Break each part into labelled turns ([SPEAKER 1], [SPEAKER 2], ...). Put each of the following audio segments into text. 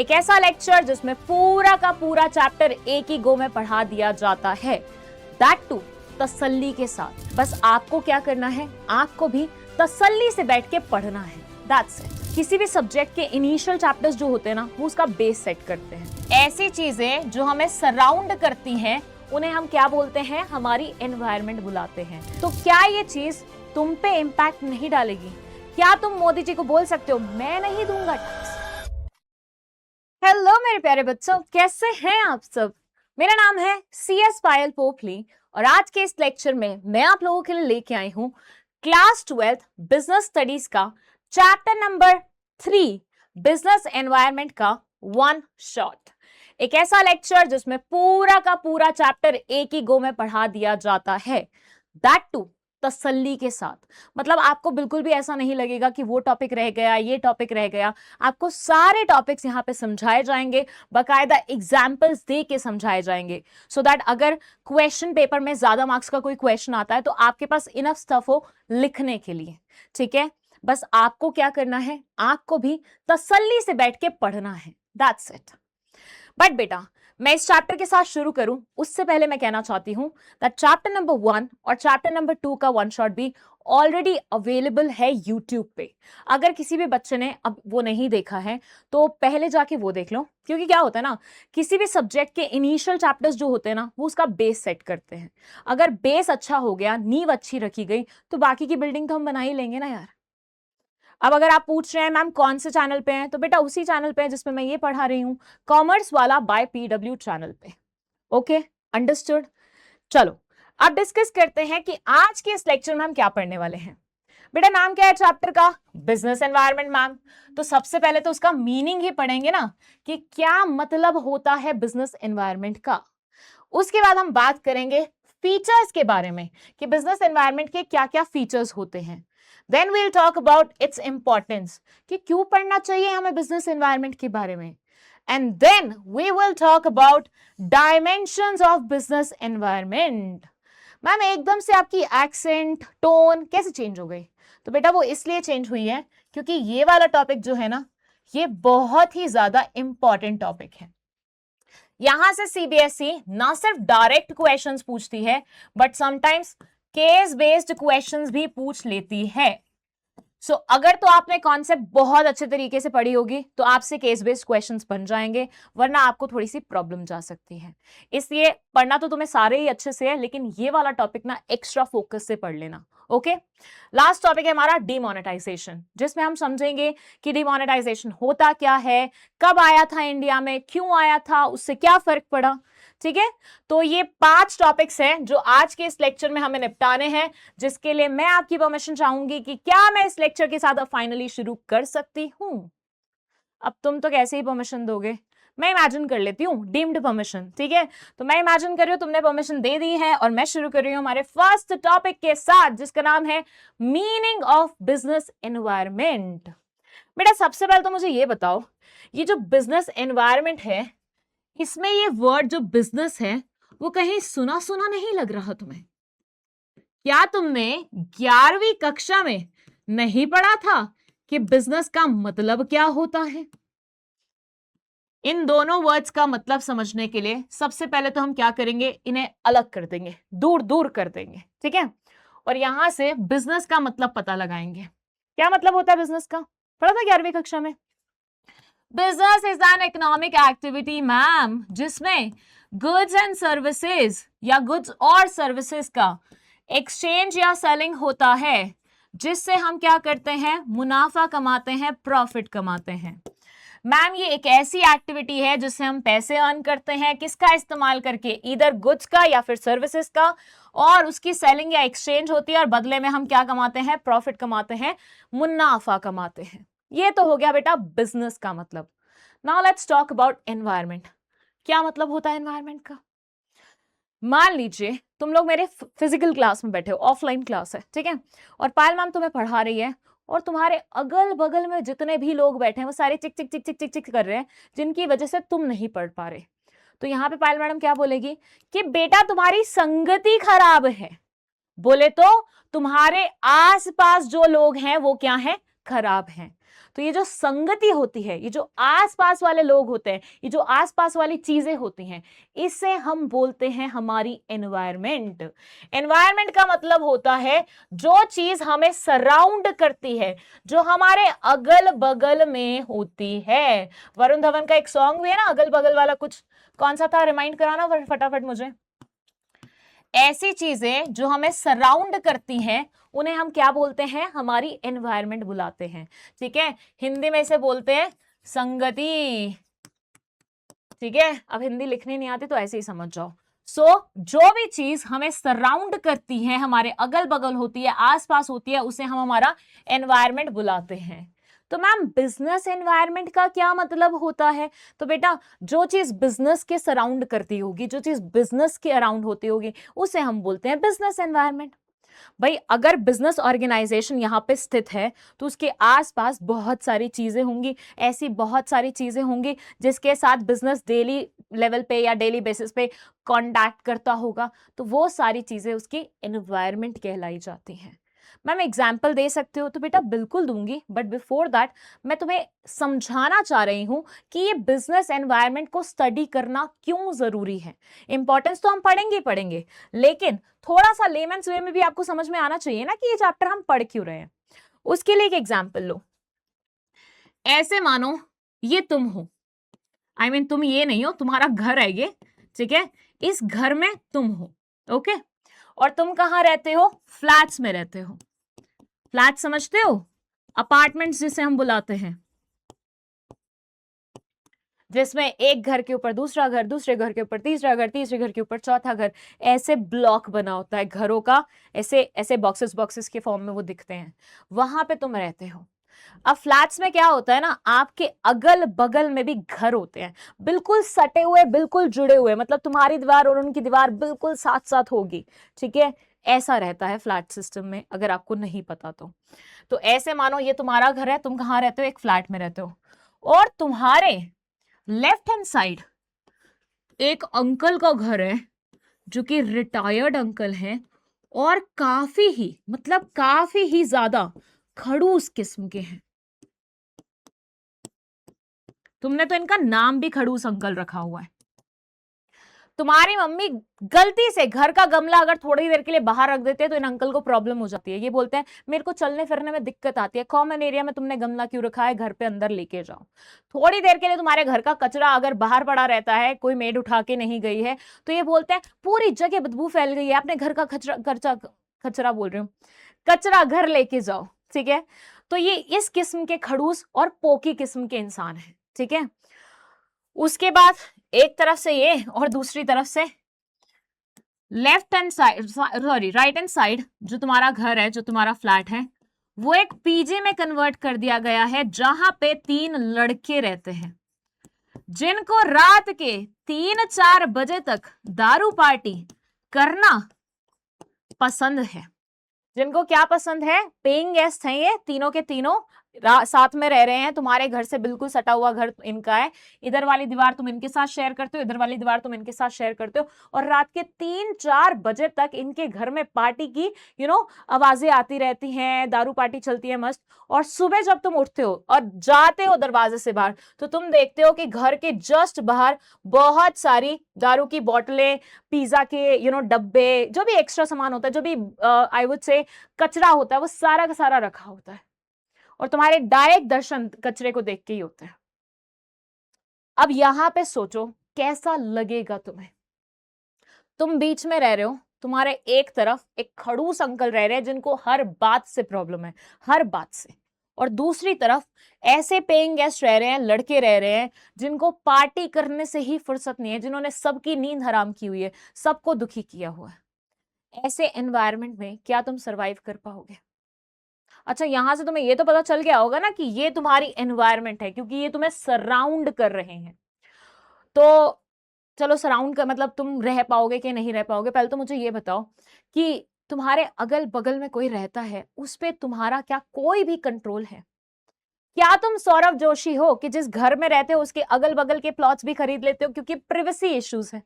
[SPEAKER 1] एक ऐसा लेक्चर जिसमें पूरा का पूरा चैप्टर एक ही गो में पढ़ा दिया जाता है, दैट टू तसल्ली के साथ। बस आपको क्या करना है, आपको भी तसल्ली से बैठ के पढ़ना है, दैट्स इट। किसी भी सब्जेक्ट के इनिशियल चैप्टर्स जो होते हैं ना, वो उसका बेस सेट करते हैं। ऐसी चीजें जो हमें सराउंड करती हैं उन्हें हम क्या बोलते हैं, हमारी एनवायरनमेंट बुलाते हैं। तो क्या ये चीज तुम पे इम्पैक्ट नहीं डालेगी? क्या तुम मोदी जी को बोल सकते हो मैं नहीं दूंगा टैक्स? हेलो मेरे प्यारे बच्चों, कैसे हैं आप सब? मेरा नाम है CS पायल पोपली और आज के इस लेक्चर में मैं आप लोगों के लिए लेके आई हूं क्लास 12 बिजनेस स्टडीज का चैप्टर नंबर 3 बिजनेस एनवायरनमेंट का वन शॉट। एक ऐसा लेक्चर जिसमें पूरा का पूरा चैप्टर एक ही गो में पढ़ा दिया जाता है, दैट टू तसल्ली के साथ। मतलब आपको बिल्कुल भी ऐसा नहीं लगेगा कि वो टॉपिक रह गया, ये टॉपिक रह गया। आपको सारे टॉपिक्स यहाँ पे समझाए जाएंगे, बकायदा एग्जाम्पल्स दे के समझाए जाएंगे, सो दैट अगर क्वेश्चन पेपर में ज्यादा मार्क्स का कोई क्वेश्चन आता है तो आपके पास इनफ स्टफ हो लिखने के लिए। ठीक है, बस आपको क्या करना है, आपको भी तसल्ली से बैठ के पढ़ना है, दैट्स इट। बट बेटा, मैं इस चैप्टर के साथ शुरू करूं उससे पहले मैं कहना चाहती हूं दैट चैप्टर नंबर 1 और चैप्टर नंबर 2 का वन शॉट भी ऑलरेडी अवेलेबल है यूट्यूब पे। अगर किसी भी बच्चे ने अब वो नहीं देखा है तो पहले जाके वो देख लो, क्योंकि क्या होता है ना, किसी भी सब्जेक्ट के इनिशियल चैप्टर्स जो होते हैं ना, वो उसका बेस सेट करते हैं। अगर बेस अच्छा हो गया, नींव अच्छी रखी गई, तो बाकी की बिल्डिंग तो हम बना ही लेंगे ना यार। अब अगर आप पूछ रहे हैं मैम कौन से चैनल पे हैं, तो बेटा उसी चैनल पे है जिसमें मैं ये पढ़ा रही हूं, कॉमर्स वाला बाय PW चैनल पे। Okay, understood. चलो अब डिस्कस करते हैं कि आज के इस लेक्चर में हम क्या पढ़ने वाले हैं। बेटा नाम क्या है चैप्टर का, बिजनेस एनवायरनमेंट मैम। तो सबसे पहले तो उसका मीनिंग ही पढ़ेंगे ना कि क्या मतलब होता है बिजनेस एनवायरनमेंट का। उसके बाद हम बात करेंगे फीचर्स के बारे में कि बिजनेस एनवायरनमेंट के क्या क्या फीचर्स होते हैं। Then we'll talk about its importance कि क्यों पढ़ना चाहिए हमें बिजनेस एनवायरनमेंट के बारे में। And then we will talk about dimensions of business environment. Ma'am एकदम से आपकी एक्सेंट टोन कैसे चेंज हो गई? तो बेटा वो इसलिए चेंज हुई है क्योंकि ये वाला टॉपिक जो है ना, ये बहुत ही ज्यादा इंपॉर्टेंट टॉपिक है। यहां से CBSE ना सिर्फ डायरेक्ट क्वेश्चंस पूछती है, but sometimes case based questions भी पूछ लेती है। सो अगर तो आपने कॉन्सेप्ट बहुत अच्छे तरीके से पढ़ी होगी तो आपसे केस बेस्ड क्वेश्चंस बन जाएंगे, वरना आपको थोड़ी सी प्रॉब्लम जा सकती है। इसलिए पढ़ना तो तुम्हें सारे ही अच्छे से है, लेकिन ये वाला टॉपिक ना एक्स्ट्रा फोकस से पढ़ लेना। ओके, लास्ट टॉपिक है हमारा डिमोनेटाइजेशन, जिसमें हम समझेंगे कि डिमोनेटाइजेशन होता क्या है, कब आया था इंडिया में, क्यों आया था, उससे क्या फर्क पड़ा। ठीक है, तो ये 5 टॉपिक्स हैं जो आज के इस लेक्चर में हमें निपटाने हैं, जिसके लिए मैं आपकी परमिशन चाहूंगी कि क्या मैं इस लेक्चर के साथ अब फाइनली शुरू कर सकती हूं। अब तुम तो कैसे ही परमिशन दोगे, मैं इमेजिन कर लेती हूँ डीम्ड परमिशन। ठीक है, तो मैं इमेजिन कर रही हूँ तुमने परमिशन दे दी है और मैं शुरू कर रही हूँ हमारे फर्स्ट टॉपिक के साथ, जिसका नाम है मीनिंग ऑफ बिजनेस एनवायरनमेंट। बेटा सबसे पहले तो मुझे ये बताओ, ये जो बिजनेस एनवायरनमेंट है, इसमें ये वर्ड जो बिजनेस है वो कहीं सुना सुना नहीं लग रहा तुम्हें? क्या तुमने 11वीं कक्षा में नहीं पढ़ा था कि बिजनेस का मतलब क्या होता है? इन दोनों वर्ड्स का मतलब समझने के लिए सबसे पहले तो हम क्या करेंगे, इन्हें अलग कर देंगे, दूर दूर कर देंगे। ठीक है, और यहां से बिजनेस का मतलब पता लगाएंगे। क्या मतलब होता है बिजनेस का, पढ़ा था 11वीं कक्षा में। Business is an economic activity ma'am, जिसमें गुड्स एंड सर्विसेज या गुड्स और सर्विसेज का एक्सचेंज या सेलिंग होता है, जिससे हम क्या करते हैं, मुनाफा कमाते हैं, प्रॉफिट कमाते हैं। मैम ये एक ऐसी एक्टिविटी है जिससे हम पैसे अर्न करते हैं, किसका इस्तेमाल करके, इधर गुड्स का या फिर सर्विसेज का, और उसकी सेलिंग या एक्सचेंज होती है और बदले में हम क्या कमाते हैं, प्रॉफिट कमाते हैं, मुनाफा कमाते हैं। ये तो हो गया बेटा बिजनेस का मतलब। Now let's talk about environment. क्या मतलब होता है एनवायरनमेंट का? मान लीजिए तुम लोग मेरे फिजिकल क्लास में बैठे हो, ऑफलाइन क्लास है, ठीक है, और पायल मैम तुम्हें पढ़ा रही है और तुम्हारे अगल बगल में जितने भी लोग बैठे हैं वो सारे चिक चिक चिक चिक चिक चिक कर रहे हैं, जिनकी वजह से तुम नहीं पढ़ पा रहे। तो यहाँ पे पायल मैडम क्या बोलेगी कि बेटा तुम्हारी संगति खराब है, बोले तो तुम्हारे आसपास जो लोग हैं वो क्या है, खराब हैं। तो ये जो संगति होती है, ये जो आसपास वाले लोग होते हैं, ये जो आसपास वाली चीजें होती हैं, इसे हम बोलते हैं हमारी एनवायरमेंट। एनवायरमेंट का मतलब होता है जो चीज हमें सराउंड करती है, जो हमारे अगल बगल में होती है। वरुण धवन का एक सॉन्ग भी है ना, अगल बगल वाला, कुछ कौन सा था, रिमाइंड कराना फटाफट मुझे। ऐसी चीजें जो हमें सराउंड करती हैं उन्हें हम क्या बोलते हैं, हमारी एनवायरमेंट बुलाते हैं। ठीक है, हिंदी में इसे बोलते हैं संगति। ठीक है, अब हिंदी लिखनी नहीं आती तो ऐसे ही समझ जाओ। जो भी चीज हमें सराउंड करती है, हमारे अगल बगल होती है, आसपास होती है, उसे हम हमारा एनवायरमेंट बुलाते हैं। तो मैम बिजनेस एनवायरनमेंट का क्या मतलब होता है? तो बेटा जो चीज बिजनेस के सराउंड करती होगी, जो चीज बिजनेस के अराउंड होती होगी, उसे हम बोलते हैं बिजनेस एनवायरनमेंट। भाई अगर बिजनेस ऑर्गेनाइजेशन यहाँ पे स्थित है तो उसके आसपास बहुत सारी चीजें होंगी, ऐसी बहुत सारी चीजें होंगी जिसके साथ बिजनेस डेली लेवल पे या डेली बेसिस पे कांटेक्ट करता होगा, तो वो सारी चीजें उसकी एनवायरनमेंट कहलाई जाती हैं। मैम एग्जाम्पल दे सकते हो? तो बेटा बिल्कुल दूंगी, बट बिफोर दैट मैं तुम्हें समझाना चाह रही हूं कि ये बिजनेस एनवायरनमेंट को स्टडी करना क्यों जरूरी है। इंपॉर्टेंस तो हम पढ़ेंगे ही पढ़ेंगे, लेकिन थोड़ा सा लेमन्स वे में भी आपको समझ में आना चाहिए ना कि ये चैप्टर हम पढ़ क्यों रहे हैं। उसके लिए एक एग्जाम्पल लो। ऐसे मानो ये तुम हो, I mean, तुम ये नहीं हो, तुम्हारा घर है ये, ठीक है, इस घर में तुम हो, ओके, और तुम कहां रहते हो, फ्लैट्स में रहते हो। फ्लैट समझते हो, अपार्टमेंट्स जिसे हम बुलाते हैं, जिसमें एक घर के ऊपर दूसरा घर, दूसरे घर के ऊपर तीसरा घर, तीसरे घर के ऊपर चौथा घर, ऐसे ब्लॉक बना होता है घरों का, ऐसे ऐसे बॉक्सेस बॉक्सेस के फॉर्म में वो दिखते हैं, वहां पे तुम रहते हो। अब फ्लैट्स में क्या होता है ना, आपके अगल बगल में भी घर होते हैं, बिल्कुल सटे हुए, बिल्कुल जुड़े हुए, मतलब तुम्हारी दीवार और उनकी दीवार बिल्कुल साथ साथ होगी। ठीक है, ऐसा रहता है फ्लैट सिस्टम में, अगर आपको नहीं पता तो ऐसे मानो ये तुम्हारा घर है, तुम कहां रहते हो, एक फ्लैट में रहते हो, और तुम्हारे लेफ्ट हैंड साइड एक अंकल का घर है जो कि रिटायर्ड अंकल हैं और काफी ही, मतलब काफी ही ज्यादा खड़ूस किस्म के हैं। तुमने तो इनका नाम भी खड़ूस अंकल रखा हुआ है। तुम्हारी मम्मी गलती से घर का गमला अगर थोड़ी देर के लिए बाहर रख देते हैं तो इन अंकल को प्रॉब्लम हो जाती है। ये बोलते हैं मेरे को चलने फिरने में दिक्कत आती है, कॉमन एरिया में तुमने गमला क्यों रखा है, घर पे अंदर लेके जाओ। थोड़ी देर के लिए तुम्हारे घर का कचरा अगर बाहर पड़ा रहता है, कोई मेड उठा के नहीं गई है, तो ये बोलते हैं पूरी जगह बदबू फैल गई है, आपने घर का कचरा बोल रही हूँ, कचरा घर लेके जाओ। ठीक है, तो ये इस किस्म के खड़ूस और पोकी किस्म के इंसान है। ठीक है, उसके बाद एक तरफ से ये और दूसरी तरफ से left hand side, sorry right hand side, जो तुम्हारा घर है, जो तुम्हारा फ्लैट है, वो एक पीजी में कन्वर्ट कर दिया गया है, जहां पे 3 लड़के रहते हैं जिनको रात के 3-4 बजे तक दारू पार्टी करना पसंद है। जिनको क्या पसंद है, पेइंग गेस्ट हैं ये तीनों के तीनों, साथ में रह रहे हैं, तुम्हारे घर से बिल्कुल सटा हुआ घर इनका है, इधर वाली दीवार तुम इनके साथ शेयर करते हो, इधर वाली दीवार तुम इनके साथ शेयर करते हो, और रात के 3-4 बजे तक इनके घर में पार्टी की आवाजें आती रहती हैं, दारू पार्टी चलती है मस्त। और सुबह जब तुम उठते हो और जाते हो दरवाजे से बाहर, तो तुम देखते हो कि घर के जस्ट बाहर बहुत सारी दारू की बोतलें, पिज्जा के डब्बे, जो भी एक्स्ट्रा सामान होता है, जो भी आई वुड से कचरा होता है, वो सारा का सारा रखा होता है, और तुम्हारे डायरेक्ट दर्शन कचरे को देख के ही होते हैं। अब यहां पे सोचो कैसा लगेगा तुम्हें। तुम बीच में रह रहे हो, तुम्हारे एक तरफ एक खड़ूस अंकल रह रहे हैं जिनको हर बात से प्रॉब्लम है, हर बात से, और दूसरी तरफ ऐसे पेइंग गेस्ट रह रहे हैं, लड़के रह रहे हैं जिनको पार्टी करने से ही फुर्सत नहीं है, जिन्होंने सबकी नींद हराम की हुई है, सबको दुखी किया हुआ है। ऐसे एनवायरनमेंट में क्या तुम सरवाइव कर पाओगे? अच्छा, यहां से तुम्हें ये तो पता चल गया होगा ना कि ये तुम्हारी एनवायरनमेंट है, क्योंकि ये तुम्हें सराउंड कर रहे हैं। तो चलो, सराउंड का मतलब तुम रह पाओगे कि नहीं रह पाओगे, पहले तो मुझे ये बताओ कि तुम्हारे अगल बगल में कोई रहता है, उस पे तुम्हारा क्या कोई भी कंट्रोल है? क्या तुम सौरभ जोशी हो कि जिस घर में रहते हो उसके अगल बगल के प्लॉट्स भी खरीद लेते हो क्योंकि प्रिवेसी इश्यूज है?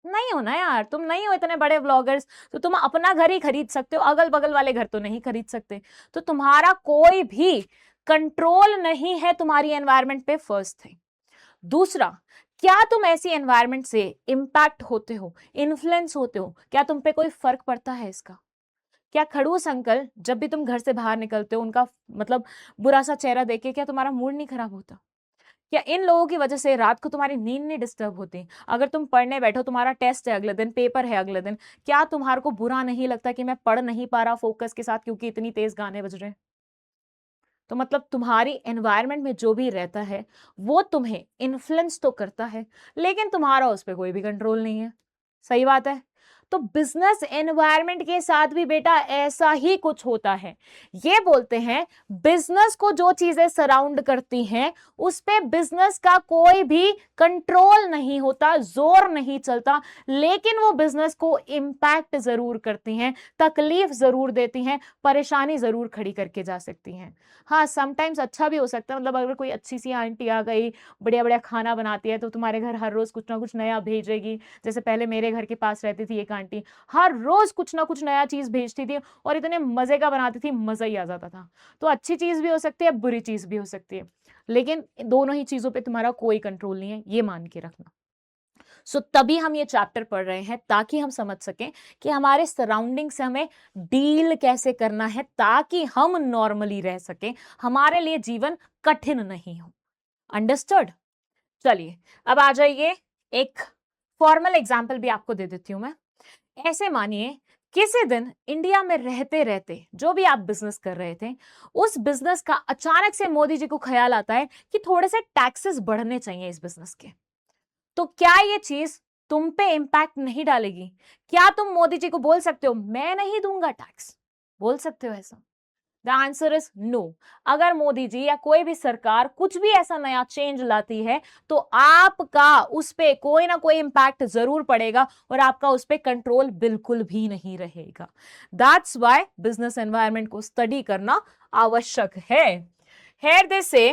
[SPEAKER 1] नहीं हो ना यार, तुम नहीं हो इतने बड़े व्लॉगर्स, तो तुम अपना घर ही खरीद सकते हो, अगल बगल वाले घर तो नहीं खरीद सकते। तो तुम्हारा कोई भी कंट्रोल नहीं है तुम्हारी एनवायरनमेंट पे, फर्स्ट थिंग। दूसरा, क्या तुम ऐसी एनवायरनमेंट से इंपैक्ट होते हो, इन्फ्लुएंस होते हो, क्या तुम पे कोई फर्क पड़ता है इसका? क्या खड़ूस अंकल जब भी तुम घर से बाहर निकलते हो उनका मतलब बुरा सा चेहरा देख के क्या तुम्हारा मूड नहीं खराब होता? क्या इन लोगों की वजह से रात को तुम्हारी नींद नहीं डिस्टर्ब होती? अगर तुम पढ़ने बैठो, तुम्हारा टेस्ट है अगले दिन, पेपर है अगले दिन, क्या तुम्हारे को बुरा नहीं लगता कि मैं पढ़ नहीं पा रहा फोकस के साथ क्योंकि इतनी तेज गाने बज रहे हैं? तो मतलब तुम्हारी एनवायरनमेंट में जो भी रहता है वो तुम्हें इन्फ्लुएंस तो करता है, लेकिन तुम्हारा उस पर कोई भी कंट्रोल नहीं है। सही बात है। तो बिजनेस एनवायरनमेंट के साथ भी बेटा ऐसा ही कुछ होता है। ये बोलते हैं बिजनेस को जो चीजें सराउंड करती हैं उस पे बिजनेस का कोई भी कंट्रोल नहीं होता, जोर नहीं चलता, लेकिन वो बिजनेस को इंपैक्ट जरूर करती हैं, तकलीफ जरूर देती हैं, परेशानी जरूर खड़ी करके जा सकती हैं। हाँ, समटाइम्स अच्छा भी हो सकता है, मतलब अगर कोई अच्छी सी आंटी आ गई, बढ़िया बढ़िया खाना बनाती है, तो तुम्हारे घर हर रोज कुछ ना कुछ नया भेजेगी। जैसे पहले मेरे घर के पास रहती थी एक आंटी, हर रोज कुछ ना कुछ नया चीज भेजती थी और इतने मजे का बनाती थी, मजा ही आ जाता था। तो अच्छी चीज भी हो सकती है, बुरी चीज भी हो सकती है, लेकिन दोनों ही चीजों पे तुम्हारा कोई कंट्रोल नहीं है, ये मान के रखना। सो तभी हम ये चैप्टर पढ़ रहे हैं ताकि हम समझ सकें कि हमारे सराउंडिंग से हमें डील कैसे करना है, ताकि हम नॉर्मली रह सकें, हमारे लिए जीवन कठिन नहीं हो। अंडरस्टूड? चलिए अब आ जाइए, एक फॉर्मल एग्जाम्पल भी आपको दे देती हूं मैं। ऐसे मानिए किसी दिन इंडिया में रहते रहते जो भी आप बिजनेस कर रहे थे, उस बिजनेस का अचानक से मोदी जी को ख्याल आता है कि थोड़े से टैक्सेस बढ़ने चाहिए इस बिजनेस के। तो क्या ये चीज तुम पे इंपैक्ट नहीं डालेगी? क्या तुम मोदी जी को बोल सकते हो मैं नहीं दूंगा टैक्स? बोल सकते हो ऐसा? The answer is no. अगर मोदी जी या कोई भी सरकार कुछ भी ऐसा नया चेंज लाती है तो आपका उस पे कोई ना कोई इंपैक्ट जरूर पड़ेगा और आपका उस पे कंट्रोल बिल्कुल भी नहीं रहेगा। दैट्स व्हाई बिजनेस एनवायरनमेंट को स्टडी करना आवश्यक है। Here they say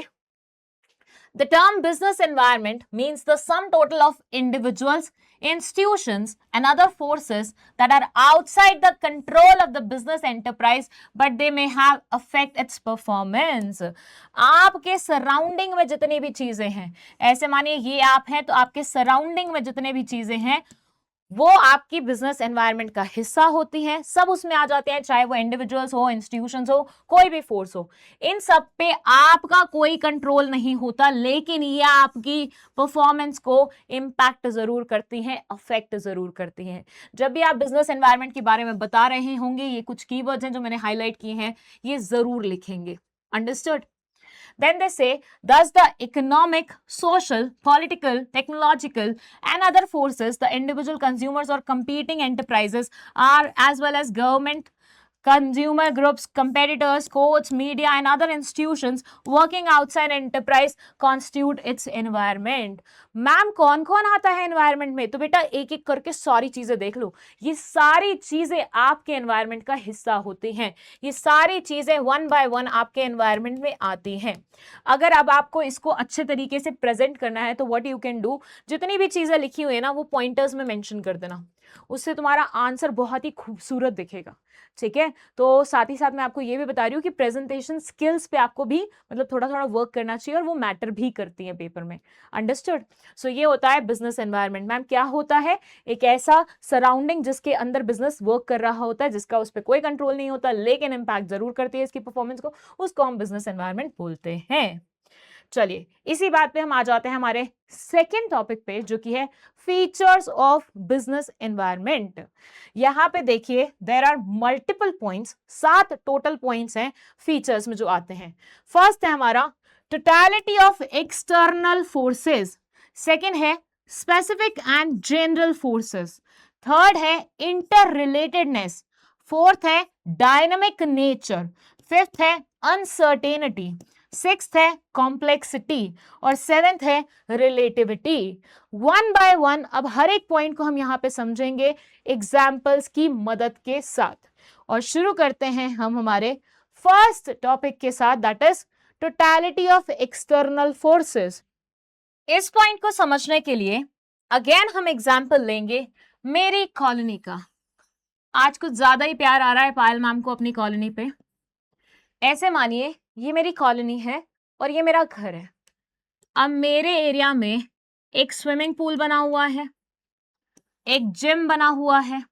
[SPEAKER 1] the term business environment means the sum total of individuals, institutions, and other forces that are outside the control of the business enterprise, but they may have affect its performance. आपके surrounding में जितनी भी चीजें हैं, ऐसे मानिए ये आप हैं, तो आपके सराउंडिंग में जितने भी चीजें हैं वो आपकी बिजनेस एनवायरनमेंट का हिस्सा होती हैं, सब उसमें आ जाते हैं, चाहे वो इंडिविजुअल्स हो, इंस्टीट्यूशंस हो, कोई भी फोर्स हो। इन सब पे आपका कोई कंट्रोल नहीं होता, लेकिन ये आपकी परफॉर्मेंस को इंपैक्ट जरूर करती हैं, अफेक्ट जरूर करती हैं। जब भी आप बिजनेस एनवायरनमेंट के बारे में बता रहे होंगे, ये कुछ कीवर्ड्स हैं जो मैंने हाईलाइट किए हैं, ये जरूर लिखेंगे। Understood? Then they say, thus the economic, social, political, technological, and other forces, the individual consumers or competing enterprises are, as well as government, consumer groups, competitors, courts, media, and other institutions working outside enterprise constitute its environment. Ma'am कौन कौन आता है environment में? तो बेटा एक एक करके सारी चीजें देख लो। ये सारी चीजें आपके एनवायरनमेंट का हिस्सा होती हैं, ये सारी चीजें वन बाय वन आपके एनवायरनमेंट में आती हैं। अगर अब आपको इसको अच्छे तरीके से प्रेजेंट करना है तो व्हाट यू कैन डू, जितनी भी चीजें लिखी हुई है ना वो पॉइंटर्स में मेंशन कर देना, उससे तुम्हारा आंसर बहुत ही खूबसूरत दिखेगा। ठीक है, तो साथ ही साथ मैं आपको ये भी बता रही हूँ कि प्रेजेंटेशन स्किल्स पे आपको भी मतलब थोड़ा थोड़ा वर्क करना चाहिए, और वो मैटर भी करती है पेपर में। अंडरस्टूड? सो ये होता है बिजनेस एनवायरनमेंट। मैम क्या होता है? एक ऐसा सराउंडिंग जिसके अंदर बिजनेस वर्क कर रहा होता है, जिसका उस पर कोई कंट्रोल नहीं होता, लेकिन इंपैक्ट जरूर करती है इसकी परफॉर्मेंस को, उसको हम बिजनेस एनवायरनमेंट बोलते हैं। चलिए इसी बात पे हम आ जाते हैं हमारे सेकेंड टॉपिक पे, जो कि है फीचर्स ऑफ बिजनेस एनवायरनमेंट। यहां पे देखिए there are multiple points, 7 total points हैं फीचर्स में जो आते हैं। फर्स्ट है हमारा totality of external forces, second है specific and general forces, third है इंटर रिलेटेडनेस, फोर्थ है डायनामिक नेचर, फिफ्थ है अनसर्टेनिटी, सिक्स्थ है कॉम्प्लेक्सिटी, और सेवेंथ है रिलेटिविटी। वन बाय वन अब हर एक पॉइंट को हम यहां पे समझेंगे एग्जाम्पल्स की मदद के साथ, और शुरू करते हैं हम हमारे फर्स्ट टॉपिक के साथ, that is totality of external forces. इस पॉइंट को समझने के लिए अगेन हम एग्जाम्पल लेंगे मेरी कॉलोनी का। आज कुछ ज्यादा ही प्यार आ रहा है पायल मैम को अपनी कॉलोनी पे। ऐसे मानिए ये मेरी कॉलोनी है और ये मेरा घर है। अब मेरे एरिया में एक स्विमिंग पूल बना हुआ है, एक जिम बना हुआ है,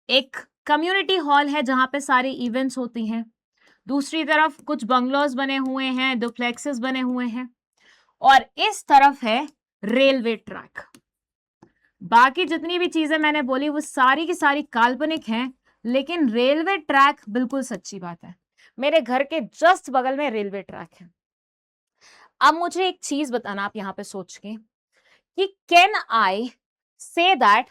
[SPEAKER 1] एक कम्युनिटी हॉल है जहां पे सारी इवेंट्स होती हैं, दूसरी तरफ कुछ बंगलोज बने हुए हैं, डुप्लेक्सेस बने हुए हैं, और इस तरफ है रेलवे ट्रैक। बाकी जितनी भी चीजें मैंने बोली वो सारी की सारी काल्पनिक हैं, लेकिन रेलवे ट्रैक बिल्कुल सच्ची बात है। मेरे घर के जस्ट बगल में रेलवे ट्रैक है। अब मुझे एक चीज बताना आप यहां पे सोच के कि कैन आई से दैट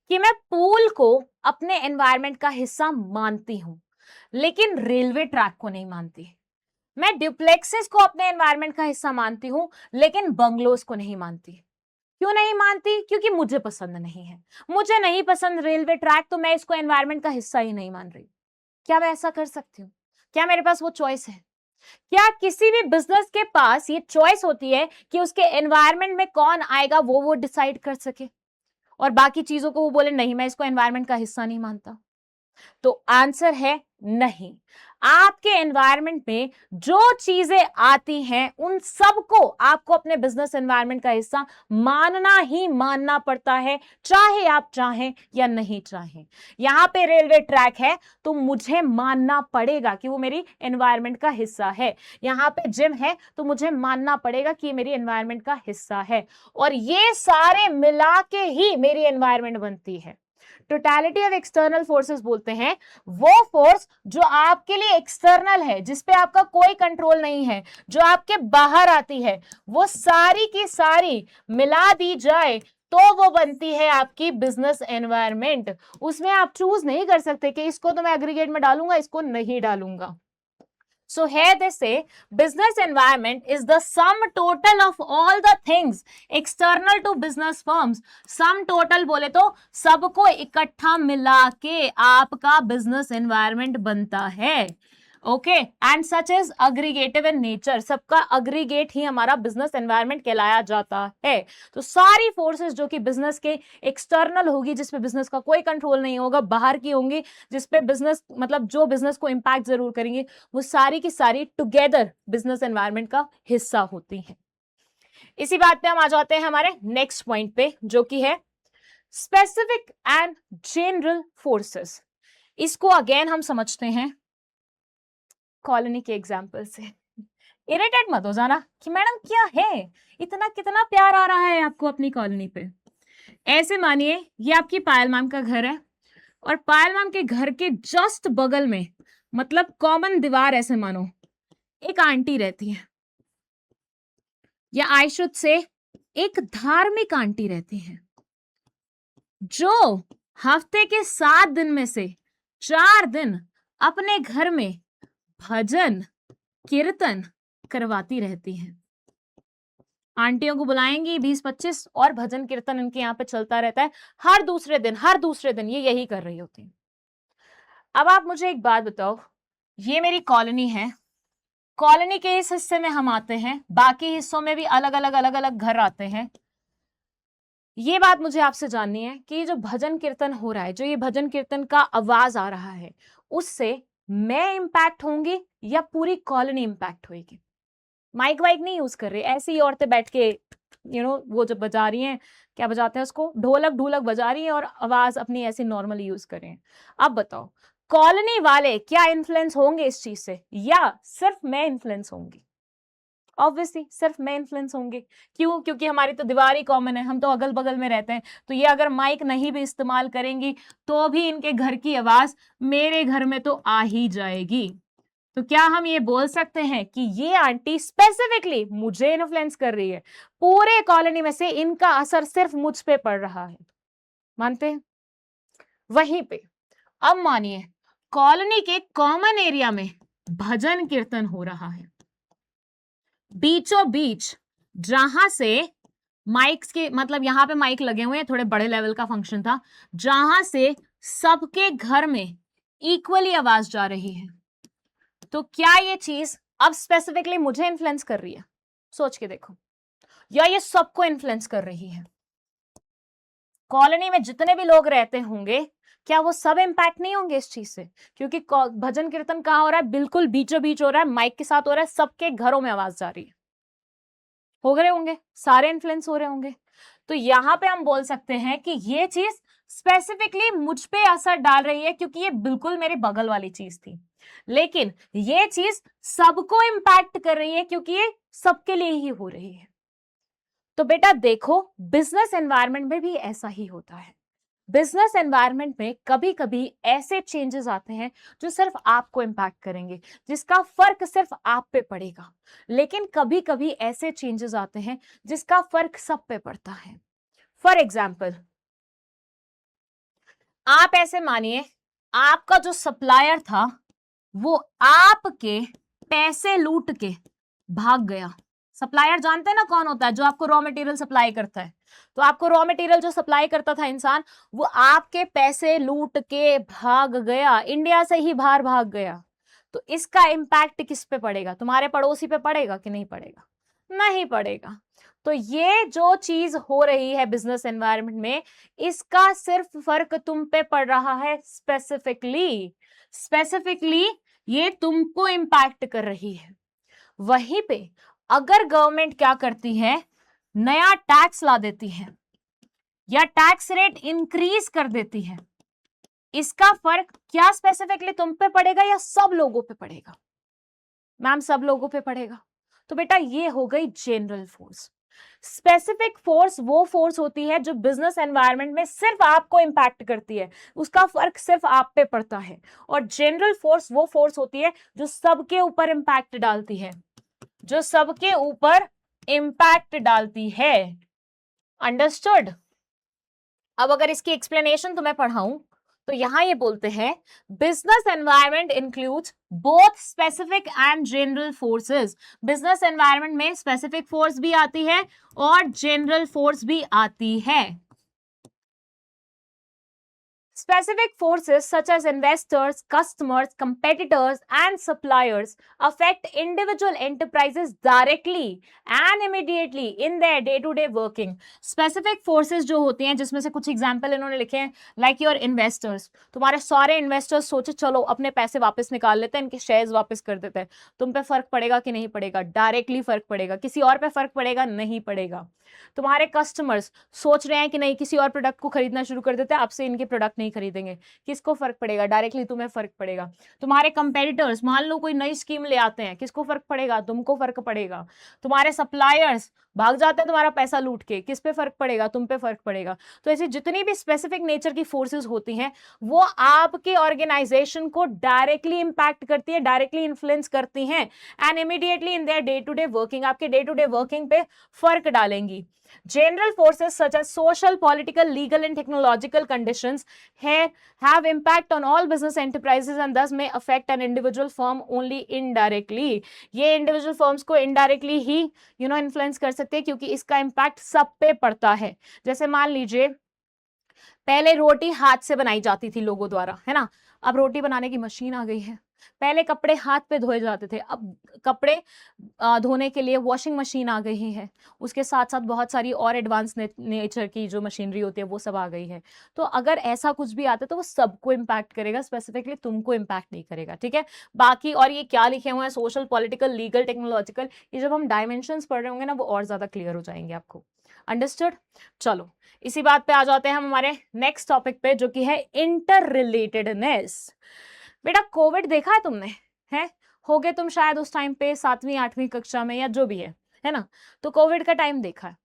[SPEAKER 1] कि मैं पूल को अपने एनवायरनमेंट का हिस्सा मानती हूं लेकिन रेलवे ट्रैक को नहीं मानती। मैं ड्यूप्लेक्सेस को अपने एनवायरनमेंट का हिस्सा मानती हूं लेकिन बंगलोज को नहीं मानती। क्यों नहीं मानती? क्योंकि मुझे पसंद नहीं है। मुझे नहीं पसंद रेलवे ट्रैक, तो मैं इसको एनवायरनमेंट का हिस्सा ही नहीं मान रही। क्या मैं ऐसा कर सकती हूँ? क्या मेरे पास वो चॉइस है? क्या किसी भी बिजनेस के पास ये चॉइस होती है कि उसके एनवायरनमेंट में कौन आएगा वो डिसाइड कर सके और बाकी चीजों को वो बोले नहीं मैं इसको एनवायरनमेंट का हिस्सा नहीं मानता? तो आंसर है नहीं। आपके एनवायरनमेंट में जो चीजें आती हैं उन सबको आपको अपने बिजनेस एनवायरनमेंट का हिस्सा मानना ही मानना पड़ता है, चाहे आप चाहें या नहीं चाहें। यहां पे रेलवे ट्रैक है तो मुझे मानना पड़ेगा कि वो मेरी एनवायरनमेंट का हिस्सा है। यहां पे जिम है तो मुझे मानना पड़ेगा कि ये मेरी एनवायरनमेंट का हिस्सा है, और ये सारे मिला के ही मेरी एनवायरनमेंट बनती है। टोटलिटी ऑफ एक्सटर्नल फोर्सेस बोलते हैं वो फोर्स जो आपके लिए एक्सटर्नल है, जिसपे आपका कोई कंट्रोल नहीं है, जो आपके बाहर आती है, वो सारी की सारी मिला दी जाए तो वो बनती है आपकी बिजनेस एनवायरनमेंट। उसमें आप चूज नहीं कर सकते कि इसको तो मैं एग्रीगेट में डालूंगा, इसको नहीं डालूंगा। So here they say business environment is the sum total of all the things external to business firms. Sum total बोले तो सबको इकट्ठा मिला के आपका business environment बनता है। Okay, and such is aggregative in nature. सबका अग्रीगेट ही हमारा बिजनेस एनवायरनमेंट कहलाया जाता है। तो सारी फोर्सेस जो कि बिजनेस के एक्सटर्नल होगी, जिसपे बिजनेस का कोई कंट्रोल नहीं होगा, बाहर की होंगी, जिसपे बिजनेस मतलब जो बिजनेस को इंपैक्ट जरूर करेंगे, वो सारी की सारी टुगेदर बिजनेस एनवायरनमेंट का हिस्सा होती है। इसी बात पे हम आ जाते हैं हमारे नेक्स्ट पॉइंट पे, जो कि है स्पेसिफिक एंड जनरल फोर्सेस। इसको अगेन हम समझते हैं कॉलोनी के एग्जाम्पल से। इरिटेट मत हो जाना कि मैडम क्या है, इतना कितना प्यार आ रहा है आपको अपनी कॉलोनी पे। ऐसे मानिए ये आपकी पायल मैम का घर है और पायल मैम के घर के जस्ट बगल में, मतलब कॉमन दीवार ऐसे मानो, एक आंटी रहती है, या आई शुड से एक धार्मिक आंटी रहती है, जो हफ्ते के 7 दिन में से 4 दिन अपने घर में भजन कीर्तन करवाती रहती हैं। आंटियों को बुलाएंगी 20-25 और भजन कीर्तन इनके यहाँ पे चलता रहता है हर दूसरे दिन ये यही कर रही होती हैं। अब आप मुझे एक बात बताओ, ये मेरी कॉलोनी है, कॉलोनी के इस हिस्से में हम आते हैं, बाकी हिस्सों में भी अलग अलग घर आते हैं। ये बात मुझे आपसे जाननी है कि जो भजन कीर्तन हो रहा है, जो ये भजन कीर्तन का आवाज आ रहा है, उससे मैं इंपैक्ट होंगी या पूरी कॉलोनी इंपैक्ट होगी? माइक वाइक नहीं यूज कर रही, ऐसी ही औरतें बैठ के वो जब बजा रही हैं, क्या बजाते हैं उसको, ढोलक बजा रही हैं और आवाज अपनी ऐसी नॉर्मली यूज कर रही हैं। अब बताओ कॉलोनी वाले क्या इन्फ्लुएंस होंगे इस चीज से, या सिर्फ मैं इन्फ्लुएंस होंगी? ऑब्वियसली सिर्फ मैं इन्फ्लुएंस होंगे। क्यों? क्योंकि हमारी तो दीवार ही कॉमन है, हम तो अगल बगल में रहते हैं। तो ये अगर माइक नहीं भी इस्तेमाल करेंगी तो भी इनके घर की आवाज मेरे घर में तो आ ही जाएगी। तो क्या हम ये बोल सकते हैं कि ये आंटी स्पेसिफिकली मुझे इन्फ्लुएंस कर रही है, पूरे कॉलोनी में से इनका असर सिर्फ मुझ पे पड़ रहा है? मानते हैं? वहीं पे अब मानिए कॉलोनी के कॉमन एरिया में भजन कीर्तन हो रहा है, बीचों बीच जहां से माइक्स के, मतलब यहां पे माइक लगे हुए हैं, थोड़े बड़े लेवल का फंक्शन था, जहां से सबके घर में इक्वली आवाज जा रही है। तो क्या ये चीज अब स्पेसिफिकली मुझे इन्फ्लुएंस कर रही है? सोच के देखो, या ये सबको इन्फ्लुएंस कर रही है? कॉलोनी में जितने भी लोग रहते होंगे, क्या वो सब इम्पैक्ट नहीं होंगे इस चीज से? क्योंकि भजन कीर्तन कहाँ हो रहा है? बिल्कुल बीचों बीच हो रहा है, माइक के साथ हो रहा है, सबके घरों में आवाज जा रही है। हो गए होंगे, सारे इन्फ्लुएंस हो रहे होंगे। तो यहाँ पे हम बोल सकते हैं कि ये चीज स्पेसिफिकली मुझ पे असर डाल रही है, क्योंकि ये बिल्कुल मेरे बगल वाली चीज थी। लेकिन ये चीज सबको इम्पैक्ट कर रही है, क्योंकि ये सबके लिए ही हो रही है। तो बेटा देखो, बिजनेस एनवायरनमेंट में भी ऐसा ही होता है। बिजनेस एनवायरनमेंट में कभी कभी ऐसे चेंजेस आते हैं जो सिर्फ आपको इम्पैक्ट करेंगे, जिसका फर्क सिर्फ आप पे पड़ेगा। लेकिन कभी कभी ऐसे चेंजेस आते हैं जिसका फर्क सब पे पड़ता है। फॉर एग्जाम्पल, आप ऐसे मानिए, आपका जो सप्लायर था वो आपके पैसे लूट के भाग गया। सप्लायर जानते हैं ना कौन होता है? जो आपको रॉ मटेरियल सप्लाई करता है। तो आपको रॉ मटेरियल जो सप्लाई करता था इंसान, वो आपके पैसे लूट के भाग गया, इंडिया से ही बाहर भाग गया। तो इसका इंपैक्ट किस पे पड़ेगा? तुम्हारे पड़ोसी पे पड़ेगा कि नहीं पड़ेगा? नहीं पड़ेगा। तो ये जो चीज हो रही है बिजनेस एनवायरनमेंट में, इसका सिर्फ फर्क तुम पे पड़ रहा है। स्पेसिफिकली ये तुमको इंपैक्ट कर रही है। वहीं पे अगर गवर्नमेंट क्या करती है, नया टैक्स ला देती है या टैक्स रेट इंक्रीज कर देती है, इसका फर्क क्या स्पेसिफिकली तुम पे पड़ेगा या सब लोगों पे पड़ेगा? मैम सब लोगों पे पड़ेगा। तो बेटा ये हो गई जनरल फोर्स। स्पेसिफिक फोर्स वो फोर्स होती है जो बिजनेस एनवायरनमेंट में सिर्फ आपको इंपैक्ट करती है, उसका फर्क सिर्फ आप पे पड़ता है। और जनरल फोर्स वो फोर्स होती है जो सबके ऊपर इंपैक्ट डालती है, जो सबके ऊपर इंपैक्ट डालती है। अंडरस्टूड? अब अगर इसकी एक्सप्लेनेशन तुम्हें पढ़ाऊं तो यहां ये बोलते हैं, business environment includes both specific and general forces. Business environment में स्पेसिफिक फोर्स भी आती है और जनरल फोर्स भी आती है। Specific forces such as investors, customers, competitors, and suppliers affect individual enterprises directly and immediately in their day-to-day working. Specific forces जो होती हैं, जिसमें से कुछ एग्जाम्पल इन्होंने लिखे हैं, like your investors. तुम्हारे सारे इन्वेस्टर्स सोचे चलो अपने पैसे वापस निकाल लेते हैं, इनके शेयर्स वापस कर देते हैं। तुम पे फर्क पड़ेगा कि नहीं पड़ेगा? डायरेक्टली फर्क पड़ेगा। किसी और पे फर्क पड़ेगा? नहीं पड़ेगा। तुम्हारे कस्टमर्स सोच रहे हैं कि नहीं किसी और प्रोडक्ट को खरीदना शुरू कर देते हैं, आपसे इनके प्रोडक्ट नहीं खरीदेंगे, किसको फर्क पड़ेगा? डायरेक्टली तुम्हें फर्क पड़ेगा। तुम्हारे कंपेटिटर्स मान लो कोई नई स्कीम ले आते हैं, किसको फर्क पड़ेगा? तुमको फर्क पड़ेगा। तुम्हारे सप्लायर्स भाग जाते हैं तुम्हारा पैसा लूट के, किस पे फर्क पड़ेगा? तुम पे फर्क पड़ेगा। तो ऐसी जितनी भी स्पेसिफिक नेचर की फोर्सेस होती हैं वो आपके ऑर्गेनाइजेशन को डायरेक्टली इंपैक्ट करती है, डायरेक्टली इन्फ्लुएंस करती हैं and immediately in their day to day working, आपके डे टू डे वर्किंग पे फर्क डालेंगी। General forces such as social, political, legal, and technological conditions have impact on all business enterprises and thus may affect an individual firm only indirectly. ये individual firms को indirectly ही influence कर सकते हैं, क्योंकि इसका impact सब पे पड़ता है। जैसे मान लीजिए पहले रोटी हाथ से बनाई जाती थी लोगों द्वारा, है ना? अब रोटी बनाने की मशीन आ गई है। पहले कपड़े हाथ पे धोए जाते थे, अब कपड़े धोने के लिए वॉशिंग मशीन आ गई है। उसके साथ साथ बहुत सारी और एडवांस नेचर की जो मशीनरी होती है वो सब आ गई है। तो अगर ऐसा कुछ भी आता है तो वो सबको इम्पैक्ट करेगा, स्पेसिफिकली तुमको इम्पैक्ट नहीं करेगा, ठीक है? बाकी और ये क्या लिखे हुए हैं, सोशल, पॉलिटिकल, लीगल, टेक्नोलॉजिकल, ये जब हम डायमेंशंस पढ़ रहे होंगे ना वो और ज्यादा क्लियर हो जाएंगे आपको। अंडरस्टूड? चलो इसी बात पे आ जाते हैं हम हमारे नेक्स्ट टॉपिक पे, जो कि है इंटर रिलेटेडनेस। बेटा कोविड देखा है तुमने? है हो गए तुम शायद उस टाइम पे 7वीं 8वीं कक्षा में या जो भी है ना? तो कोविड का टाइम देखा है।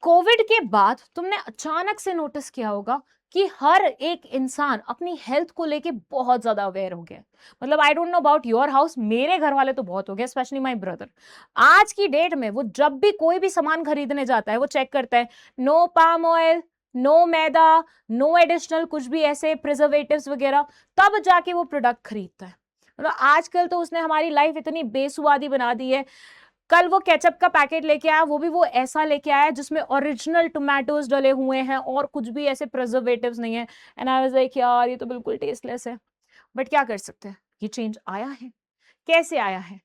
[SPEAKER 1] कोविड के बाद तुमने अचानक से नोटिस किया होगा कि हर एक इंसान अपनी हेल्थ को लेके बहुत ज्यादा अवेयर हो गया। मतलब I don't know about your house, मेरे घर वाले तो बहुत हो गए, स्पेशली माय ब्रदर। आज की डेट में वो जब भी कोई भी सामान खरीदने जाता है वो चेक करता है, नो पाम ऑयल, नो मैदा, नो एडिशनल कुछ भी ऐसे प्रिजर्वेटिव्स वगैरह, तब जाके वो प्रोडक्ट खरीदता है। मतलब आजकल तो उसने हमारी लाइफ इतनी बेसुआदी बना दी है। कल वो केचप का पैकेट लेके आया, वो भी वो ऐसा लेके आया जिसमें ओरिजिनल टोमेटोज डले हुए हैं और कुछ भी ऐसे प्रिजर्वेटिव्स नहीं है। एंड आई वाज लाइक यार ये तो बिल्कुल टेस्टलेस है। बट क्या कर सकते हैं, ये चेंज आया है। कैसे आया है?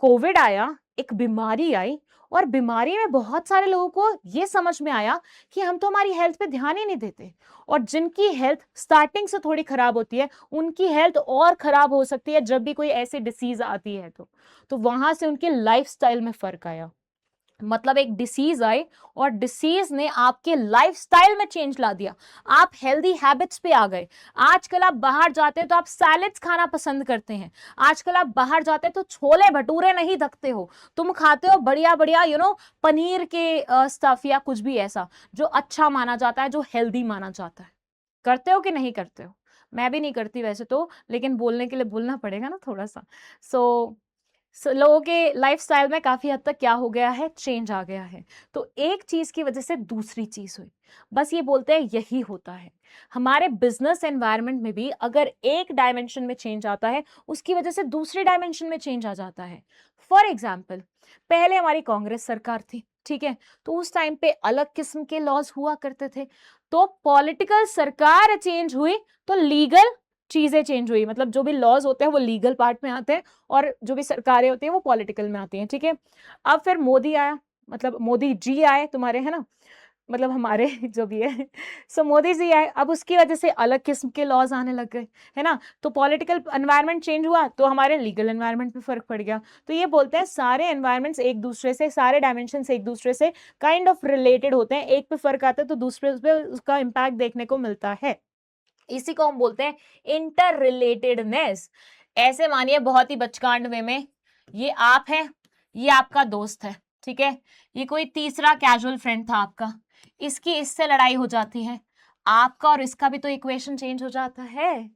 [SPEAKER 1] कोविड आया, एक बीमारी आई और बीमारी में बहुत सारे लोगों को ये समझ में आया कि हम तो हमारी हेल्थ पे ध्यान ही नहीं देते, और जिनकी हेल्थ स्टार्टिंग से थोड़ी खराब होती है उनकी हेल्थ और खराब हो सकती है जब भी कोई ऐसी डिसीज आती है। तो वहां से उनके लाइफस्टाइल में फर्क आया। मतलब एक डिसीज आई और डिसीज ने आपके लाइफस्टाइल में चेंज ला दिया, आप हेल्दी हैबिट्स पे आ गए। आजकल आप बाहर जाते हैं तो आप सैलेड्स खाना पसंद करते हैं, आजकल आप बाहर जाते हैं तो छोले भटूरे नहीं धकते हो, तुम खाते हो बढ़िया बढ़िया पनीर के स्टफ या कुछ भी ऐसा जो अच्छा माना जाता है, जो हेल्दी माना जाता है। करते हो कि नहीं करते हो? मैं भी नहीं करती वैसे तो, लेकिन बोलने के लिए बोलना पड़ेगा ना थोड़ा सा। लोगों के लाइफस्टाइल में काफी हद तक क्या हो गया है, चेंज आ गया है। तो एक चीज की वजह से दूसरी चीज हुई। बस ये बोलते हैं यही होता है हमारे बिजनेस एनवायरनमेंट में भी, अगर एक डायमेंशन में चेंज आता है उसकी वजह से दूसरे डायमेंशन में चेंज आ जाता है। फॉर एग्जाम्पल, पहले हमारी कांग्रेस सरकार थी, ठीक है, तो उस टाइम पे अलग किस्म के लॉज हुआ करते थे। तो पॉलिटिकल सरकार चेंज हुई तो लीगल चीजें चेंज हुई, मतलब जो भी लॉज होते हैं वो लीगल पार्ट में आते हैं और जो भी सरकारें होती हैं वो पॉलिटिकल में आती हैं, ठीक है। अब फिर मोदी आया, मतलब मोदी जी आए तुम्हारे, है ना, मतलब हमारे जो भी है। मोदी जी आए, अब उसकी वजह से अलग किस्म के लॉज आने लग गए, है ना। तो पॉलिटिकल एनवायरनमेंट चेंज हुआ तो हमारे लीगल एनवायरनमेंट पे फर्क पड़ गया। तो ये बोलते हैं सारे एनवायरनमेंट्स एक दूसरे से, सारे डायमेंशन एक दूसरे से काइंड ऑफ रिलेटेड होते हैं, एक पे फर्क आता है तो दूसरे पे उसका इम्पैक्ट देखने को मिलता है। इसी को हम बोलते हैं इंटर रिलेटेडनेस। ऐसे मानिए बहुत ही बचकांड वे में, ये आप है, ये आपका दोस्त है, ठीक है, ये कोई तीसरा कैजुअल फ्रेंड था आपका, इसकी इससे लड़ाई हो जाती है, आपका और इसका भी तो इक्वेशन चेंज हो जाता है।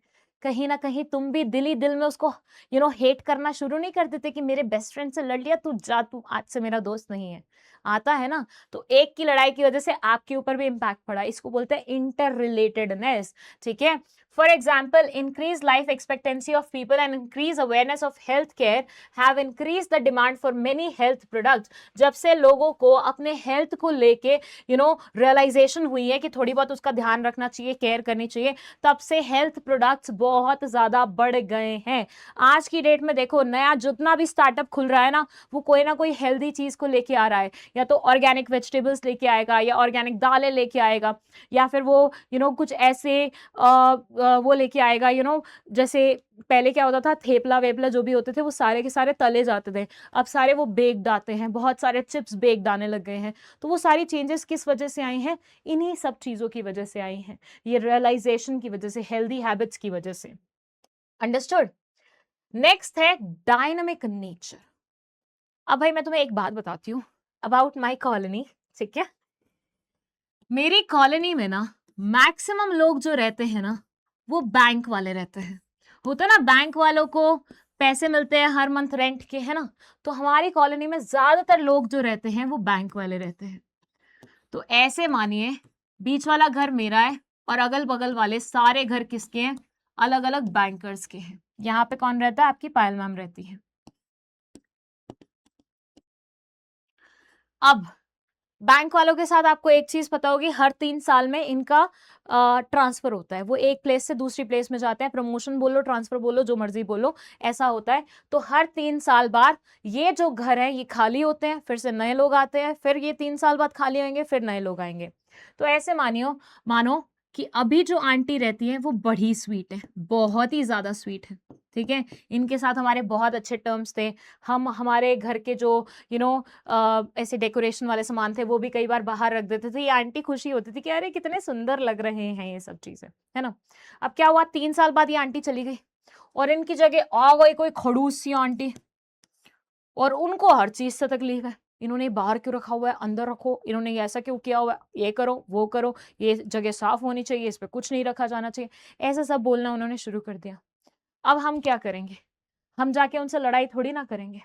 [SPEAKER 1] कहीं ना कहीं तुम भी दिल ही दिल में उसको हेट करना शुरू नहीं कर देते कि मेरे बेस्ट फ्रेंड से लड़ लिया, तू जा, तू आज से मेरा दोस्त नहीं है, आता है ना। तो एक की लड़ाई की वजह से आपके ऊपर भी इंपैक्ट पड़ा, इसको बोलते हैं इंटर रिलेटेडनेस, ठीक है। For example, increase life expectancy of people and increase awareness of health care have increase the demand for many health products. जब से लोगों को अपने हेल्थ को लेके रियलाइजेशन हुई है कि थोड़ी बहुत उसका ध्यान रखना चाहिए, केयर करनी चाहिए, तब से हेल्थ प्रोडक्ट्स बहुत ज्यादा बढ़ गए हैं। आज की डेट में देखो, नया जितना भी स्टार्टअप खुल रहा है ना, वो कोई ना कोई हेल्दी चीज को लेके आ रहा है, या तो ऑर्गेनिक वेजिटेबल्स लेके आएगा, या ऑर्गेनिक दालें लेके आएगा, या फिर वो कुछ ऐसे वो लेके आएगा, जैसे पहले क्या होता था, थेपला वेपला जो भी होते थे वो सारे के सारे तले जाते थे, अब सारे वो बेक्ड आते हैं, बहुत सारे चिप्स बेक्ड आने लग गए हैं। तो वो सारी चेंजेस किस वजह से आई हैं? इन्हीं सब चीजों की वजह से आई हैं, ये रियलाइजेशन की वजह से, हेल्दी हैबिट्स की वजह से। अंडरस्टूड। नेक्स्ट है डायनामिक नेचर। अब भाई मैं तुम्हें एक बात बताती हूँ अबाउट माई कॉलोनी, ठीक है। मेरी कॉलोनी में ना मैक्सिमम लोग जो रहते हैं ना, वो बैंक वाले रहते हैं। होता है ना, बैंक वालों को पैसे मिलते हैं हर मंथ रेंट के, है ना। तो हमारी कॉलोनी में ज्यादातर लोग जो रहते हैं वो बैंक वाले रहते हैं। तो ऐसे मानिए, बीच वाला घर मेरा है और अगल बगल वाले सारे घर किसके हैं? अलग अलग बैंकर्स के हैं। यहाँ पे कौन रहता है? आपकी पायल मैम रहती है। अब बैंक वालों के साथ आपको एक चीज पता होगी, हर 3 साल में इनका ट्रांसफर होता है, वो एक प्लेस से दूसरी प्लेस में जाते हैं, प्रमोशन बोलो, ट्रांसफर बोलो, जो मर्जी बोलो, ऐसा होता है। तो हर 3 साल बाद ये जो घर है ये खाली होते हैं, फिर से नए लोग आते हैं, फिर ये 3 साल बाद खाली होंगे, फिर नए लोग आएंगे। तो ऐसे मानो कि अभी जो आंटी रहती है वो बड़ी स्वीट है, बहुत ही ज्यादा स्वीट है, ठीक है। इनके साथ हमारे बहुत अच्छे टर्म्स थे। हम हमारे घर के जो ऐसे डेकोरेशन वाले सामान थे वो भी कई बार बाहर रख देते थे, ये आंटी खुशी होती थी कि अरे कितने सुंदर लग रहे हैं ये सब चीजें, है ना। अब क्या हुआ, 3 साल बाद ये आंटी चली गई और इनकी जगह आ गई कोई खड़ूस सी आंटी, और उनको हर चीज से तकलीफ है। इन्होंने बाहर क्यों रखा हुआ है, अंदर रखो, इन्होंने ये ऐसा क्यों किया हुआ है, ये करो वो करो, ये जगह साफ होनी चाहिए, इस पे कुछ नहीं रखा जाना चाहिए, ऐसा सब बोलना उन्होंने शुरू कर दिया। अब हम क्या करेंगे? हम जाके उनसे लड़ाई थोड़ी ना करेंगे,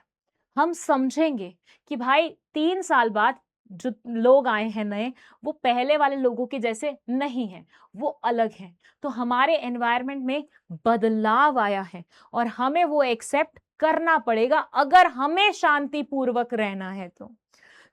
[SPEAKER 1] हम समझेंगे कि भाई 3 साल बाद जो लोग आए हैं नए, वो पहले वाले लोगों के जैसे नहीं हैं, वो अलग हैं। तो हमारे एनवायरनमेंट में बदलाव आया है और हमें वो एक्सेप्ट करना पड़ेगा अगर हमें शांतिपूर्वक रहना है।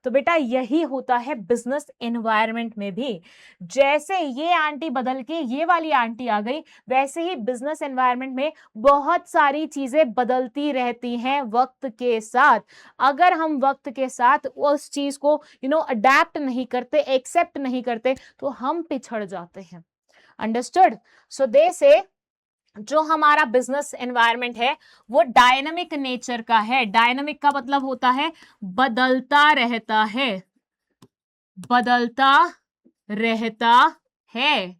[SPEAKER 1] तो बेटा यही होता है बिजनेस एनवायरनमेंट में भी। जैसे ये आंटी बदल के ये वाली आंटी आ गई, वैसे ही बिजनेस एनवायरनमेंट में बहुत सारी चीजें बदलती रहती हैं वक्त के साथ। अगर हम वक्त के साथ उस चीज को अडेप्ट नहीं करते, एक्सेप्ट नहीं करते, तो हम पिछड़ जाते हैं। अंडरस्टूड? सो दे से जो हमारा बिजनेस एनवायरनमेंट है वो डायनामिक नेचर का है। डायनामिक का मतलब होता है बदलता रहता है, बदलता रहता है।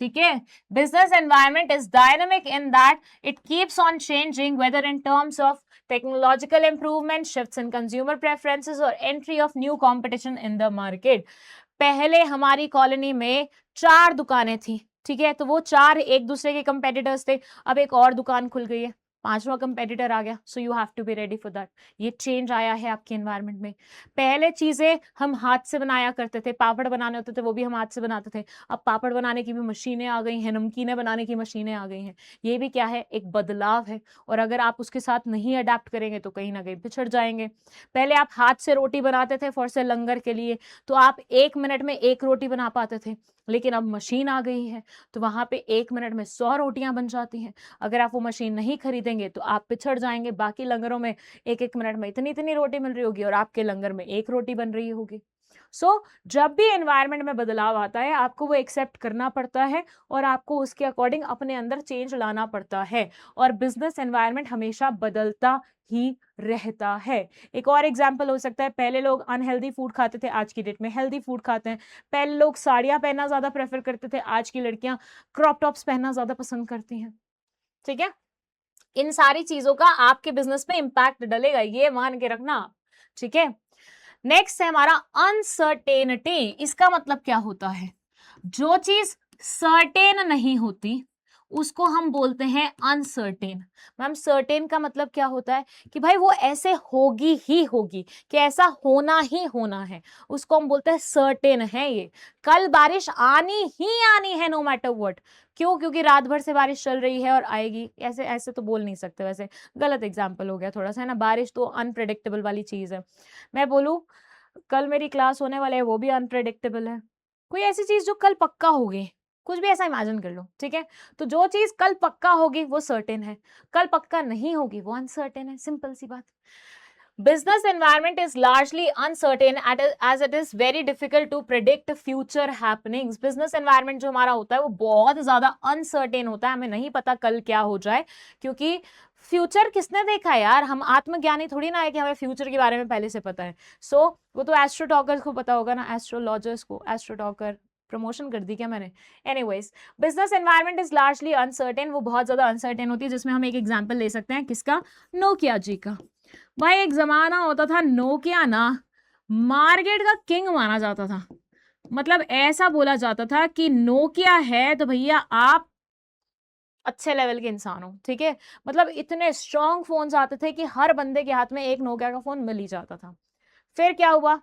[SPEAKER 1] ठीक है, business environment is dynamic in that it keeps on changing whether in terms of technological improvement, shifts in consumer preferences और entry of new competition in the market. पहले हमारी कॉलोनी में 4 दुकानें थी, ठीक है, तो वो 4 एक दूसरे के कंपेटिटर्स थे। अब एक और दुकान खुल गई है, 5वां कंपेटिटर आ गया। So you have to be ready for that. ये चेंज आया है आपके एनवायरनमेंट में। पहले चीजें हम हाथ से बनाया करते थे, पापड़ बनाने होते थे वो भी हम हाथ से बनाते थे। अब पापड़ बनाने की भी मशीनें आ गई हैं, नमकीनें बनाने की मशीनें आ गई हैं। ये भी क्या है, एक बदलाव है। और अगर आप उसके साथ नहीं अडेप्ट करेंगे तो कहीं ना कहीं पिछड़ जाएंगे। पहले आप हाथ से रोटी बनाते थे फॉर से लंगर के लिए, तो आप 1 मिनट में 1 रोटी बना पाते थे। लेकिन अब मशीन आ गई है तो वहां पे 1 मिनट में 100 रोटियां बन जाती हैं। अगर आप वो मशीन नहीं खरीदेंगे तो आप पिछड़ जाएंगे। बाकी लंगरों में 1-1 मिनट में इतनी इतनी रोटी मिल रही होगी और आपके लंगर में 1 रोटी बन रही होगी। जब भी एनवायरनमेंट में बदलाव आता है आपको वो एक्सेप्ट करना पड़ता है और आपको उसके अकॉर्डिंग अपने अंदर चेंज लाना पड़ता है। और बिजनेस एनवायरनमेंट हमेशा बदलता ही रहता है। एक और एग्जाम्पल हो सकता है, पहले लोग अनहेल्दी फूड खाते थे, आज की डेट में हेल्दी फूड खाते हैं। पहले लोग साड़ियां पहनना ज्यादा प्रेफर करते थे, आज की लड़कियां क्रॉप टॉप्स पहनना ज्यादा पसंद करती हैं। ठीक है, इन सारी चीजों का आपके बिजनेस पे इंपैक्ट डलेगा, ये मान के रखना। ठीक है, नेक्स्ट है हमारा अनसर्टेनिटी। इसका मतलब क्या होता है, जो चीज सर्टेन नहीं होती उसको हम बोलते हैं अनसर्टेन। मैम सर्टेन का मतलब क्या होता है कि भाई वो ऐसे होगी ही होगी, कि ऐसा होना ही होना है, उसको हम बोलते हैं सर्टेन है। ये कल बारिश आनी ही आनी है नो मैटर व्हाट। क्यों? क्योंकि रात भर से बारिश चल रही है और आएगी। ऐसे ऐसे तो बोल नहीं सकते, वैसे गलत एग्जाम्पल हो गया थोड़ा सा, है ना। बारिश तो अनप्रेडिक्टेबल वाली चीज है। मैं बोलूं कल मेरी क्लास होने वाला है, वो भी अनप्रेडिक्टेबल है। कोई ऐसी चीज जो कल पक्का होगी, कुछ भी ऐसा इमेजिन कर लो, ठीक है। तो जो चीज कल पक्का होगी वो सर्टेन है, कल पक्का नहीं होगी वो अनसर्टेन है। सिंपल सी बात। Business environment is largely uncertain as it is very difficult to predict future happenings. Business environment जो हमारा होता है वो बहुत ज्यादा uncertain होता है, हमें नहीं पता कल क्या हो जाए, क्योंकि फ्यूचर किसने देखा है यार। हम आत्मज्ञानी थोड़ी ना है कि हमें फ्यूचर के बारे में पहले से पता है। वो तो एस्ट्रोटॉकर्स को पता होगा ना, एस्ट्रोलॉजर्स को। एस्ट्रोटॉकर प्रमोशन कर दी क्या मैंने? Anyways, business environment is largely uncertain, वो बहुत ज्यादा अनसर्टेन होती है, जिसमें हम एक एग्जांपल ले सकते हैं, किसका? नोकिया जी का। भाई एक जमाना होता था नोकिया ना मार्केट का किंग माना जाता था। मतलब ऐसा बोला जाता था कि नोकिया है तो भैया आप अच्छे लेवल के इंसान हो। ठीक है, मतलब इतने स्ट्रॉन्ग फोन्स आते थे कि हर बंदे के हाथ में एक नोकिया का फोन मिल ही जाता था। फिर क्या हुआ,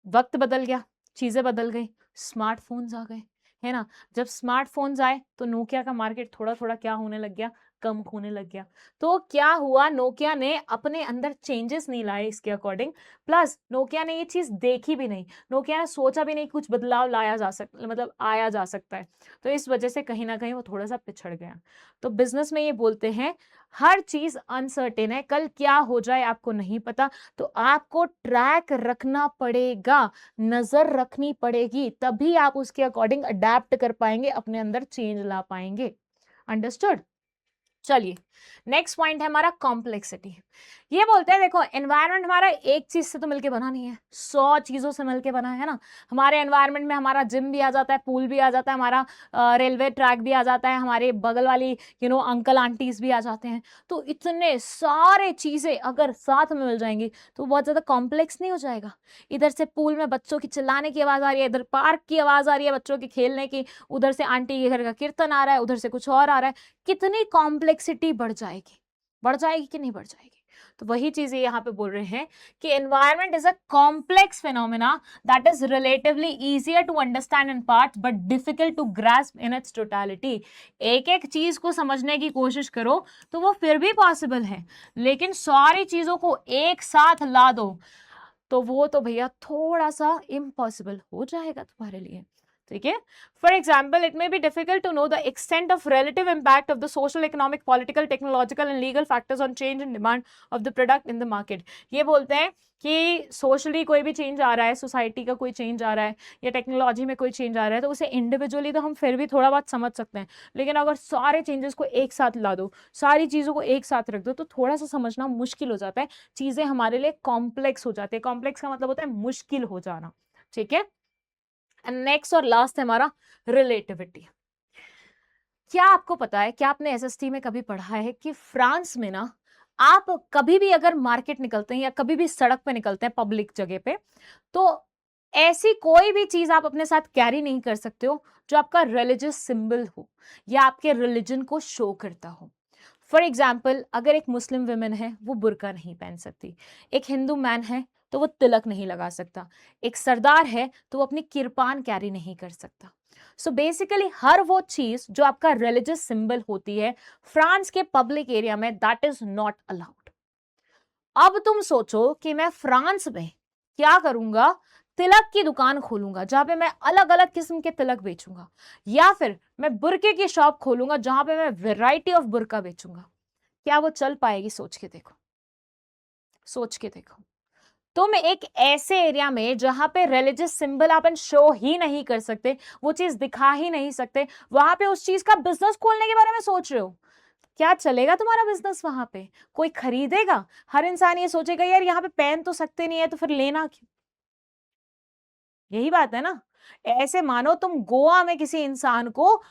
[SPEAKER 1] वक्त बदल गया, चीजें बदल गई, स्मार्टफोन्स आ गए, है ना। जब स्मार्टफोन्स आए तो नोकिया का मार्केट थोड़ा थोड़ा क्या होने लग गया, कम होने लग गया। तो क्या हुआ, नोकिया ने अपने अंदर चेंजेस नहीं लाए इसके अकॉर्डिंग। प्लस नोकिया ने ये चीज देखी भी नहीं, नोकिया ने सोचा भी नहीं कुछ बदलाव लाया जा सकता, मतलब आया जा सकता है। तो इस वजह से कहीं ना कहीं वो थोड़ा सा पिछड़ गया। तो बिजनेस में ये बोलते हैं हर चीज अनसर्टेन है, कल क्या हो जाए आपको नहीं पता। तो आपको ट्रैक रखना पड़ेगा, नजर रखनी पड़ेगी, तभी आप उसके अकॉर्डिंग अडेप्ट कर पाएंगे, अपने अंदर चेंज ला पाएंगे। अंडरस्टूड? चलिए, नेक्स्ट पॉइंट है हमारा कॉम्प्लेक्सिटी। ये बोलते हैं देखो एनवायरनमेंट हमारा एक चीज से तो मिलके बना नहीं है, 100 चीजों से मिलके बना है ना। हमारे एनवायरनमेंट में हमारा जिम भी आ जाता है, पूल भी आ जाता है, हमारा रेलवे ट्रैक भी आ जाता है, हमारे बगल वाली अंकल आंटीज भी आ जाते हैं। तो इतने सारे चीजें अगर साथ में मिल जाएंगी तो बहुत ज्यादा कॉम्प्लेक्स नहीं हो जाएगा। इधर से पूल में बच्चों की चिल्लाने की आवाज आ रही है, इधर पार्क की आवाज आ रही है बच्चों के खेलने की, उधर से आंटी के घर का कीर्तन आ रहा है, उधर से कुछ और आ रहा है। कितनी कॉम्प्लेक्सिटी बढ़ जाएगी, बढ़ जाएगी कि नहीं बढ़ जाएगी? तो वही चीजें यहाँ पे बोल रहे हैं कि environment is a complex phenomena that is relatively easier to understand in parts but difficult to grasp in its totality. एक एक चीज को समझने की कोशिश करो तो वो फिर भी पॉसिबल है, लेकिन सारी चीजों को एक साथ ला दो, तो वो तो भैया थोड़ा सा इम्पॉसिबल हो जाएगा तुम्हारे लिए, ठीक है। For example, it may be difficult to know the extent of relative impact of the social, economic, political, technological and legal factors on change in demand of the product in the market. ये बोलते हैं कि socially कोई भी change आ रहा है, society का कोई चेंज आ रहा है या टेक्नोलॉजी में कोई चेंज आ रहा है, तो उसे इंडिविजुअली तो हम फिर भी थोड़ा बहुत समझ सकते हैं, लेकिन अगर सारे चेंजेस को एक साथ ला दो, सारी चीज़ों को एक साथ रख दो, तो थोड़ा सा समझना मुश्किल हो जाता है, चीज़ें हमारे लिए कॉम्प्लेक्स हो जाती है। कॉम्प्लेक्स का मतलब होता है मुश्किल हो जाना, ठीक है। एंड नेक्स्ट और लास्ट है हमारा रिलेटिविटी। क्या आपको पता है, क्या आपने एसएसटी में कभी पढ़ा है कि फ्रांस में ना, आप कभी भी अगर मार्केट निकलते हैं या कभी भी सड़क पे निकलते हैं पब्लिक जगह पे, तो ऐसी कोई भी चीज आप अपने साथ कैरी नहीं कर सकते हो जो आपका रिलीजियस सिंबल हो या आपके रिलीजन को शो करता हो। फॉर एग्जाम्पल, अगर एक मुस्लिम वुमेन है वो बुर्का नहीं पहन सकती, एक हिंदू मैन है तो वो तिलक नहीं लगा सकता, एक सरदार है तो वो अपनी किरपान कैरी नहीं कर सकता। सो बेसिकली हर वो चीज जो आपका रिलीजियस सिंबल होती है फ्रांस के पब्लिक एरिया में, दैट इज नॉट अलाउड। अब तुम सोचो कि मैं फ्रांस में क्या करूंगा, तिलक की दुकान खोलूंगा जहां पे मैं अलग अलग किस्म के तिलक बेचूंगा, या फिर मैं बुरके की शॉप खोलूंगा जहां पे मैं वैरायटी ऑफ बुरका बेचूंगा। क्या वो चल पाएगी? सोच के देखो, सोच के देखो। तुम एक ऐसे एरिया में जहां पे रिलीजियस सिंबल अपन शो ही नहीं कर सकते, वो चीज दिखा ही नहीं सकते, वहां पे उस चीज का बिजनेस खोलने के बारे में सोच रहे हो, क्या चलेगा तुम्हारा बिजनेस वहां पे? कोई खरीदेगा? हर इंसान ये सोचेगा यार यहाँ पे पहन तो सकते नहीं है तो फिर लेना क्यों? यही बात है ना। ऐसे मानो तुम गोवा में किसी इंसान को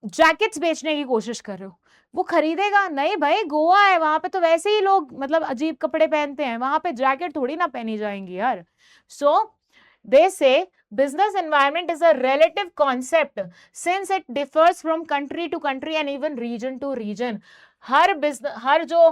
[SPEAKER 1] जैकेट्स बेचने की कोशिश कर रहे हो, वो खरीदेगा? नहीं भाई, गोवा है, वहां पे तो वैसे ही लोग मतलब अजीब कपड़े पहनते हैं, वहां पे जैकेट थोड़ी ना पहनी जाएंगी यार। सो दे से business environment is a relative concept since it differs from country to country and even region to region। हर जो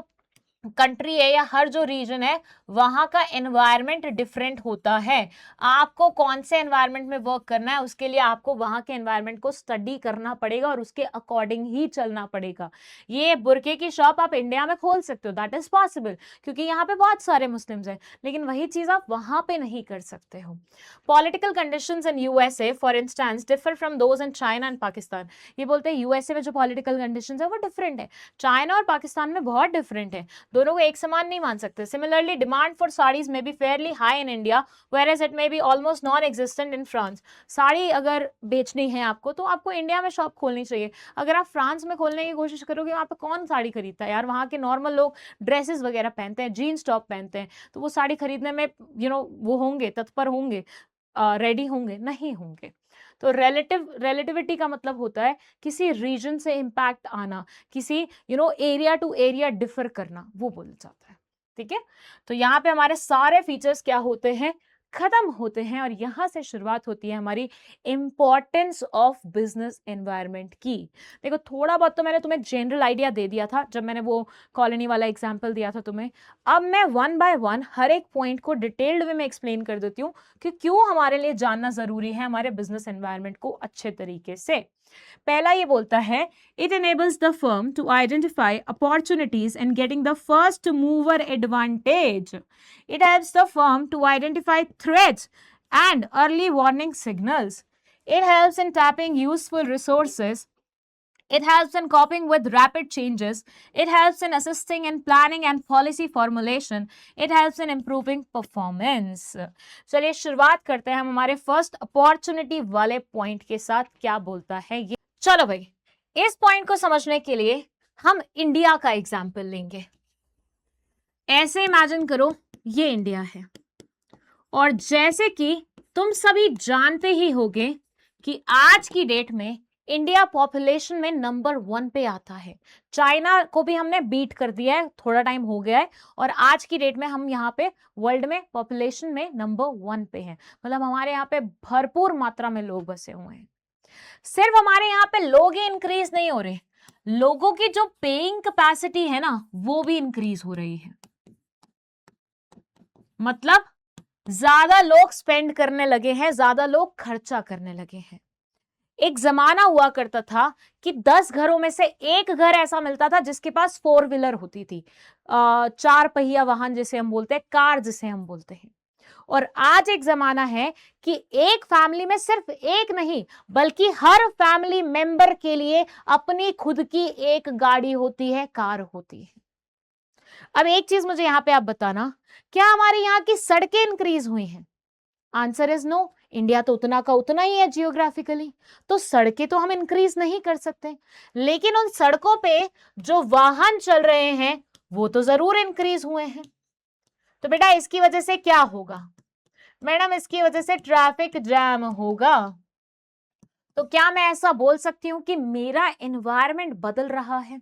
[SPEAKER 1] कंट्री है या हर जो रीजन है वहां का एनवायरनमेंट डिफरेंट होता है। आपको कौन से एनवायरनमेंट में वर्क करना है, उसके लिए आपको वहां के एनवायरनमेंट को स्टडी करना पड़ेगा और उसके अकॉर्डिंग ही चलना पड़ेगा। ये बुरके की शॉप आप इंडिया में खोल सकते हो, दैट इज पॉसिबल, क्योंकि यहाँ पे बहुत सारे मुस्लिम्स हैं, लेकिन वही चीज आप वहां पे नहीं कर सकते हो। Political conditions in USA for instance differ from those in China and Pakistan. ये बोलते हैं यूएसए में जो पॉलिटिकल कंडीशंस है वो डिफरेंट है, चाइना और पाकिस्तान में बहुत डिफरेंट है, दोनों को एक समान नहीं मान सकते। Similarly demand for saris may be fairly high in India where it may be almost non existent in France. Sari अगर बेचनी है आपको तो आपको इंडिया में शॉप खोलनी चाहिए। अगर आप फ्रांस में खोलने की कोशिश करोगे, वहां पे कौन साड़ी खरीदता है यार? वहां के नॉर्मल लोग ड्रेसेस वगैरह पहनते हैं, जीन्स टॉप पहनते हैं, तो वो साड़ी खरीदने में वो होंगे, तत्पर होंगे, रेडी होंगे? नहीं होंगे। तो रिलेटिविटी का मतलब होता है किसी रीजन से इंपैक्ट आना, किसी एरिया टू एरिया डिफर करना, वो बोला जाता है, ठीक है। तो यहाँ पे हमारे सारे फीचर्स क्या होते हैं, खत्म होते हैं, और यहां से शुरुआत होती है हमारी इंपॉर्टेंस ऑफ बिजनेस एनवायरनमेंट की। देखो, थोड़ा बहुत तो मैंने तुम्हें जनरल आइडिया दे दिया था जब मैंने वो कॉलोनी वाला एग्जांपल दिया था तुम्हें। अब मैं वन बाय वन हर एक पॉइंट को डिटेल्ड वे में एक्सप्लेन कर देती हूँ कि क्यों हमारे लिए जानना जरूरी है हमारे बिजनेस एनवायरनमेंट को अच्छे तरीके से। पहला ये बोलता है, it enables the firm to identify opportunities and getting the first mover advantage. It helps the firm to identify threats and early warning signals. It helps in tapping useful resources. It helps in coping with rapid changes. It helps in assisting in planning and policy formulation. It helps in improving performance. चलिए शुरुआत करते हैं हम हमारे first opportunity वाले point के साथ। क्या बोलता है ये? चलो भाई, इस पॉइंट को समझने के लिए हम इंडिया का एग्जाम्पल लेंगे। ऐसे इमेजिन करो ये इंडिया है, और जैसे कि तुम सभी जानते ही होगे कि आज की डेट में इंडिया पॉपुलेशन में नंबर 1 पे आता है। चाइना को भी हमने बीट कर दिया है, थोड़ा टाइम हो गया है, और आज की डेट में हम यहाँ पे वर्ल्ड में पॉपुलेशन में नंबर 1 पे हैं। मतलब हमारे यहाँ पे भरपूर मात्रा में लोग बसे हुए हैं। सिर्फ हमारे यहाँ पे लोग ही इंक्रीज नहीं हो रहे, लोगों की जो पेइंग कैपेसिटी है ना वो भी इंक्रीज हो रही है। मतलब ज्यादा लोग स्पेंड करने लगे हैं, ज्यादा लोग खर्चा करने लगे हैं। एक जमाना हुआ करता था कि 10 घरों में से एक घर ऐसा मिलता था जिसके पास 4 व्हीलर होती थी, 4 पहिया वाहन जिसे हम बोलते हैं, कार जिसे हम बोलते हैं। और आज एक जमाना है कि एक फैमिली में सिर्फ एक नहीं बल्कि हर फैमिली मेंबर के लिए अपनी खुद की एक गाड़ी होती है, कार होती है। अब एक चीज मुझे यहां पे आप बताना, क्या हमारे यहाँ की सड़कें इंक्रीज हुई हैं? Answer is no. इंडिया तो उतना का उतना ही है जियोग्राफिकली, तो सड़कें तो हम इंक्रीज नहीं कर सकते, लेकिन उन सड़कों पे जो वाहन चल रहे हैं वो तो जरूर इंक्रीज हुए हैं। तो बेटा इसकी वजह से क्या होगा? मैडम इसकी वजह से ट्रैफिक जैम होगा। तो क्या मैं ऐसा बोल सकती हूं कि मेरा एनवायरनमेंट बदल रहा है?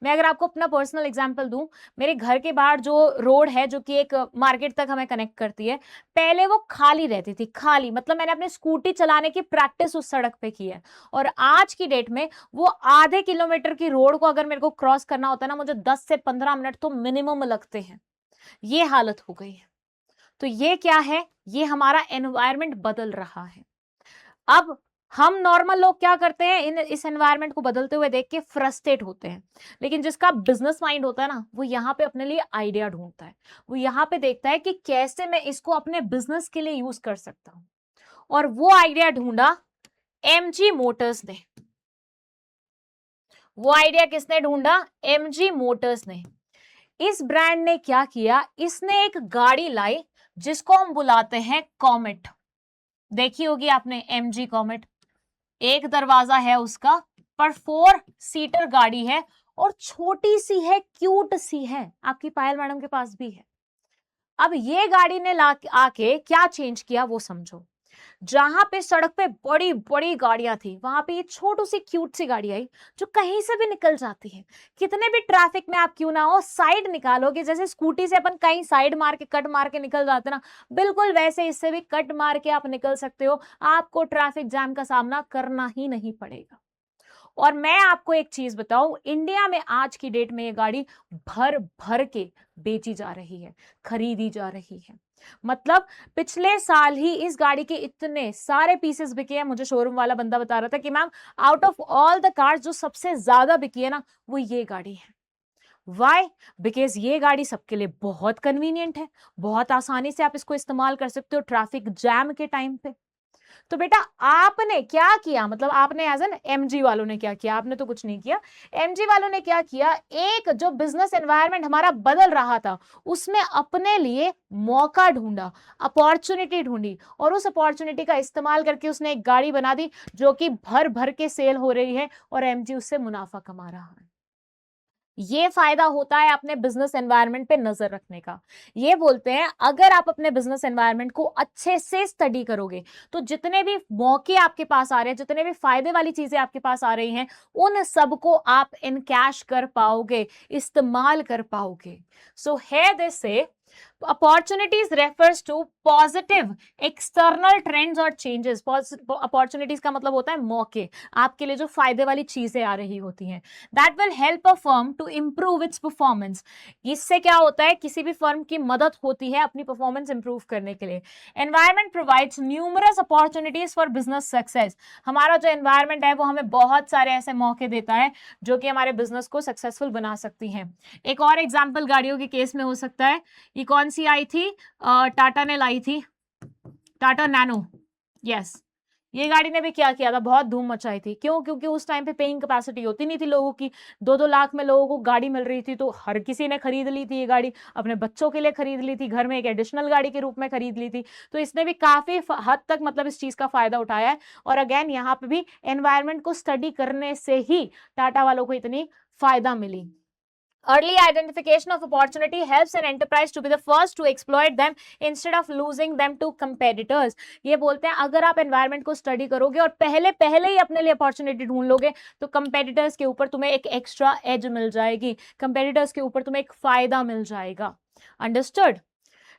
[SPEAKER 1] मैं अगर आपको अपना पर्सनल एग्जांपल दूं, मेरे घर के बाहर जो रोड है जो कि एक मार्केट तक हमें कनेक्ट करती है, पहले वो खाली रहती थी, खाली मतलब मैंने अपनी स्कूटी चलाने की प्रैक्टिस उस सड़क पे की है, और आज की डेट में वो आधे किलोमीटर की रोड को अगर मेरे को क्रॉस करना होता है ना, मुझे 10 से 15 मिनट तो मिनिमम लगते हैं। ये हालत हो गई है। तो ये क्या है? ये हमारा एनवायरनमेंट बदल रहा है। अब हम नॉर्मल लोग क्या करते हैं, इस एनवायरनमेंट को बदलते हुए देख के फ्रस्ट्रेट होते हैं, लेकिन जिसका बिजनेस माइंड होता है ना, वो यहाँ पे अपने लिए आइडिया ढूंढता है। वो यहाँ पे देखता है कि कैसे मैं इसको अपने बिजनेस के लिए यूज कर सकता हूं, और वो आइडिया ढूंढा एमजी मोटर्स ने। वो आइडिया किसने ढूंढा? एमजी मोटर्स ने। इस ब्रांड ने क्या किया, इसने एक गाड़ी लाई जिसको हम बुलाते हैं कॉमेट। देखी होगी आपने एमजी कॉमेट। एक दरवाजा है उसका, पर 4 सीटर गाड़ी है और छोटी सी है, क्यूट सी है। आपकी पायल मैडम के पास भी है। अब ये गाड़ी ने आके क्या चेंज किया वो समझो। जहां पे सड़क पे बड़ी बड़ी गाड़ियां थी, वहां पे ये छोटी सी क्यूट सी गाड़ी आई जो कहीं से भी निकल जाती है। कितने भी ट्रैफिक में आप क्यों ना हो, साइड निकालोगे, जैसे स्कूटी से अपन कहीं साइड मार के कट मार के निकल जाते ना, बिल्कुल वैसे इससे भी कट मार के आप निकल सकते हो। आपको ट्रैफिक जाम का सामना करना ही नहीं पड़ेगा। और मैं आपको एक चीज बताऊं, इंडिया में आज की डेट में ये गाड़ी भर भर के बेची जा रही है, खरीदी जा रही है। मतलब पिछले साल ही इस गाड़ी के इतने सारे पीसेस बिके हैं। मुझे शोरूम वाला बंदा बता रहा था कि ma'am out of all the cars जो सबसे ज्यादा बिकी है ना, वो ये गाड़ी है। वाई? बिकॉज ये गाड़ी सबके लिए बहुत कन्वीनियंट है, बहुत आसानी से आप इसको इस्तेमाल कर सकते हो ट्रैफिक जैम के टाइम पे। तो बेटा आपने क्या किया, मतलब आपने एज एन एमजी वालों ने क्या किया? आपने तो कुछ नहीं किया। एमजी वालों ने क्या किया, एक जो बिजनेस एनवायरनमेंट हमारा बदल रहा था उसमें अपने लिए मौका ढूंढा, अपॉर्चुनिटी ढूंढी, और उस अपॉर्चुनिटी का इस्तेमाल करके उसने एक गाड़ी बना दी जो कि भर भर के सेल हो रही है और एमजी उससे मुनाफा कमा रहा है। ये फायदा होता है अपने बिजनेस एनवायरनमेंट पे नजर रखने का। ये बोलते हैं अगर आप अपने बिजनेस एनवायरनमेंट को अच्छे से स्टडी करोगे तो जितने भी मौके आपके पास आ रहे हैं, जितने भी फायदे वाली चीजें आपके पास आ रही हैं, उन सबको आप इनकैश कर पाओगे, इस्तेमाल कर पाओगे। सो है this say opportunities refers to positive external trends और चेंजेस। अपॉर्चुनिटीज का मतलब होता है मौके, आपके लिए जो फायदे वाली चीजें आ रही होती हैं। That will help a firm to improve its performance. इससे क्या होता है, किसी भी फर्म की मदद होती है अपनी परफॉर्मेंस इंप्रूव करने के लिए। Environment provides numerous opportunities for business success. हमारा जो एनवायरमेंट है वो हमें बहुत सारे ऐसे मौके देता है जो कि हमारे बिजनेस को सक्सेसफुल बना सकती हैं। एक और एग्जाम्पल गाड़ियों के केस में हो सकता है, ये कौन सी आई थी, टाटा ने लाई थी, टाटा नैनो। यस, ये गाड़ी ने भी क्या किया था, बहुत धूम मचाई थी। क्यों? क्योंकि उस टाइम पे पेइंग कैपेसिटी होती नहीं थी लोगों की, 2-2 लाख में लोगों को गाड़ी मिल रही थी, तो हर किसी ने खरीद ली थी ये गाड़ी, अपने बच्चों के लिए खरीद ली थी, घर में एक एडिशनल गाड़ी के रूप में खरीद ली थी। तो इसने भी काफी हद तक मतलब इस चीज का फायदा उठाया है। और अगेन यहाँ पे भी एनवायरमेंट को स्टडी करने से ही टाटा वालों को इतनी फायदा मिली। Early identification of opportunity helps an enterprise to be the first to exploit them instead of losing them to competitors. ये बोलते हैं अगर आप एनवायरनमेंट को स्टडी करोगे और पहले पहले ही अपने लिए अपॉर्चुनिटी ढूंढ लोगे तो कंपेटिटर्स के ऊपर तुम्हें एक एक्स्ट्रा एज मिल जाएगी, कंपेटिटर्स के ऊपर तुम्हें एक फायदा मिल जाएगा। अंडरस्टूड?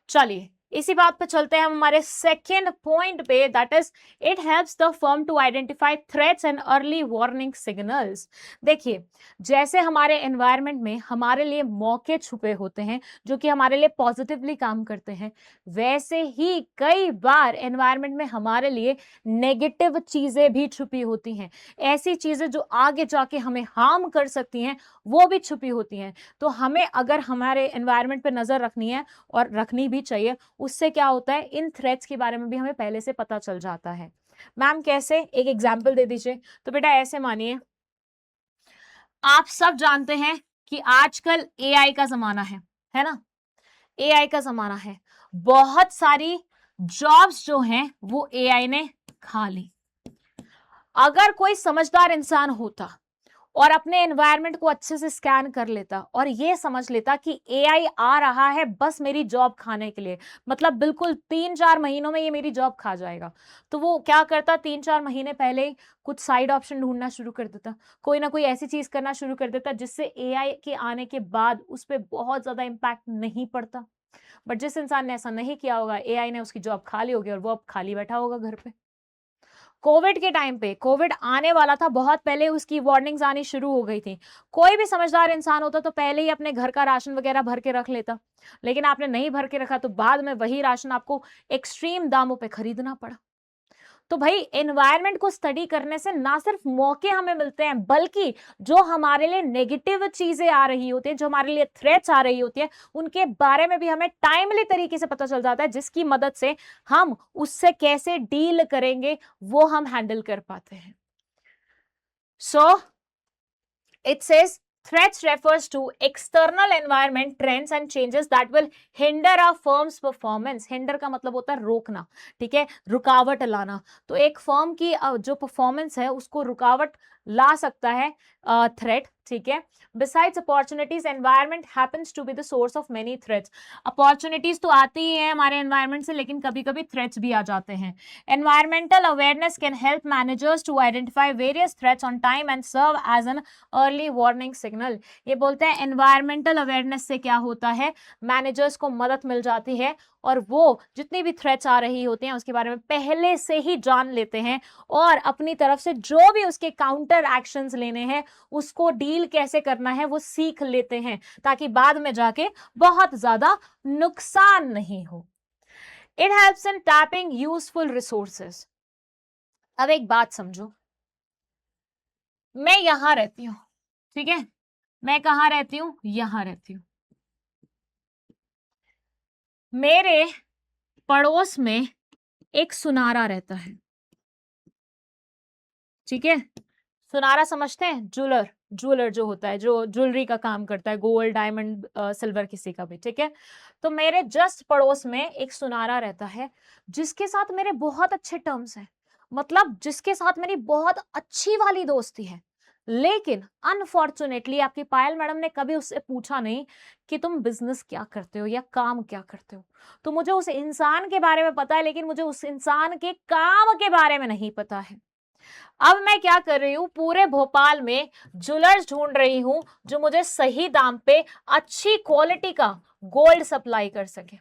[SPEAKER 1] चलिए इसी बात पे चलते हैं हम हमारे सेकेंड पॉइंट पे, that is it helps the firm to identify threats and early warning signals. देखिए जैसे हमारे एनवायरनमेंट में हमारे लिए मौके छुपे होते हैं जो कि हमारे लिए पॉजिटिवली काम करते हैं, वैसे ही कई बार एनवायरनमेंट में हमारे लिए नेगेटिव चीजें भी छुपी होती हैं। ऐसी चीजें जो आगे जाके हमें हार्म कर सकती हैं वो भी छुपी होती हैं। तो हमें अगर हमारे एनवायरनमेंट पे नजर रखनी है, और रखनी भी चाहिए, उससे क्या होता है, इन थ्रेट्स के बारे में भी हमें पहले से पता चल जाता है। मैम कैसे, एक एग्जाम्पल दे दीजिए। तो बेटा ऐसे मानिए, आप सब जानते हैं कि आजकल एआई का जमाना है ना, एआई का जमाना है। बहुत सारी जॉब्स जो हैं वो एआई ने खा ली। अगर कोई समझदार इंसान होता और अपने एनवायरनमेंट को अच्छे से स्कैन कर लेता और ये समझ लेता कि एआई आ रहा है बस मेरी जॉब खाने के लिए, मतलब बिल्कुल 3-4 महीनों में ये मेरी जॉब खा जाएगा, तो वो क्या करता, 3-4 महीने पहले ही कुछ साइड ऑप्शन ढूंढना शुरू कर देता, कोई ना कोई ऐसी चीज करना शुरू कर देता जिससे एआई के आने के बाद उस पर बहुत ज्यादा इंपैक्ट नहीं पड़ता। बट जिस इंसान ने ऐसा नहीं किया होगा, एआई ने उसकी जॉब खा ली होगी और वो अब खाली बैठा होगा घर पे। कोविड के टाइम पे, कोविड आने वाला था, बहुत पहले उसकी वार्निंग्स आनी शुरू हो गई थी। कोई भी समझदार इंसान होता तो पहले ही अपने घर का राशन वगैरह भर के रख लेता, लेकिन आपने नहीं भर के रखा तो बाद में वही राशन आपको एक्सट्रीम दामों पे खरीदना पड़ा। तो भाई एनवायरनमेंट को स्टडी करने से ना सिर्फ मौके हमें मिलते हैं, बल्कि जो हमारे लिए नेगेटिव चीजें आ रही होती हैं, जो हमारे लिए थ्रेट्स आ रही होती है, उनके बारे में भी हमें टाइमली तरीके से पता चल जाता है, जिसकी मदद से हम उससे कैसे डील करेंगे वो हम हैंडल कर पाते हैं। सो it says threats refers to external environment trends and changes that will hinder a firm's performance. hinder का मतलब होता है रोकना, ठीक है, रुकावट लाना। तो एक फर्म की जो परफॉर्मेंस है उसको रुकावट ला सकता है थ्रेट, ठीक है। Besides opportunities, environment happens to be the source of many threats. Opportunities तो आती ही है हमारे एनवायरमेंट से, लेकिन कभी कभी थ्रेट्स भी आ जाते हैं। Environmental awareness can help managers to identify various threats on time and serve as an early warning signal. ये बोलते हैं एनवायरमेंटल अवेयरनेस से क्या होता है, मैनेजर्स को मदद मिल जाती है और वो जितनी भी थ्रेट्स आ रही होती हैं उसके बारे में पहले से ही जान लेते हैं और अपनी तरफ से जो भी उसके काउंटर एक्शंस लेने हैं, उसको डील कैसे करना है वो सीख लेते हैं, ताकि बाद में जाके बहुत ज्यादा नुकसान नहीं हो। It helps in tapping useful resources. अब एक बात समझो, मैं यहां रहती हूं, ठीक है, मैं कहां रहती हूं, यहां रहती हूं। मेरे पड़ोस में एक सुनारा रहता है, ठीक है। सुनारा समझते हैं, ज्वेलर, ज्वेलर जो होता है, जो ज्वेलरी का काम करता है, गोल्ड डायमंड सिल्वर किसी का भी, ठीक है। तो मेरे जस्ट पड़ोस में एक सुनारा रहता है जिसके साथ मेरे बहुत अच्छे टर्म्स हैं, मतलब जिसके साथ मेरी बहुत अच्छी वाली दोस्ती है। लेकिन अनफॉर्चुनेटली आपकी पायल मैडम ने कभी उससे पूछा नहीं कि तुम बिजनेस क्या करते हो या काम क्या करते हो। तो मुझे उस इंसान के बारे में पता है, लेकिन मुझे उस इंसान के काम के बारे में नहीं पता है। अब मैं क्या कर रही हूं, पूरे भोपाल में ज्वेलर्स ढूंढ रही हूं जो मुझे सही दाम पे अच्छी क्वालिटी का गोल्ड सप्लाई कर सके,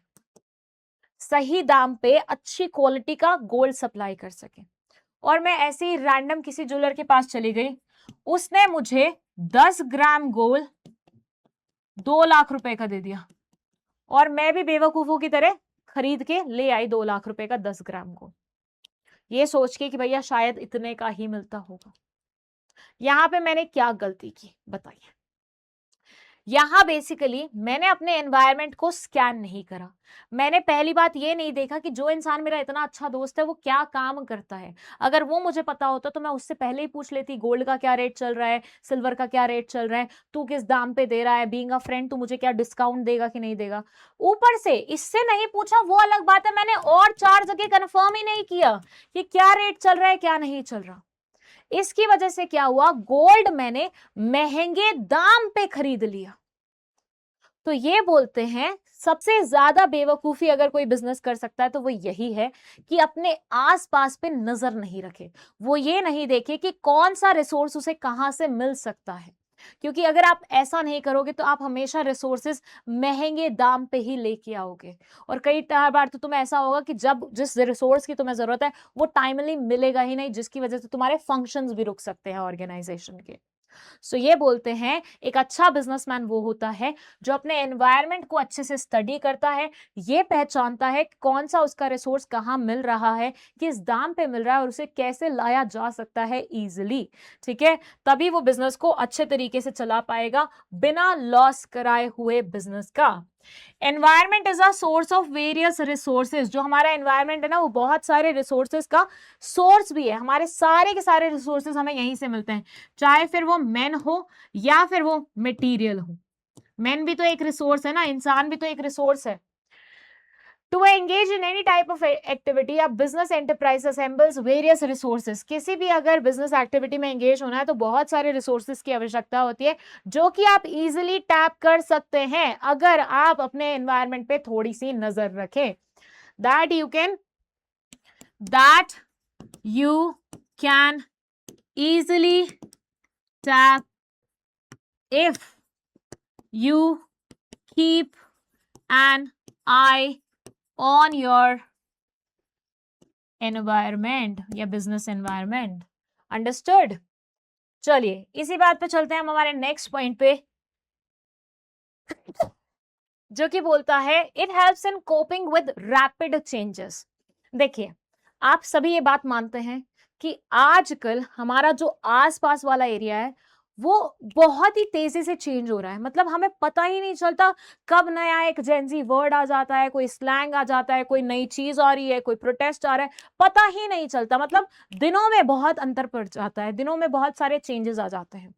[SPEAKER 1] सही दाम पे अच्छी क्वालिटी का गोल्ड सप्लाई कर सके। और मैं ऐसे ही रैंडम किसी ज्वेलर के पास चली गई, उसने मुझे 10 ग्राम गोल्ड 2 लाख रुपए का दे दिया और मैं भी बेवकूफों की तरह खरीद के ले आई 2 लाख रुपए का 10 ग्राम गोल्ड, ये सोच के कि भैया शायद इतने का ही मिलता होगा। यहां पे मैंने क्या गलती की बताइए। यहां बेसिकली मैंने अपने एनवायरनमेंट को स्कैन नहीं करा। मैंने पहली बात ये नहीं देखा कि जो इंसान मेरा इतना अच्छा दोस्त है वो क्या काम करता है। अगर वो मुझे पता होता तो मैं उससे पहले ही पूछ लेती, गोल्ड का क्या रेट चल रहा है, सिल्वर का क्या रेट चल रहा है, तू किस दाम पे दे रहा है, बीइंग अ फ्रेंड तू मुझे क्या डिस्काउंट देगा कि नहीं देगा। ऊपर से इससे नहीं पूछा वो अलग बात है, मैंने और 4 जगह कंफर्म ही नहीं किया कि क्या रेट चल रहा है क्या नहीं चल रहा। इसकी वजह से क्या हुआ, गोल्ड मैंने महंगे दाम पे खरीद लिया। तो ये बोलते हैं सबसे ज्यादा बेवकूफी अगर कोई बिजनेस कर सकता है तो वो यही है कि अपने आसपास पे नजर नहीं रखे, वो ये नहीं देखे कि कौन सा रिसोर्स उसे कहां से मिल सकता है। क्योंकि अगर आप ऐसा नहीं करोगे तो आप हमेशा रिसोर्सेज महंगे दाम पे ही लेके आओगे और कई बार तो तुम्हें ऐसा होगा कि जब जिस रिसोर्स की तुम्हें जरूरत है वो टाइमली मिलेगा ही नहीं, जिसकी वजह से तुम्हारे फंक्शंस भी रुक सकते हैं ऑर्गेनाइजेशन के। सो ये बोलते हैं एक अच्छा बिजनेसमैन वो होता है जो अपने एनवायरनमेंट को अच्छे से स्टडी करता है, ये पहचानता है कौन सा उसका रिसोर्स कहाँ मिल रहा है, किस दाम पे मिल रहा है और उसे कैसे लाया जा सकता है इजीली, ठीक है। तभी वो बिजनेस को अच्छे तरीके से चला पाएगा बिना लॉस कराए हुए बिजनेस का। Environment is a source of various resources. जो हमारा एनवायरमेंट है ना, वो बहुत सारे रिसोर्सेज का सोर्स भी है। हमारे सारे के सारे रिसोर्सेज हमें यहीं से मिलते हैं, चाहे फिर वो मैन हो या फिर वो मटेरियल हो। मैन भी तो एक रिसोर्स है ना, इंसान भी तो एक रिसोर्स है। To engage in any type of activity, या business enterprise assembles various resources. किसी भी अगर बिजनेस एक्टिविटी में एंगेज होना है तो बहुत सारे रिसोर्सेज की आवश्यकता होती है, जो कि आप इजीली टैप कर सकते हैं अगर आप अपने एनवायरनमेंट पे थोड़ी सी नजर रखें। That you can easily tap if you keep an eye on your environment या business environment. Understood? चलिए इसी बात पे चलते हैं हम हमारे नेक्स्ट पॉइंट पे, जो कि बोलता है it helps in coping with rapid changes. देखिए, आप सभी ये बात मानते हैं कि आजकल हमारा जो आसपास वाला एरिया है वो बहुत ही तेजी से चेंज हो रहा है। मतलब हमें पता ही नहीं चलता कब नया एक जेंजी वर्ड आ जाता है, कोई स्लैंग आ जाता है, कोई नई चीज आ रही है, कोई प्रोटेस्ट आ रहा है, पता ही नहीं चलता। मतलब दिनों में बहुत अंतर पड़ जाता है, दिनों में बहुत सारे चेंजेस आ जाते हैं।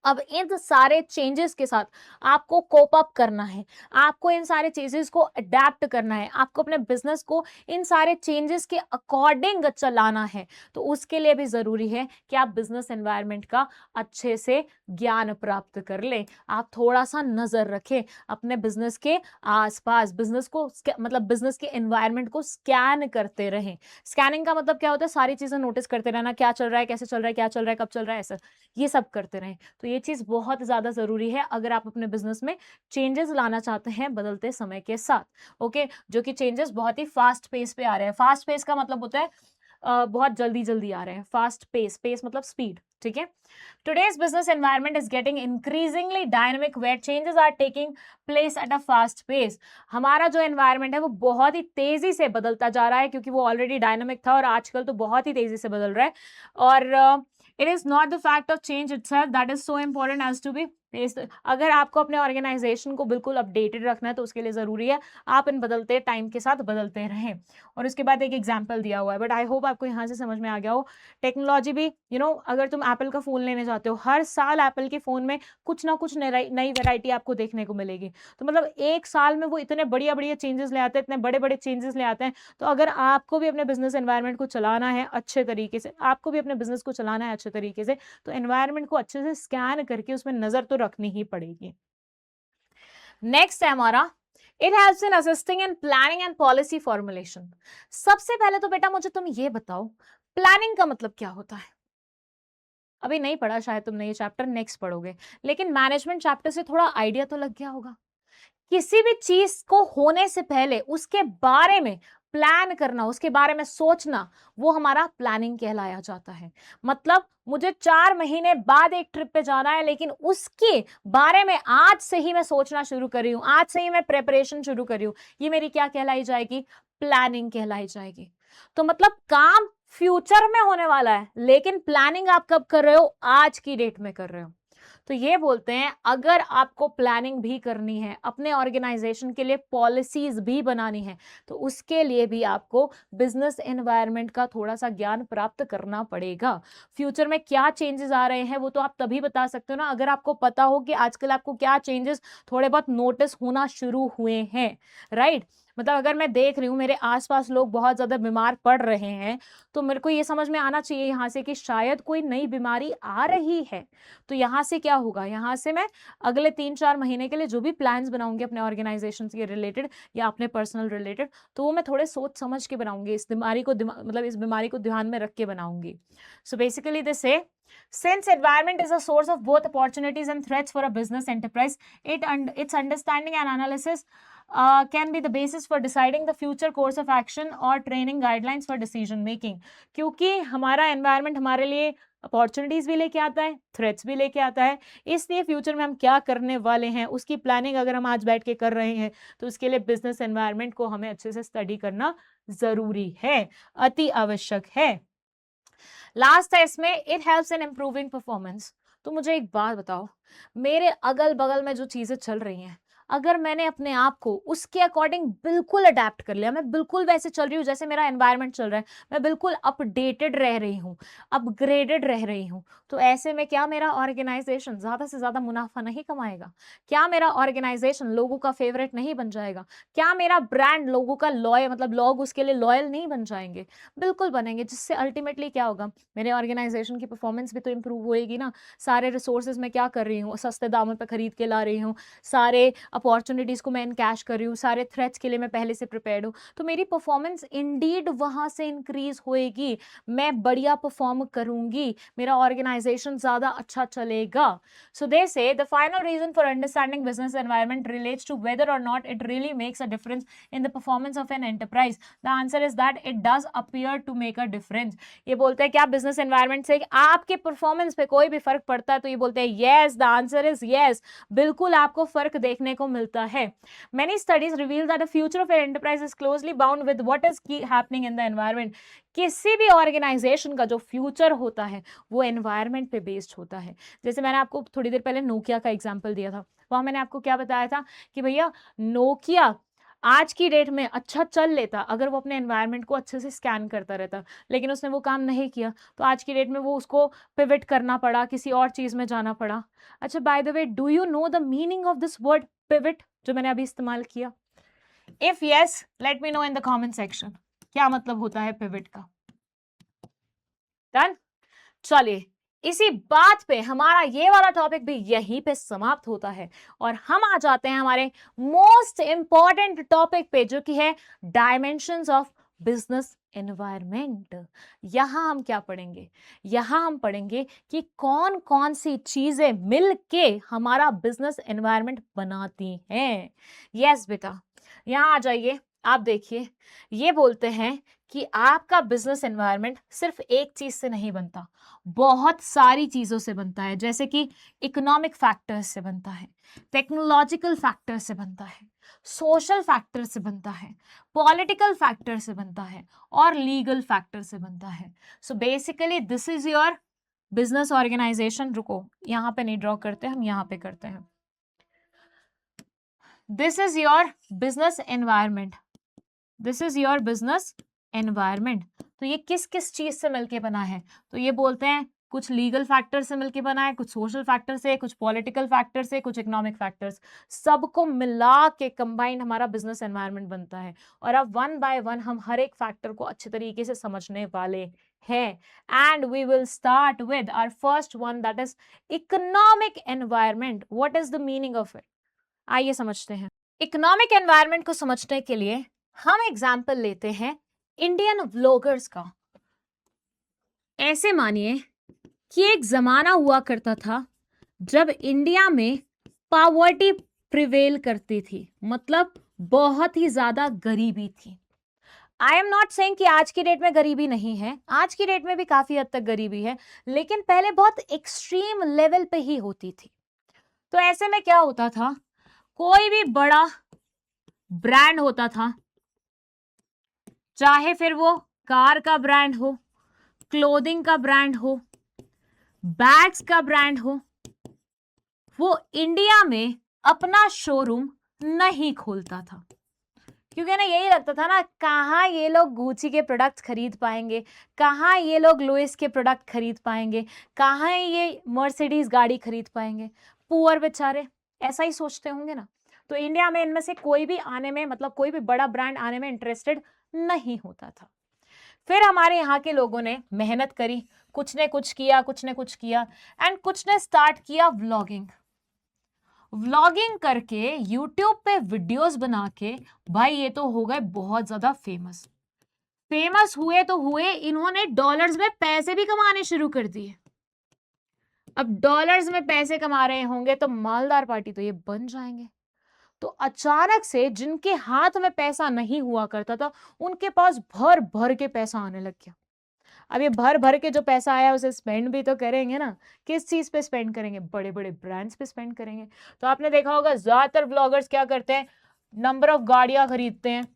[SPEAKER 1] अब इन सारे चेंजेस के साथ आपको कोप अप करना है, आपको इन सारे चेंजेस को अडेप्ट करना है, आपको अपने बिजनेस को इन सारे चेंजेस के अकॉर्डिंग चलाना है। तो उसके लिए भी जरूरी है कि आप बिजनेस एनवायरनमेंट का अच्छे से ज्ञान प्राप्त कर लें। आप थोड़ा सा नजर रखें अपने बिजनेस के आसपास, बिजनेस को मतलब बिजनेस के एनवायरनमेंट को स्कैन करते रहें। स्कैनिंग का मतलब क्या होता है? सारी चीजें नोटिस करते रहना, क्या चल रहा है, कैसे चल रहा है, क्या चल रहा है, कब चल रहा है, ऐसा ये सब करते रहें। तो ये चीज बहुत ज्यादा जरूरी है अगर आप अपने बिजनेस में चेंजेस लाना चाहते हैं बदलते समय के साथ। ओके, जो कि चेंजेस बहुत ही फास्ट पेस पे आ रहे हैं। फास्ट पेस का मतलब होता है बहुत जल्दी जल्दी आ रहे हैं। फास्ट पेस, पेस मतलब स्पीड, ठीक है। Today's business environment is getting increasingly dynamic where changes are taking place at a fast pace. हमारा जो environment है वो बहुत ही तेजी से बदलता जा रहा है, क्योंकि वो ऑलरेडी डायनामिक था और आजकल तो बहुत ही तेजी से बदल रहा है। और it is not the fact of change itself that is so important as to be based. अगर आपको अपने ऑर्गेनाइजेशन को बिल्कुल अपडेटेड रखना है तो उसके लिए जरूरी है आप इन बदलते टाइम के साथ बदलते रहें। और उसके बाद एक एग्जाम्पल दिया हुआ है, बट आई होप आपको यहाँ से समझ में आ गया हो। टेक्नोलॉजी भी अगर तुम एप्पल का फोन लेने जाते हो, हर साल एप्पल के फोन में कुछ ना कुछ नई वैरायटी आपको देखने को मिलेगी। तो मतलब एक साल में वो इतने बढ़िया बढ़िया चेंजेस ले आते हैं, इतने बड़े बड़े चेंजेस ले आते हैं। तो अगर आपको भी अपने बिजनेस एनवायरनमेंट को चलाना है अच्छे तरीके से, आपको भी अपने बिजनेस को चलाना है अच्छे तरीके से, तो एनवायरनमेंट को अच्छे से स्कैन करके उसमें नजर तो रखनी ही पड़ेगी। नेक्स्ट है हमारा it helps in assisting in planning and policy formulation. सबसे पहले तो बेटा मुझे तुम ये बताओ, प्लानिंग का मतलब क्या होता है? अभी नहीं पढ़ा शायद तुमने ये चैप्टर, नेक्स्ट पढ़ोगे, लेकिन मैनेजमेंट चैप्टर से थोड़ा आइडिया तो लग गया होगा। किसी भी चीज को होने से पहले उसके बारे में प्लान करना, उसके बारे में सोचना, वो हमारा प्लानिंग कहलाया जाता है। मतलब मुझे 4 महीने बाद एक ट्रिप पे जाना है, लेकिन उसके बारे में आज से ही मैं सोचना शुरू कर रही हूं, आज से ही मैं प्रेपरेशन शुरू कर रही हूं, ये मेरी क्या कहलाई जाएगी? प्लानिंग कहलाई जाएगी। तो मतलब काम फ्यूचर में होने वाला है, लेकिन प्लानिंग आप कब कर रहे हो? आज की डेट में कर रहे हो। तो ये बोलते हैं अगर आपको प्लानिंग भी करनी है, अपने ऑर्गेनाइजेशन के लिए पॉलिसीज भी बनानी है, तो उसके लिए भी आपको बिजनेस एनवायरनमेंट का थोड़ा सा ज्ञान प्राप्त करना पड़ेगा। फ्यूचर में क्या चेंजेस आ रहे हैं वो तो आप तभी बता सकते हो ना, अगर आपको पता हो कि आजकल आपको क्या चेंजेस थोड़े बहुत नोटिस होना शुरू हुए हैं, राइट। मतलब अगर मैं देख रही हूँ मेरे आसपास लोग बहुत ज्यादा बीमार पड़ रहे हैं, तो मेरे को ये समझ में आना चाहिए यहाँ से कि शायद कोई नई बीमारी आ रही है। तो यहाँ से क्या होगा? यहाँ से मैं अगले 3-4 महीने के लिए जो भी प्लान्स बनाऊंगी अपने ऑर्गेनाइजेशन के रिलेटेड या अपने पर्सनल रिलेटेड, तो वो मैं थोड़े सोच समझ के बनाऊंगी, इस बीमारी को मतलब इस बीमारी को ध्यान में रख के बनाऊंगी। सो बेसिकली दे से since environment is a source of both opportunities and threats for a business enterprise, its understanding and analysis can be the basis for deciding the future course of action or training guidelines for decision making. क्योंकि हमारा environment हमारे लिए opportunities भी लेके आता है, threats भी लेके आता है, इसलिए फ्यूचर में हम क्या करने वाले हैं उसकी प्लानिंग अगर हम आज बैठ के कर रहे हैं, तो उसके लिए बिजनेस एनवायरनमेंट को हमें अच्छे से स्टडी करना जरूरी है, अति आवश्यक है। लास्ट है इसमें it helps in improving performance. तो मुझे एक बात बताओ, मेरे अगल बगल में जो चीजें चल रही हैं, अगर मैंने अपने आप को उसके अकॉर्डिंग बिल्कुल अडेप्ट कर लिया, मैं बिल्कुल वैसे चल रही हूँ जैसे मेरा एनवायरनमेंट चल रहा है, मैं बिल्कुल अपडेटेड रह रही हूँ, अपग्रेडेड रह रही हूँ, तो ऐसे में क्या मेरा ऑर्गेनाइजेशन ज्यादा से ज्यादा मुनाफा नहीं कमाएगा? क्या मेरा ऑर्गेनाइजेशन लोगों का फेवरेट नहीं बन जाएगा? क्या मेरा ब्रांड लोगों का लॉयल, मतलब लोग उसके लिए लॉयल नहीं बन जाएंगे? बिल्कुल बनेंगे, जिससे अल्टीमेटली क्या होगा, मेरे ऑर्गेनाइजेशन की परफॉर्मेंस भी तो इंप्रूव होएगी ना। सारे रिसोर्सेज मैं क्या कर रही हूँ, सस्ते दामों पर खरीद के ला रही हूँ, सारे अपॉर्चुनिटीज को मैं इनकैश कर रही हूँ, सारे थ्रेट्स के लिए मैं पहले से प्रिपेयर्ड हूँ, तो मेरी परफॉर्मेंस इंडीड वहां से इंक्रीज होएगी, मैं बढ़िया परफॉर्म करूंगी, मेरा ऑर्गेनाइजेशन ज्यादा अच्छा चलेगा। So they say the final reason for understanding business environment relates to whether or not it really makes a difference in the performance of an enterprise. The answer is that it does appear to make a difference. ये बोलते हैं क्या business environment से आपके performance पे कोई भी फर्क पड़ता है? तो ये बोलते हैं yes, the answer is yes, बिल्कुल आपको फर्क देखने को मिलता है। Many studies reveal that the future of an enterprise is closely bound with what is happening in the environment. किसी भी ऑर्गेनाइजेशन का जो फ्यूचर होता है वो एनवायरनमेंट पे बेस्ड होता है। जैसे मैंने आपको थोड़ी देर पहले नोकिया का एग्जांपल दिया था, वहां मैंने आपको क्या बताया था कि भैया नोकिया आज की डेट में अच्छा चल लेता अगर वो अपने एनवायरनमेंट को अच्छे से स्कैन करता रहता, लेकिन उसने वो काम नहीं किया, तो आज की डेट में वो उसको पिवट करना पड़ा, किसी और चीज में जाना पड़ा। अच्छा, by the way, do you know the meaning of this word pivot जो मैंने अभी इस्तेमाल किया? If yes, let me know in the comment section, क्या मतलब होता है पिवट का? डन। चलिए, इसी बात पे हमारा ये वाला टॉपिक भी यहीं पे समाप्त होता है और हम आ जाते हैं हमारे मोस्ट इंपॉर्टेंट टॉपिक पे, जो कि है डायमेंशंस ऑफ बिजनेस एनवायरनमेंट। यहां हम क्या पढ़ेंगे? यहां हम पढ़ेंगे कि कौन कौन सी चीजें मिलके हमारा बिजनेस एनवायरनमेंट बनाती हैं। यस बेटा, यहां आ जाइए। आप देखिए, ये बोलते हैं कि आपका बिजनेस एनवायरनमेंट सिर्फ एक चीज से नहीं बनता, बहुत सारी चीजों से बनता है। जैसे कि इकोनॉमिक फैक्टर्स से बनता है, टेक्नोलॉजिकल फैक्टर से बनता है, सोशल फैक्टर से बनता है, पॉलिटिकल फैक्टर से बनता है और लीगल फैक्टर से बनता है। So basically this is your business organisation. रुको, यहां पे नहीं ड्रॉ करते, हम यहां पे करते हैं। This is your business environment, this is your business environment. तो ये किस किस चीज से मिलके बना है? तो ये बोलते हैं कुछ लीगल फैक्टर से मिलके बना है, कुछ सोशल फैक्टर से, कुछ पॉलिटिकल फैक्टर से, कुछ इकोनॉमिक फैक्टर्स, सबको मिला के कंबाइंड हमारा बिजनेस एनवायरनमेंट बनता है। और अब वन बाय वन हम हर एक फैक्टर को अच्छे तरीके से समझने वाले हैं। And we will start with our first one, that is economic environment. What is the meaning of it? आइए समझते हैं। इकोनॉमिक एनवायरनमेंट को समझने के लिए हम एग्जाम्पल लेते हैं इंडियन व्लॉगर्स का। ऐसे मानिए कि एक जमाना हुआ करता था जब इंडिया में पॉवर्टी प्रिवेल करती थी, मतलब बहुत ही ज्यादा गरीबी थी। आई एम नॉट सेइंग कि आज की डेट में गरीबी नहीं है, आज की डेट में भी काफी हद तक गरीबी है, लेकिन पहले बहुत एक्सट्रीम लेवल पे ही होती थी। तो ऐसे में क्या होता था, कोई भी बड़ा ब्रांड होता था, चाहे फिर वो कार का ब्रांड हो, क्लोथिंग का ब्रांड हो, बैग्स का ब्रांड हो, वो इंडिया में अपना शोरूम नहीं खोलता था। क्योंकि ना यही लगता था ना, कहाँ ये लोग गुची के प्रोडक्ट्स खरीद पाएंगे, कहाँ ये लोग लुइस के प्रोडक्ट खरीद पाएंगे, कहाँ ये मर्सिडीज गाड़ी खरीद पाएंगे, पुअर बेचारे ऐसा ही सोचते होंगे ना। तो इंडिया में इनमें से कोई भी आने में, मतलब कोई भी बड़ा ब्रांड आने में इंटरेस्टेड नहीं होता था। फिर हमारे यहाँ के लोगों ने मेहनत करी, कुछ ने कुछ किया, कुछ ने कुछ किया, एंड कुछ ने स्टार्ट किया व्लॉगिंग। व्लॉगिंग करके यूट्यूब पे वीडियोस बना के भाई ये तो हो गए बहुत ज्यादा फेमस। फेमस हुए तो हुए, इन्होंने डॉलर्स में पैसे भी कमाने शुरू कर दिए। अब डॉलर्स में पैसे कमा रहे होंगे तो मालदार पार्टी तो ये बन जाएंगे। तो अचानक से जिनके हाथ में पैसा नहीं हुआ करता था, उनके पास भर भर के पैसा आने लग गया। अब ये भर भर के जो पैसा आया उसे स्पेंड भी तो करेंगे ना। किस चीज पे स्पेंड करेंगे? बड़े बड़े ब्रांड्स पे स्पेंड करेंगे। तो आपने देखा होगा ज्यादातर व्लॉगर्स क्या करते हैं, नंबर ऑफ गाड़ियां खरीदते हैं।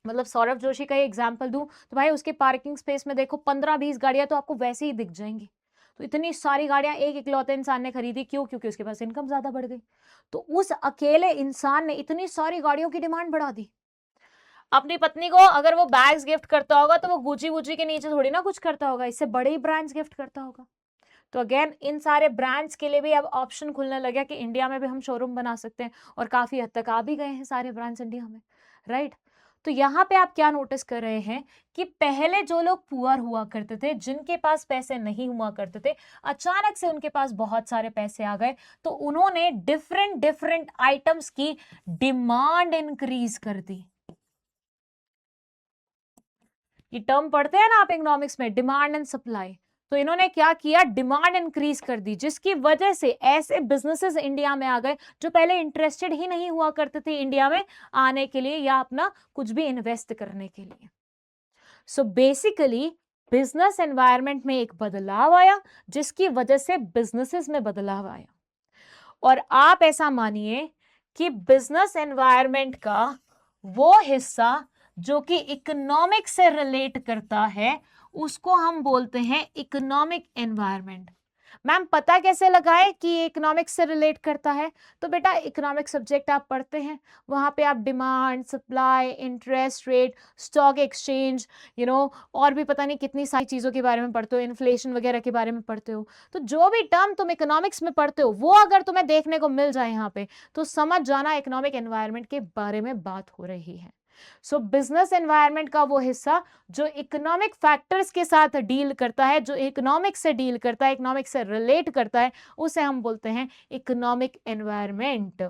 [SPEAKER 1] मतलब सौरभ जोशी का ही एग्जांपल दूं तो भाई उसके पार्किंग स्पेस में देखो 15-20 गाड़ियां तो आपको वैसे ही दिख जाएंगी। तो इतनी सारी गाड़ियां एक इकलौते इंसान ने खरीदी, क्यों? क्योंकि उसके पास इनकम ज्यादा बढ़ गई। तो उस अकेले इंसान ने इतनी सारी गाड़ियों की डिमांड बढ़ा दी। अपनी पत्नी को अगर वो बैग्स गिफ्ट करता होगा तो वो गुची वुची के नीचे थोड़ी ना कुछ करता होगा, इससे बड़े ही ब्रांड्स गिफ्ट करता होगा। तो अगेन इन सारे ब्रांड्स के लिए भी अब ऑप्शन खुलने लगे कि इंडिया में भी हम शोरूम बना सकते हैं, और काफी हद तक आ भी गए हैं सारे ब्रांड्स इंडिया में, राइट। तो यहाँ पे आप क्या नोटिस कर रहे हैं कि पहले जो लोग पुअर हुआ करते थे, जिनके पास पैसे नहीं हुआ करते थे, अचानक से उनके पास बहुत सारे पैसे आ गए, तो उन्होंने डिफरेंट डिफरेंट आइटम्स की डिमांड इंक्रीज कर दी। ये टर्म पढ़ते हैं ना आप इकोनॉमिक्स में, डिमांड एंड सप्लाई। तो इन्होंने क्या किया, डिमांड इंक्रीज कर दी, जिसकी वजह से ऐसे बिजनेसेस इंडिया में आ गए जो पहले इंटरेस्टेड ही नहीं हुआ करते थे इंडिया में आने के लिए या अपना कुछ भी इन्वेस्ट करने के लिए। सो बेसिकली बिजनेस एनवायरनमेंट में एक बदलाव आया, जिसकी वजह से बिजनेसेस में बदलाव आया। और आप ऐसा मानिए कि बिजनेस एनवायरनमेंट का वो हिस्सा जो कि इकोनॉमिक से रिलेट करता है, उसको हम बोलते हैं इकोनॉमिक एनवायरनमेंट। मैम पता कैसे लगाए कि ये इकोनॉमिक्स से रिलेट करता है? तो बेटा इकोनॉमिक सब्जेक्ट आप पढ़ते हैं, वहां पे आप demand, supply, interest rate, stock exchange, और भी पता नहीं कितनी सारी चीजों के बारे में पढ़ते हो, इन्फ्लेशन वगैरह के बारे में पढ़ते हो। तो जो भी टर्म तुम इकोनॉमिक्स में पढ़ते हो वो अगर तुम्हें देखने को मिल जाए यहाँ पे, तो समझ जाना इकोनॉमिक एनवायरनमेंट के बारे में बात हो रही है। सो बिजनेस एनवायरनमेंट का वो हिस्सा जो इकोनॉमिक फैक्टर्स के साथ डील करता है, जो इकोनॉमिक से डील करता है, इकोनॉमिक से रिलेट करता है, उसे हम बोलते हैं इकोनॉमिक एनवायरनमेंट।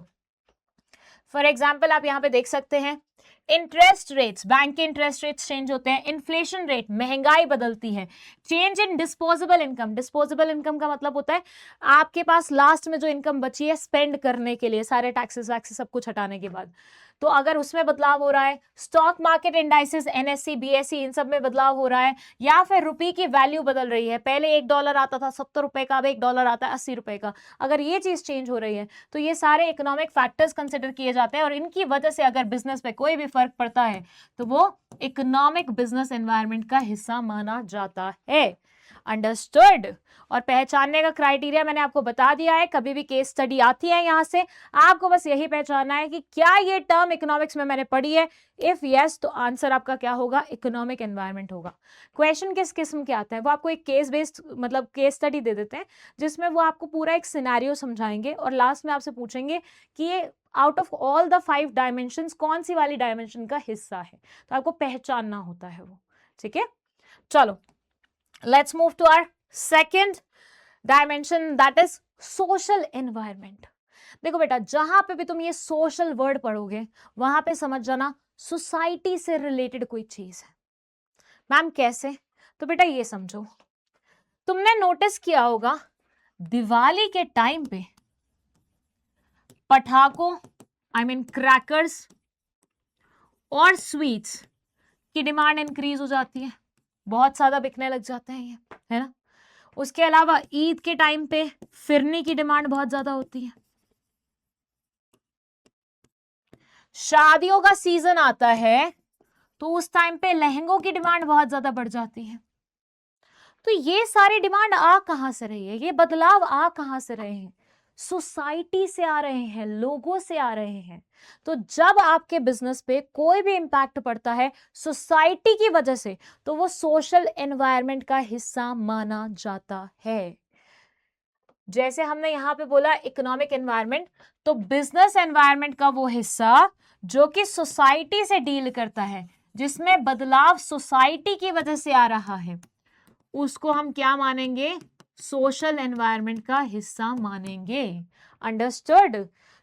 [SPEAKER 1] फॉर एग्जाम्पल आप यहां पे देख सकते हैं, इंटरेस्ट रेट्स, बैंक के इंटरेस्ट रेट्स चेंज होते हैं, इन्फ्लेशन रेट, महंगाई बदलती है, change in disposable income. Disposable income का मतलब होता है आपके पास लास्ट में जो इनकम बची है स्पेंड करने के लिए, सारे टैक्सेस वैक्सेस सब कुछ हटाने के बाद, तो अगर उसमें बदलाव हो रहा है, stock market indices, NSC, BSE, इन सब में बदलाव हो रहा है, या फिर रुपये की वैल्यू बदल रही है, पहले $1 आता था 70 रुपए का, अब $1 आता है 80 रुपए का, अगर ये चीज चेंज हो रही है, तो ये सारे इकोनॉमिक फैक्टर्स कंसिडर किए जाते हैं, और इनकी वजह से अगर बिजनेस पे कोई भी फर्क पड़ता है तो वो इकोनॉमिक बिजनेस एनवायरनमेंट का हिस्सा माना जाता है। अंडरस्टूड? और पहचानने का क्राइटेरिया मैंने आपको बता दिया है, कभी भी केस स्टडी आती है यहां से आपको बस यही पहचानना है कि क्या ये टर्म इकोनॉमिक्स में मैंने पढ़ी है। इफ यस तो आंसर आपका क्या होगा, इकोनॉमिक एनवायरनमेंट होगा। क्वेश्चन किस किस्म के आते हैं, वो आपको एक केस बेस्ड मतलब केस स्टडी दे देते हैं, जिसमें वो आपको पूरा एक सिनेरियो समझाएंगे और लास्ट में आपसे पूछेंगे कि ये out of all the 5 dimensions कौन सी वाली डायमेंशन का हिस्सा है, तो आपको पहचानना होता है वो। ठीक है, चलो let's move to our second dimension, that is social environment. देखो बेटा, जहां पे भी तुम ये सोशल वर्ड पढ़ोगे वहां पे समझ जाना सोसाइटी से रिलेटेड कोई चीज है। मैम कैसे? तो बेटा ये समझो, तुमने नोटिस किया होगा दिवाली के टाइम पे पटाखों, आई मीन क्रैकर्स और स्वीट्स की डिमांड इंक्रीज हो जाती है, बहुत ज्यादा बिकने लग जाते हैं ये, है ना। उसके अलावा ईद के टाइम पे फिरनी की डिमांड बहुत ज्यादा होती है, शादियों का सीजन आता है तो उस टाइम पे लहंगों की डिमांड बहुत ज्यादा बढ़ जाती है। तो ये सारी डिमांड आ कहां से रही है, ये बदलाव आ कहां से रहे हैं, सोसाइटी से आ रहे हैं, लोगों से आ रहे हैं। तो जब आपके बिजनेस पे कोई भी इंपैक्ट पड़ता है सोसाइटी की वजह से, तो वो सोशल एनवायरनमेंट का हिस्सा माना जाता है। जैसे हमने यहां पे बोला इकोनॉमिक एनवायरनमेंट, तो बिजनेस एनवायरनमेंट का वो हिस्सा जो कि सोसाइटी से डील करता है, जिसमें बदलाव सोसाइटी की वजह से आ रहा है, उसको हम क्या मानेंगे, सोशल एनवायरनमेंट का हिस्सा मानेंगे। अंडरस्टूड?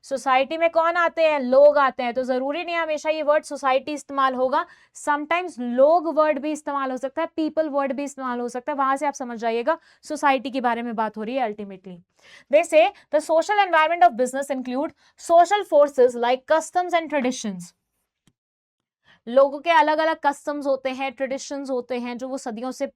[SPEAKER 1] सोसाइटी में कौन आते हैं, लोग आते हैं, तो जरूरी नहीं हमेशा ये वर्ड सोसाइटी इस्तेमाल होगा, समटाइम्स लोग वर्ड भी इस्तेमाल हो सकता है, पीपल वर्ड भी इस्तेमाल हो सकता है, वहां से आप समझ जाइएगा सोसाइटी के बारे में बात हो रही है ultimately. They say the social environment of business include social forces like customs and traditions, लोगों के अलग अलग कस्टम्स होते हैं, ट्रेडिशंस होते हैं जो वो सदियों से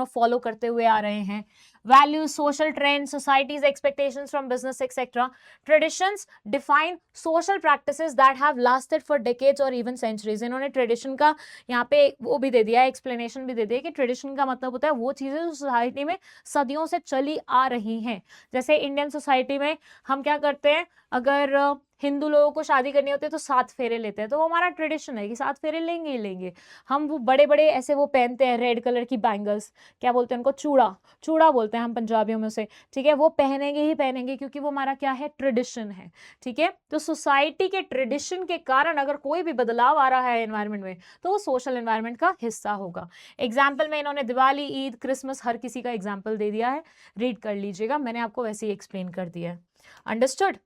[SPEAKER 1] फॉलो करते हुए आ रहे हैं. Values, social trend, societies expectations from business etcetera. Traditions define social practices that have lasted for decades और इवन सेंचुरीज. इन्होंने ट्रेडिशन का यहाँ पे वो भी दे दिया, एक्सप्लेनेशन भी दे दिया कि ट्रेडिशन का मतलब होता है वो चीजें जो सोसाइटी में सदियों से चली आ रही हैं. जैसे इंडियन सोसाइटी में हम क्या करते हैं, अगर हिंदू लोगों को शादी करनी होती है तो 7 फेरे लेते हैं, तो वो हमारा ट्रेडिशन है कि 7 फेरे लेंगे ही लेंगे. हम वो बड़े बड़े ऐसे वो पहनते हैं रेड कलर की बैंगल्स, क्या बोलते हैं उनको, चूड़ा, चूड़ा बोलते हैं हम पंजाबियों में उसे. ठीक है, वो पहनेंगे ही पहनेंगे क्योंकि वो हमारा क्या है, ट्रेडिशन है. ठीक है, तो सोसाइटी के ट्रेडिशन के कारण अगर कोई भी बदलाव आ रहा है एनवायरमेंट में तो वो सोशल एनवायरमेंट का हिस्सा होगा. एग्जाम्पल में इन्होंने दिवाली, ईद, क्रिसमस हर किसी का एग्जाम्पल दे दिया है, रीड कर लीजिएगा, मैंने आपको वैसे ही एक्सप्लेन कर दिया है. अंडरस्टूड.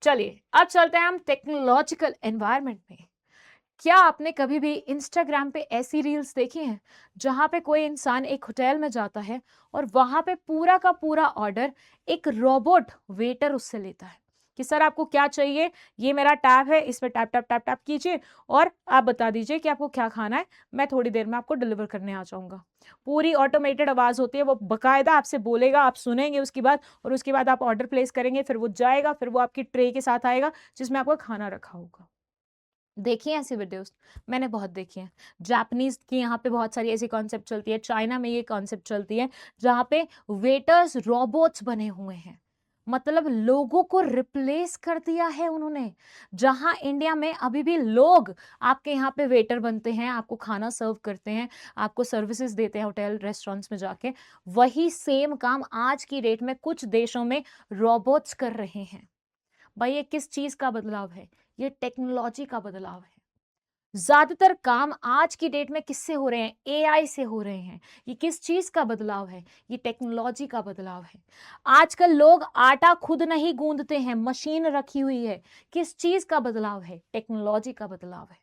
[SPEAKER 1] चलिए अब चलते हैं हम टेक्नोलॉजिकल एनवायरनमेंट में. क्या आपने कभी भी इंस्टाग्राम पे ऐसी रील्स देखी हैं जहां पे कोई इंसान एक होटल में जाता है और वहां पे पूरा का पूरा ऑर्डर एक रोबोट वेटर उससे लेता है कि सर आपको क्या चाहिए, ये मेरा टैब है, इसमें टैप टैप टैप टैप कीजिए और आप बता दीजिए कि आपको क्या खाना है, मैं थोड़ी देर में आपको डिलीवर करने आ जाऊंगा. पूरी ऑटोमेटेड आवाज होती है, वो बकायदा आपसे बोलेगा, आप सुनेंगे उसके बाद, और उसके बाद आप ऑर्डर प्लेस करेंगे, फिर वो जाएगा, फिर वो आपकी ट्रे के साथ आएगा जिसमें आपका खाना रखा होगा. देखिए ऐसी वीडियोस मैंने बहुत देखी हैं. जापानीज की यहाँ पे बहुत सारी ऐसी कॉन्सेप्ट चलती है, चाइना में ये कॉन्सेप्ट चलती है जहाँ पे वेटर्स रोबोट्स बने हुए हैं, मतलब लोगों को रिप्लेस कर दिया है उन्होंने. जहां इंडिया में अभी भी लोग आपके यहाँ पे वेटर बनते हैं, आपको खाना सर्व करते हैं, आपको सर्विसेज देते हैं होटल रेस्टोरेंट्स में जाके, वही सेम काम आज की डेट में कुछ देशों में रोबोट्स कर रहे हैं. भाई ये किस चीज का बदलाव है, ये टेक्नोलॉजी का बदलाव है. ज्यादातर काम आज की डेट में किससे हो रहे हैं, एआई से हो रहे हैं. ये किस चीज का बदलाव है, ये टेक्नोलॉजी का बदलाव है. आजकल लोग आटा खुद नहीं गूंदते हैं, मशीन रखी हुई है. किस चीज का बदलाव है, टेक्नोलॉजी का बदलाव है.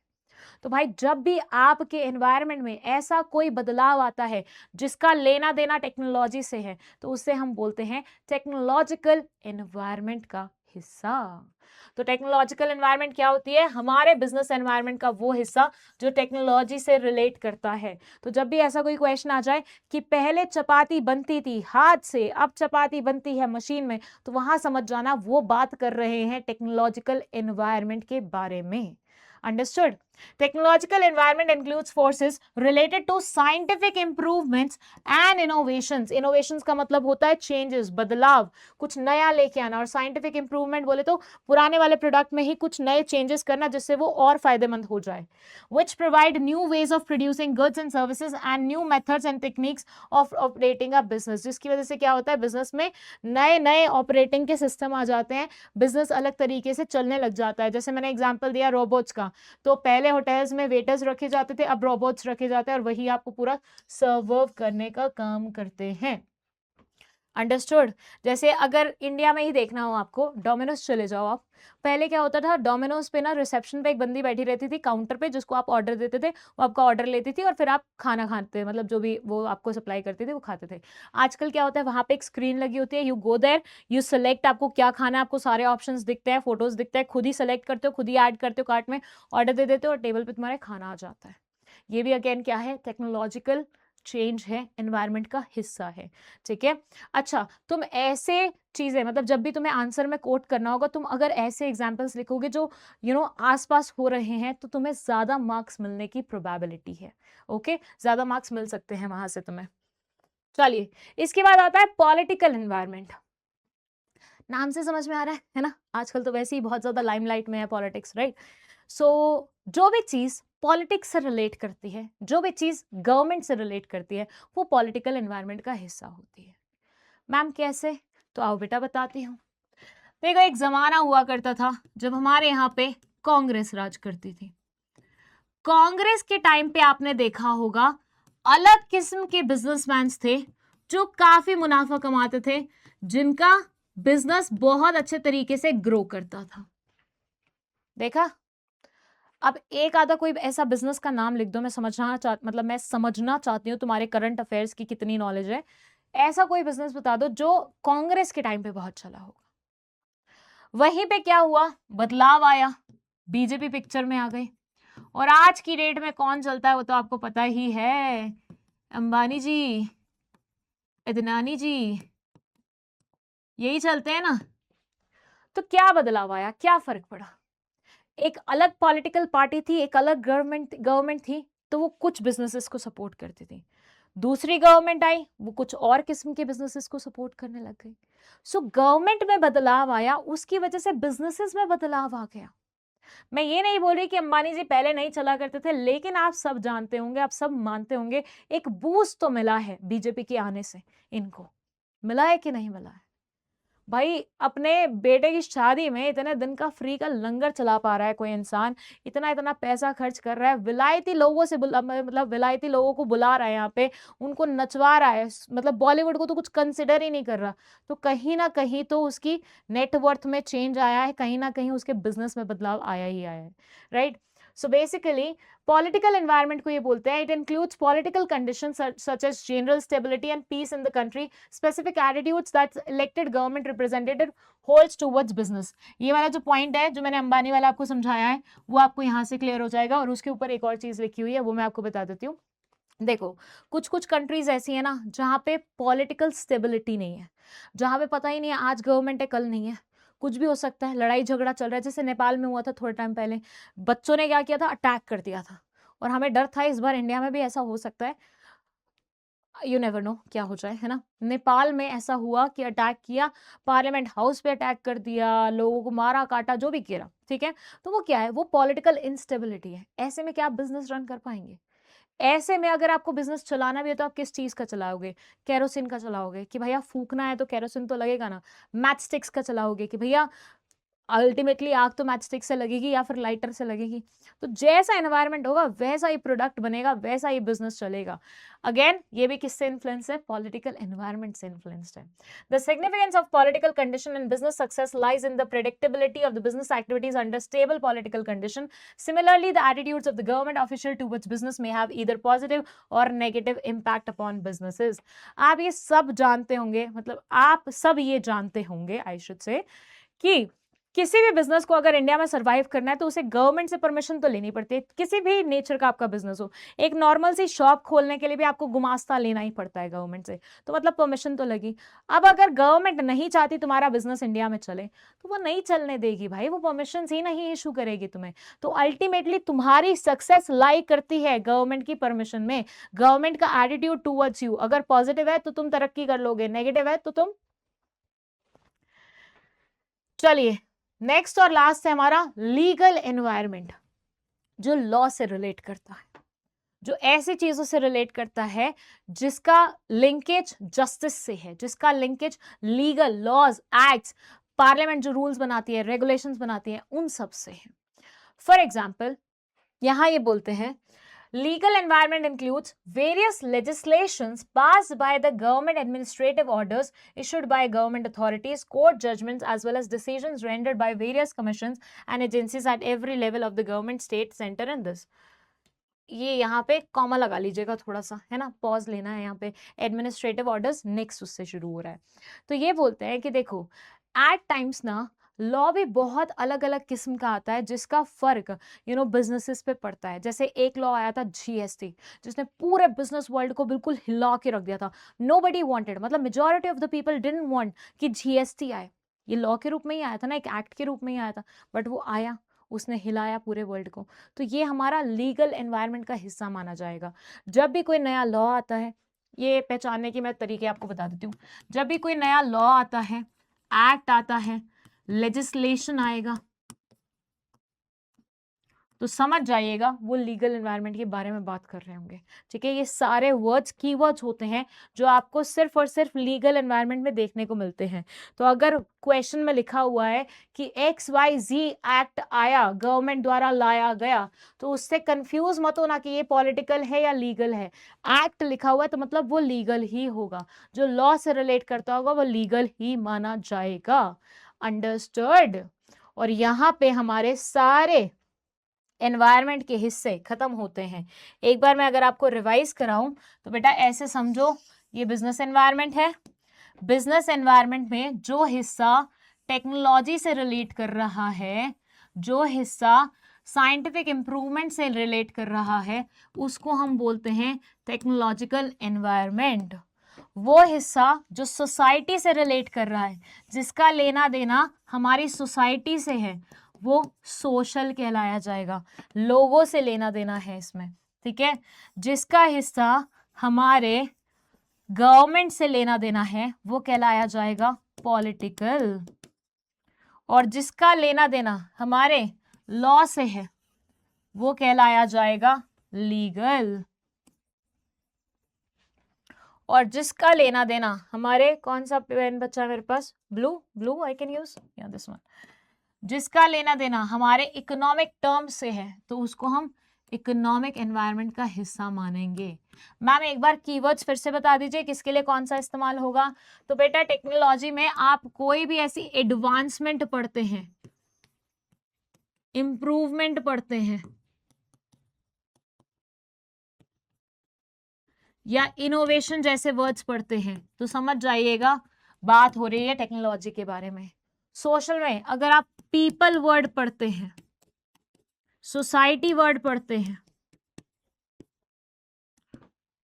[SPEAKER 1] तो भाई जब भी आपके एनवायरनमेंट में ऐसा कोई बदलाव आता है जिसका लेना देना टेक्नोलॉजी से है तो उसे हम बोलते हैं टेक्नोलॉजिकल एनवायरनमेंट का हिस्सा. तो टेक्नोलॉजिकल एनवायरनमेंट क्या होती है, हमारे बिजनेस एनवायरनमेंट का वो हिस्सा जो टेक्नोलॉजी से रिलेट करता है. तो जब भी ऐसा कोई क्वेश्चन आ जाए कि पहले चपाती बनती थी हाथ से, अब चपाती बनती है मशीन में, तो वहां समझ जाना वो बात कर रहे हैं टेक्नोलॉजिकल एनवायरनमेंट के बारे में. Understood? Technological environment includes forces related to scientific improvements and innovations. Innovations का मतलब होता है changes, बदलाव, कुछ नया लेके आना, और scientific improvement बोले तो पुराने वाले प्रोडक्ट में ही कुछ नए changes करना जिससे वो और फायदेमंद हो जाए. Which provide new ways of producing goods and services and new methods and techniques of operating a business. जिसकी वजह से क्या होता है, बिजनेस में नए नए ऑपरेटिंग के सिस्टम आ जाते हैं, बिजनेस अलग तरीके से चलने लग जाता है. जैसे मैंने एग्जांपल दिया रोबोट्स का, तो पहले होटल्स में वेटर्स रखे जाते थे, अब रोबोट्स रखे जाते हैं और वही आपको पूरा सर्व करने का काम करते हैं. अंडरस्टूड. जैसे अगर इंडिया में ही देखना हो आपको, डोमिनोज चले जाओ आप, पहले क्या होता था, डोमिनोज पे ना रिसेप्शन पे एक बंदी बैठी रहती थी काउंटर पे, जिसको आप ऑर्डर देते थे, वो आपका ऑर्डर लेती थी और फिर आप खाना खाते, मतलब जो भी वो आपको सप्लाई करती थी वो खाते थे. आजकल क्या होता है, वहां पे एक स्क्रीन लगी होती है, you go there, you select आपको क्या खाना है, आपको सारे ऑप्शंस दिखते हैं, फोटोज दिखते हैं, खुद ही सेलेक्ट करते हो, खुद ही ऐड करते हो कार्ट में, ऑर्डर दे देते हो और टेबल पे तुम्हारे खाना आ जाता है. ये भी अगेन क्या है, टेक्नोलॉजिकल चेंज है, एनवायरनमेंट का हिस्सा है. ठीक है. अच्छा, तुम ऐसे चीजें, मतलब जब भी तुम्हें आंसर में कोट करना होगा, तुम अगर ऐसे एग्जांपल्स लिखोगे जो आसपास हो रहे हैं, तो तुम्हें ज्यादा मार्क्स मिलने की प्रोबेबिलिटी है. ओके, ज्यादा मार्क्स मिल सकते हैं वहां से तुम्हें. चलिए, इसके बाद आता है पॉलिटिकल एनवायरनमेंट. नाम से समझ में आ रहा है ना, आजकल तो वैसे ही बहुत ज्यादा लाइमलाइट में है पॉलिटिक्स, राइट. सो जो भी चीज पॉलिटिक्स से रिलेट करती है, जो भी चीज गवर्नमेंट से रिलेट करती है, वो पॉलिटिकल एनवायरनमेंट का हिस्सा होती है. मैम कैसे, तो आओ बेटा बताती हूँ. देखो, एक जमाना हुआ करता था जब हमारे यहाँ पे कांग्रेस राज करती थी. कांग्रेस के टाइम पे आपने देखा होगा अलग किस्म के बिजनेसमैन थे जो काफी मुनाफा कमाते थे, जिनका बिजनेस बहुत अच्छे तरीके से ग्रो करता था. देखा. अब एक आधा कोई ऐसा बिजनेस का नाम लिख दो, मैं समझना चाहती हूँ तुम्हारे करंट अफेयर्स की कितनी नॉलेज है. ऐसा कोई बिजनेस बता दो जो कांग्रेस के टाइम पे बहुत चला होगा. वहीं पे क्या हुआ, बदलाव आया, बीजेपी पिक्चर में आ गई और आज की डेट में कौन चलता है वो तो आपको पता ही है, अंबानी जी, अदनानी जी, यही चलते हैं ना। तो क्या बदलाव आया, क्या फर्क पड़ा? एक अलग पॉलिटिकल पार्टी थी, एक अलग गवर्नमेंट थी, तो वो कुछ बिजनेसेस को सपोर्ट करती थी। दूसरी गवर्नमेंट आई, वो कुछ और किस्म के बिजनेसेस को सपोर्ट करने लग गई। सो गवर्नमेंट में बदलाव आया, उसकी वजह से बिजनेसेस में बदलाव आ गया। मैं ये नहीं बोल रही कि अंबानी जी पहले नहीं चला करते थे, लेकिन आप सब जानते होंगे, आप सब मानते होंगे, एक बूस्ट तो मिला है बीजेपी के आने से। इनको मिला है कि नहीं मिला है? भाई अपने बेटे की शादी में इतने दिन का फ्री का लंगर चला पा रहा है कोई इंसान, इतना इतना पैसा खर्च कर रहा है, विलायती लोगों से मतलब विलायती लोगों को बुला रहा है यहाँ पे, उनको नचवा रहा है, मतलब बॉलीवुड को तो कुछ कंसिडर ही नहीं कर रहा। तो कहीं ना कहीं तो उसकी नेटवर्थ में चेंज आया है, कहीं ना कहीं उसके बिजनेस में बदलाव आया ही आया है, right. So basically political environment को ये बोलते हैं, it includes political conditions such as general stability and peace in the country, specific attitudes that elected government representative holds towards business। ये वाला जो पॉइंट है, जो मैंने अंबानी वाला आपको समझाया है, वो आपको यहाँ से क्लियर हो जाएगा। और उसके ऊपर एक और चीज लिखी हुई है, वो मैं आपको बता देती हूँ। देखो, कुछ कुछ कंट्रीज ऐसी है ना जहाँ पे पॉलिटिकल स्टेबिलिटी नहीं है, जहाँ पे पता ही नहीं है आज गवर्नमेंट है कल नहीं है, कुछ भी हो सकता है, लड़ाई झगड़ा चल रहा है। जैसे नेपाल में हुआ था थोड़े टाइम पहले, बच्चों ने क्या किया था, अटैक कर दिया था, और हमें डर था इस बार इंडिया में भी ऐसा हो सकता है, यू नेवर नो क्या हो जाए, है ना। नेपाल में ऐसा हुआ कि अटैक किया, पार्लियामेंट हाउस पे अटैक कर दिया, लोगों को मारा काटा, जो भी किया, ठीक है। तो वो क्या है, वो पॉलिटिकल इंस्टेबिलिटी है। ऐसे में क्या आप बिजनेस रन कर पाएंगे? ऐसे में अगर आपको बिजनेस चलाना भी है तो आप किस चीज का चलाओगे? केरोसिन का चलाओगे कि भैया फूकना है तो केरोसिन तो लगेगा ना। मैच स्टिक्स का चलाओगे कि भैया अल्टीमेटली आग तो मैच स्टिक से लगेगी या फिर लाइटर से लगेगी। तो जैसा एनवायरनमेंट होगा वैसा ही प्रोडक्ट बनेगा, वैसा ही बिजनेस चलेगा। अगेन ये भी किससे इन्फ्लुएंस है? पॉलिटिकल एनवायरनमेंट से इन्फ्लुएंस्ड है। The significance of political condition in business success lies in the predictability of the business activities under stable political condition. Similarly the attitudes of the government official towards business may have either positive और negative impact upon businesses. आप ये सब जानते होंगे, मतलब आप सब ये जानते होंगे आई शुड से, कि किसी भी बिजनेस को अगर इंडिया में सरवाइव करना है तो उसे गवर्नमेंट से परमिशन तो लेनी पड़ती है। किसी भी नेचर का आपका बिजनेस हो, एक नॉर्मल सी शॉप खोलने के लिए भी आपको गुमास्ता लेना ही पड़ता है गवर्नमेंट से, तो मतलब परमिशन तो लगी। अब अगर गवर्नमेंट नहीं चाहती तुम्हारा बिजनेस इंडिया में चले तो वो नहीं चलने देगी भाई, वो परमिशन ही नहीं इशू करेगी तुम्हें। तो अल्टीमेटली तुम्हारी सक्सेस लाई करती है गवर्नमेंट की परमिशन में, गवर्नमेंट का एटीट्यूड टूवर्ड्स यू। अगर पॉजिटिव है तो तुम तरक्की कर लोगे, नेगेटिव है तो तुम, चलिए नेक्स्ट और लास्ट है हमारा लीगल एनवायरनमेंट, जो लॉ से रिलेट करता है, जो ऐसी चीजों से रिलेट करता है जिसका लिंकेज जस्टिस से है, जिसका linkage legal laws acts, parliament जो रूल्स बनाती है, रेगुलेशंस बनाती है, उन सब से है। फॉर एग्जाम्पल यहां ये बोलते हैं, legal environment includes various legislations passed by the government, administrative orders issued by government authorities, court judgments, as well as decisions rendered by various commissions and agencies at every level of the government, state, center and this। ये यहाँ पे comma लगा लीजिएगा थोड़ा सा, है ना, pause लेना है यहाँ पे। एडमिनिस्ट्रेटिव ऑर्डर्स नेक्स्ट उससे शुरू हो रहा है। तो ये बोलते हैं कि देखो एट टाइम्स ना लॉ भी बहुत अलग अलग किस्म का आता है जिसका फर्क बिजनेसेस पे पड़ता है। जैसे एक लॉ आया था जीएसटी, जिसने पूरे बिजनेस वर्ल्ड को बिल्कुल हिला के रख दिया था। नोबडी वांटेड, मतलब majority of the people didn't want कि जीएसटी आए। ये लॉ के रूप में ही आया था ना, एक एक्ट के रूप में ही आया था, बट वो आया, उसने हिलाया पूरे वर्ल्ड को। तो ये हमारा लीगल एनवायरनमेंट का हिस्सा माना जाएगा। जब भी कोई नया लॉ आता है, ये पहचानने के मैं तरीके आपको बता देती हूँ। जब भी कोई नया लॉ आता है, एक्ट आता है, लेजिस्लेशन आएगा, तो समझ जाइएगा वो लीगल एनवायरनमेंट के बारे में बात कर रहे होंगे। ठीक है, ये सारे वर्ड्स कीवर्ड्स होते हैं जो आपको सिर्फ और सिर्फ लीगल एनवायरनमेंट में देखने को मिलते हैं। तो अगर क्वेश्चन में लिखा हुआ है कि XYZ एक्ट आया, गवर्नमेंट द्वारा लाया गया, तो उससे कंफ्यूज मत होना कि ये पॉलिटिकल है या लीगल है। एक्ट लिखा हुआ है तो मतलब वो लीगल ही होगा, जो लॉ से रिलेट करता होगा वो लीगल ही माना जाएगा। अंडरस्टूड? और यहाँ पे हमारे सारे एनवायरनमेंट के हिस्से खत्म होते हैं। एक बार मैं अगर आपको रिवाइज कराऊं तो बेटा ऐसे समझो, ये बिजनेस एनवायरनमेंट है। बिजनेस एनवायरनमेंट में जो हिस्सा टेक्नोलॉजी से रिलेट कर रहा है, जो हिस्सा साइंटिफिक इंप्रूवमेंट से रिलेट कर रहा है, उसको हम बोलते हैं टेक्नोलॉजिकल एनवायरनमेंट। वो हिस्सा जो सोसाइटी से रिलेट कर रहा है, जिसका लेना देना हमारी सोसाइटी से है, वो सोशल कहलाया जाएगा। लोगों से लेना देना है इसमें, ठीक है। जिसका हिस्सा हमारे गवर्नमेंट से लेना देना है, वो कहलाया जाएगा पॉलिटिकल। और जिसका लेना देना हमारे लॉ से है, वो कहलाया जाएगा लीगल। और जिसका लेना देना हमारे, कौन सा पेन बच्चा है मेरे पास, ब्लू आई कैन यूज या दिस वन। जिसका लेना देना हमारे इकोनॉमिक टर्म से है, तो उसको हम इकोनॉमिक एनवायरनमेंट का हिस्सा मानेंगे। मैम एक बार कीवर्ड्स फिर से बता दीजिए किसके लिए कौन सा इस्तेमाल होगा। तो बेटा टेक्नोलॉजी में आप कोई भी ऐसी एडवांसमेंट पढ़ते हैं, इंप्रूवमेंट पढ़ते हैं या इनोवेशन जैसे वर्ड्स पढ़ते हैं, तो समझ जाइएगा बात हो रही है टेक्नोलॉजी के बारे में। सोशल में अगर आप पीपल वर्ड पढ़ते हैं, सोसाइटी वर्ड पढ़ते हैं,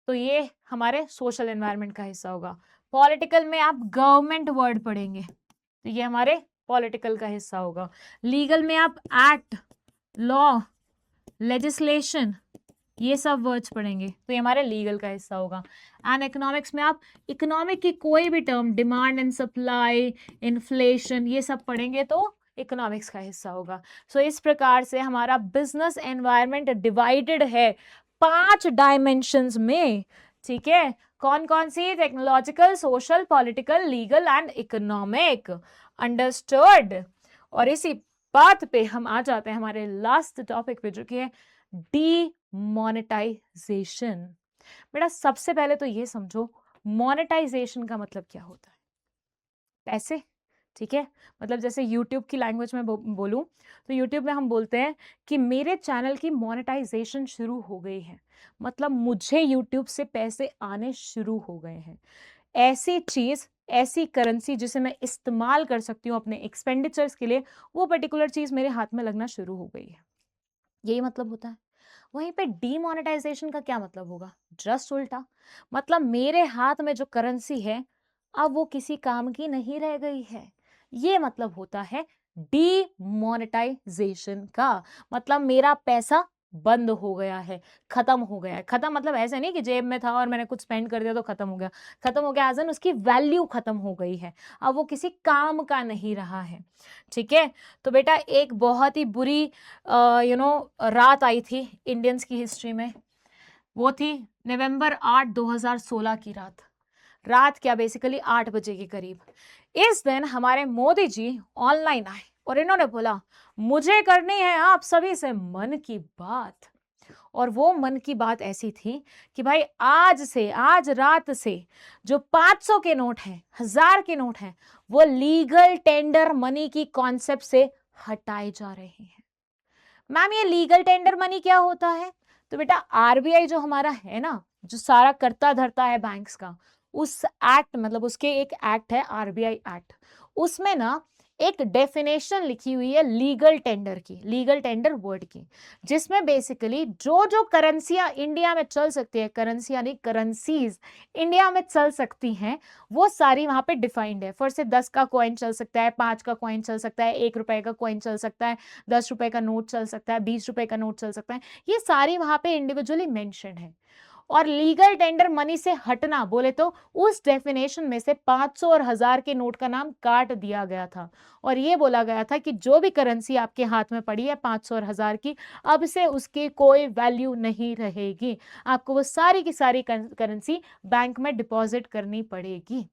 [SPEAKER 1] तो ये हमारे सोशल एनवायरनमेंट का हिस्सा होगा। पॉलिटिकल में आप गवर्नमेंट वर्ड पढ़ेंगे, तो ये हमारे पॉलिटिकल का हिस्सा होगा। लीगल में आप एक्ट, लॉ, लेजिस्लेशन, ये सब वर्ड्स पढ़ेंगे, तो ये हमारे लीगल का हिस्सा होगा। एंड इकोनॉमिक्स में आप इकोनॉमिक की कोई भी term, demand and supply, inflation, ये सब पढ़ेंगे तो इकोनॉमिक्स का हिस्सा होगा। सो इस प्रकार से हमारा बिजनेस एनवायरनमेंट डिवाइडेड है 5 डायमेंशंस में, ठीक है। कौन कौन सी? Technological, social, political, legal and economic. Understood. और इसी बात पे हम आ जाते हैं हमारे लास्ट टॉपिक पे, जो कि है डीमोनेटाइजेशन। बेटा सबसे पहले तो ये समझो मोनेटाइजेशन का मतलब क्या होता है। पैसे, ठीक है। मतलब जैसे YouTube की लैंग्वेज में बोलूं तो YouTube में हम बोलते हैं कि मेरे चैनल की मोनेटाइजेशन शुरू हो गई है, मतलब मुझे YouTube से पैसे आने शुरू हो गए हैं। ऐसी चीज, ऐसी करेंसी जिसे मैं इस्तेमाल कर सकती हूँ अपने एक्सपेंडिचर्स के लिए, वो पर्टिकुलर चीज मेरे हाथ में लगना शुरू हो गई है, यही मतलब होता है। वहीं पे डीमोनेटाइजेशन का क्या मतलब होगा? जस्ट उल्टा। मतलब मेरे हाथ में जो करेंसी है अब वो किसी काम की नहीं रह गई है, ये मतलब होता है डीमोनेटाइजेशन का। मतलब मेरा पैसा बंद हो गया है, खत्म हो गया है। खत्म मतलब ऐसे नहीं कि जेब में था और मैंने कुछ स्पेंड कर दिया तो खत्म हो गया। खत्म हो गया एज एन उसकी वैल्यू खत्म हो गई है, अब वो किसी काम का नहीं रहा है, ठीक है। तो बेटा एक बहुत ही बुरी रात आई थी इंडियंस की हिस्ट्री में, वो थी नवंबर 8, 2016 की रात। रात क्या, बेसिकली 8 बजे के करीब। इस दिन हमारे मोदी जी ऑनलाइन आए और इन्होंने बोला मुझे करनी है आप सभी से मन की बात। और वो मन की बात ऐसी थी कि भाई आज रात से जो 500 के नोट हैं, 1000 के नोट हैं, वो लीगल टेंडर मनी की कॉन्सेप्ट से हटाए जा रहे हैं। मैम ये लीगल टेंडर मनी क्या होता है? तो बेटा आरबीआई जो हमारा है ना, जो सारा करता धरता है बैंक्स का, उस एक्ट, मतलब उसके एक एक्ट है आरबीआई एक्ट, उसमें ना एक डेफिनेशन लिखी हुई है लीगल टेंडर की, लीगल टेंडर वर्ड की, जिसमें बेसिकली जो जो करेंसियां इंडिया में चल सकती है, करेंसी यानी करेंसीज इंडिया में चल सकती हैं, वो सारी वहां पे डिफाइंड है। फॉर से 10 का कॉइन चल सकता है, 5 का कॉइन चल सकता है, 1 रुपए का कॉइन चल सकता है, 10 रुपए का नोट चल सकता है, 20 रुपए का नोट चल सकता है, ये सारी वहां पे इंडिविजुअली मेंशन है। और लीगल टेंडर मनी से हटना बोले तो उस डेफिनेशन में से 500 और 1000 के नोट का नाम काट दिया गया था, और ये बोला गया था कि जो भी करेंसी आपके हाथ में पड़ी है 500 और 1000 की, अब से उसकी कोई वैल्यू नहीं रहेगी, आपको वो सारी की सारी करेंसी बैंक में डिपॉजिट करनी पड़ेगी।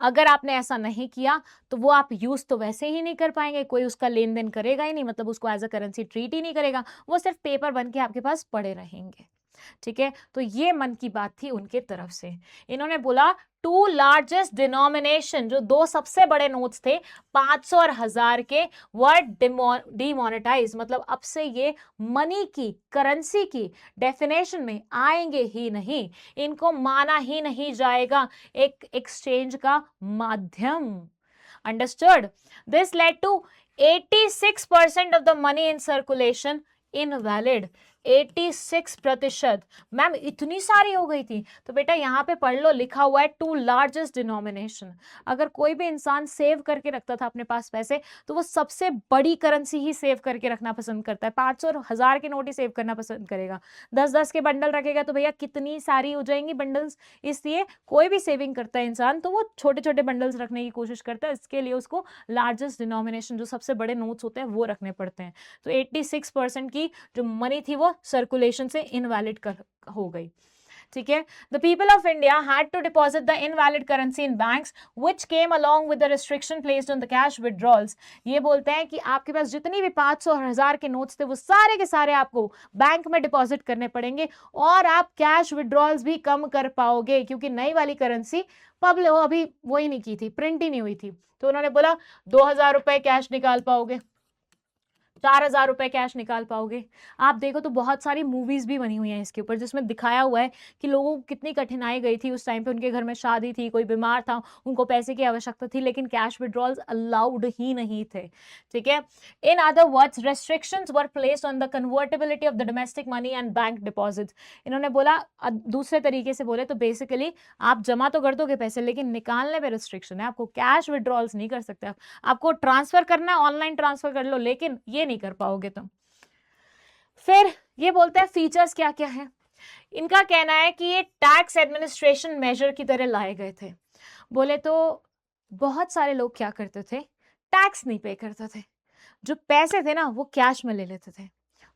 [SPEAKER 1] अगर आपने ऐसा नहीं किया तो वो आप यूज तो वैसे ही नहीं कर पाएंगे, कोई उसका लेन देन करेगा ही नहीं, मतलब उसको एज अ करेंसी ट्रीट ही नहीं करेगा, वो सिर्फ पेपर बन के आपके पास पड़े रहेंगे, ठीक है। तो ये मन की बात थी उनके तरफ से। इन्होंने बोला 2 लार्जेस्ट डिनोमिनेशन, जो 2 सबसे बड़े नोट्स थे 500 और 1000 के, वर्ड डिमोनेटाइज, मतलब अब से ये मनी की, करेंसी की डेफिनेशन में आएंगे ही नहीं, इनको माना ही नहीं जाएगा एक एक्सचेंज का माध्यम। Understood? This led to 86% of the money in circulation invalid। 86%। Ma'am इतनी सारी हो गई थी? तो बेटा यहाँ पे पढ़ लो, लिखा हुआ है टू लार्जेस्ट डिनोमिनेशन। अगर कोई भी इंसान सेव करके रखता था अपने पास पैसे, तो वो सबसे बड़ी करेंसी ही सेव करके रखना पसंद करता है। 500 और 1000 के नोट ही सेव करना पसंद करेगा। 10-10 के बंडल रखेगा तो भैया कितनी सारी हो जाएंगी बंडल्स। इसलिए कोई भी सेविंग करता है इंसान तो वो छोटे छोटे बंडल्स रखने की कोशिश करता है। इसके लिए उसको लार्जेस्ट डिनोमिनेशन, जो सबसे बड़े नोट्स होते हैं, वो रखने पड़ते हैं। तो 86% की जो मनी थी वो सर्कुलेशन से इनवैलिड हो गई। ठीक है। The people of India had to deposit the invalid currency in banks which came along with the restriction placed on the cash withdrawals. ये बोलते हैं कि आपके पास जितनी भी 500 और 1000 के नोट्स थे वो सारे के सारे आपको बैंक में डिपॉजिट करने पड़ेंगे, और आप कैश विड्रॉल्स भी कम कर पाओगे, क्योंकि नई वाली करेंसी पब्लिक अभी वही नहीं की थी, प्रिंट ही नहीं हुई थी। तो उन्होंने बोला 2000 रुपए कैश निकाल पाओगे, 4000 रुपए कैश निकाल पाओगे। आप देखो तो बहुत सारी मूवीज भी बनी हुई हैं इसके ऊपर, जिसमें दिखाया हुआ है कि लोगों को कितनी कठिनाई गई थी उस टाइम पे। उनके घर में शादी थी, कोई बीमार था, उनको पैसे की आवश्यकता थी, लेकिन कैश विड्रॉल्स अलाउड ही नहीं थे। ठीक है। In other words, restrictions were placed on the convertibility of the domestic money and bank deposits. इन्होंने बोला, दूसरे तरीके से बोले तो बेसिकली आप जमा तो कर दोगे पैसे, लेकिन निकालने पे रिस्ट्रिक्शन है। आपको कैश विड्रॉल्स नहीं कर सकते। आपको ट्रांसफर करना है, ऑनलाइन ट्रांसफर कर लो, लेकिन ये नहीं कर पाओगे तुम। फिर ये बोलते हैं फीचर्स क्या क्या है। इनका कहना है कि ये टैक्स एडमिनिस्ट्रेशन मेजर की तरह लाए गए थे। बोले तो बहुत सारे लोग क्या करते थे, टैक्स नहीं पे करते थे। जो पैसे थे ना वो कैश में ले लेते थे।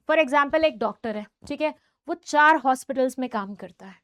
[SPEAKER 1] फॉर एग्जाम्पल, एक डॉक्टर है, ठीक है, वो 4 हॉस्पिटल्स में काम करता है।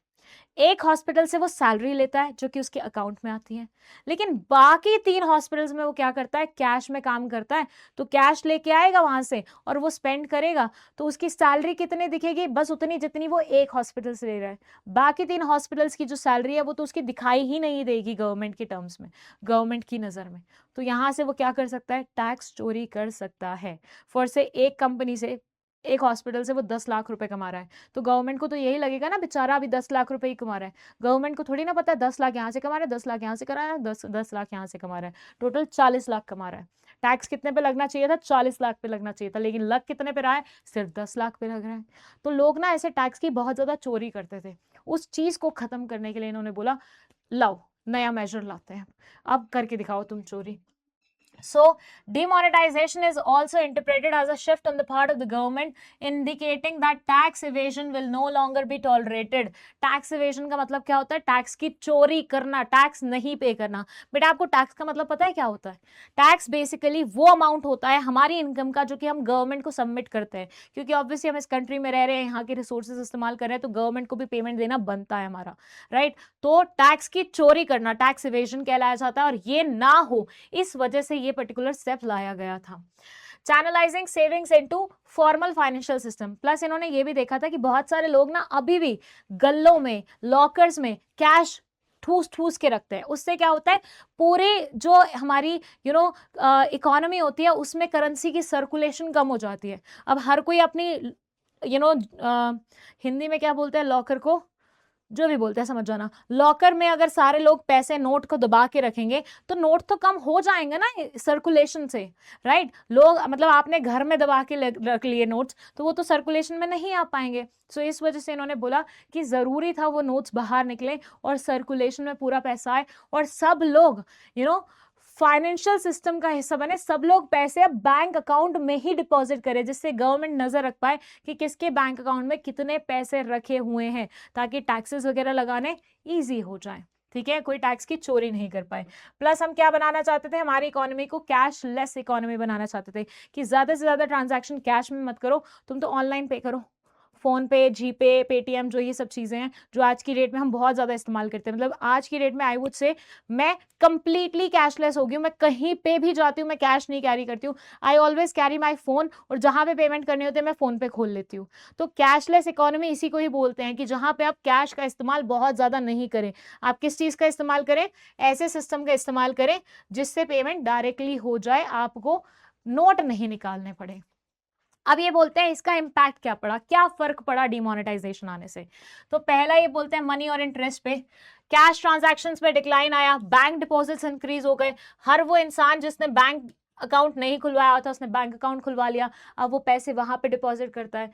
[SPEAKER 1] एक हॉस्पिटल से वो सैलरी लेता है जो कि उसके अकाउंट में आती है, लेकिन बाकी 3 हॉस्पिटल्स में वो क्या करता है, कैश में काम करता है। तो कैश लेके आएगा वहां से और वो स्पेंड करेगा, तो उसकी सैलरी कितनी दिखेगी, बस उतनी जितनी वो एक हॉस्पिटल से ले रहा है। बाकी 3 हॉस्पिटल्स की जो सैलरी है वो तो उसकी दिखाई ही नहीं देगी गवर्नमेंट के टर्म्स में, गवर्नमेंट की नजर में। तो यहां से वो क्या कर सकता है, टैक्स चोरी कर सकता है। फॉर से एक कंपनी से, एक हॉस्पिटल से वो 10 लाख रुपए कमा रहा है, तो गवर्नमेंट को तो यही लगेगा ना, बेचारा अभी 10 लाख रुपए ही कमा रहा है। गवर्नमेंट को थोड़ी ना पता है 10 लाख यहाँ से कमा रहा है, 10 लाख यहाँ से कमा रहा है, 10 लाख यहाँ से कमा रहा है, टोटल 40 लाख कमा रहा है। टैक्स कितने पे लगना चाहिए था, 40 लाख पे लगना चाहिए था, लेकिन लग कितने पे रहा है, सिर्फ 10 लाख पे लग रहा है। तो लोग ना ऐसे टैक्स की बहुत ज्यादा चोरी करते थे। उस चीज को खत्म करने के लिए इन्होंने बोला, लाओ नया मेजर लाते हैं, अब करके दिखाओ तुम चोरी। So, demonetization is also interpreted as a shift on the part of the government, indicating that tax evasion will no longer be tolerated. Tax evasion का मतलब क्या होता है, टैक्स की चोरी करना, टैक्स नहीं पे करना। बेटा आपको टैक्स का मतलब पता है क्या होता है? टैक्स बेसिकली वो अमाउंट होता है हमारी इनकम का जो कि हम गवर्नमेंट को सबमिट करते हैं, क्योंकि ऑब्वियसली हम इस कंट्री में रह रहे हैं, यहाँ के रिसोर्सेज इस्तेमाल कर रहे हैं, तो गवर्नमेंट को भी पेमेंट देना बनता है हमारा, राइट। तो टैक्स की चोरी करना टैक्स इवेजन कहलाया जाता है, और ये ना हो इस वजह से ये पर्टिकुलर स्टेप लाया गया था। Channelising savings into formal financial system. Plus इन्होंने ये भी देखा था कि बहुत सारे लोग ना अभी भी गल्लों में, लॉकर्स में कैश ठूस ठूस के रखते हैं। उससे क्या होता है, पूरे जो हमारी इकोनॉमी होती है उसमें करेंसी की सर्कुलेशन कम हो जाती है। अब हर कोई अपनी हिंदी में क्या बोलते हैं लॉकर को, जो भी बोलते हैं समझ जाना, लॉकर में अगर सारे लोग पैसे नोट को दबा के रखेंगे तो नोट तो कम हो जाएंगे ना सर्कुलेशन से, राइट। लोग मतलब आपने घर में दबा के रख लिए नोट्स, तो वो तो सर्कुलेशन में नहीं आ पाएंगे। सो इस वजह से इन्होंने बोला कि जरूरी था वो नोट्स बाहर निकले और सर्कुलेशन में पूरा पैसा आए, और सब लोग फाइनेंशियल सिस्टम का हिस्सा बने। सब लोग पैसे अब बैंक अकाउंट में ही डिपॉजिट करें, जिससे गवर्नमेंट नजर रख पाए कि किसके बैंक अकाउंट में कितने पैसे रखे हुए हैं, ताकि टैक्सेस वगैरह लगाने इजी हो जाए। ठीक है, कोई टैक्स की चोरी नहीं कर पाए। प्लस हम क्या बनाना चाहते थे, हमारी इकोनॉमी को कैश लेस इकोनॉमी बनाना चाहते थे, कि ज्यादा से ज्यादा ट्रांजैक्शन कैश में मत करो, तुम तो ऑनलाइन पे करो, फोन पे, जीपे, पेटीएम, जो ये सब चीजें हैं जो आज की डेट में हम बहुत ज्यादा इस्तेमाल करते हैं। मतलब आज की डेट में आई वुड से मैं कंप्लीटली कैशलेस हो गई हूँ। मैं कहीं पे भी जाती हूँ मैं कैश नहीं कैरी करती हूँ। I always carry my phone, और जहां पे पेमेंट करनी होती है मैं फोन पे खोल लेती हूँ। तो कैशलेस इकोनॉमी इसी को ही बोलते हैं, कि जहां पे आप कैश का इस्तेमाल बहुत ज्यादा नहीं करें। आप किस चीज का इस्तेमाल करें, ऐसे सिस्टम का इस्तेमाल करें जिससे पेमेंट डायरेक्टली हो जाए, आपको नोट नहीं निकालने पड़े। अब ये बोलते हैं इसका इम्पैक्ट क्या पड़ा, क्या फर्क पड़ा डिमोनेटाइजेशन आने से। तो पहला ये बोलते हैं मनी और इंटरेस्ट पे, कैश ट्रांजैक्शंस पे डिक्लाइन आया, बैंक डिपॉजिट्स इंक्रीज हो गए। हर वो इंसान जिसने बैंक अकाउंट नहीं खुलवाया था, उसने बैंक अकाउंट खुलवा लिया, अब वो पैसे वहां पे डिपॉजिट करता है,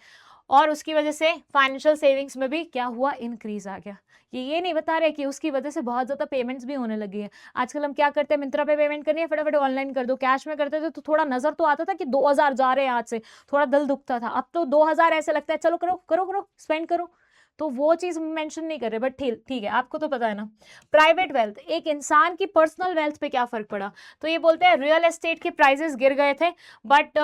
[SPEAKER 1] और उसकी वजह से फाइनेंशियल सेविंग्स में भी क्या हुआ, इंक्रीज आ गया। ये नहीं बता रहे कि उसकी वजह से बहुत ज्यादा पेमेंट्स भी होने लगी है। आजकल हम क्या करते हैं, मिंत्रा पे पेमेंट करनी है, फटाफट ऑनलाइन कर दो। कैश में करते थे तो थोड़ा नजर तो आता था कि 2000 जा रहे हैं हाथ से, थोड़ा दिल दुखता था। अब तो 2000 ऐसे लगता है चलो करो करो करो, स्पेंड करो। तो वो चीज मेंशन नहीं कर रहे, बट ठीक ठीक है, आपको तो पता है ना। प्राइवेट वेल्थ, एक इंसान की पर्सनल वेल्थ पे क्या फर्क पड़ा, तो ये बोलते हैं रियल एस्टेट के प्राइसेस गिर गए थे, बट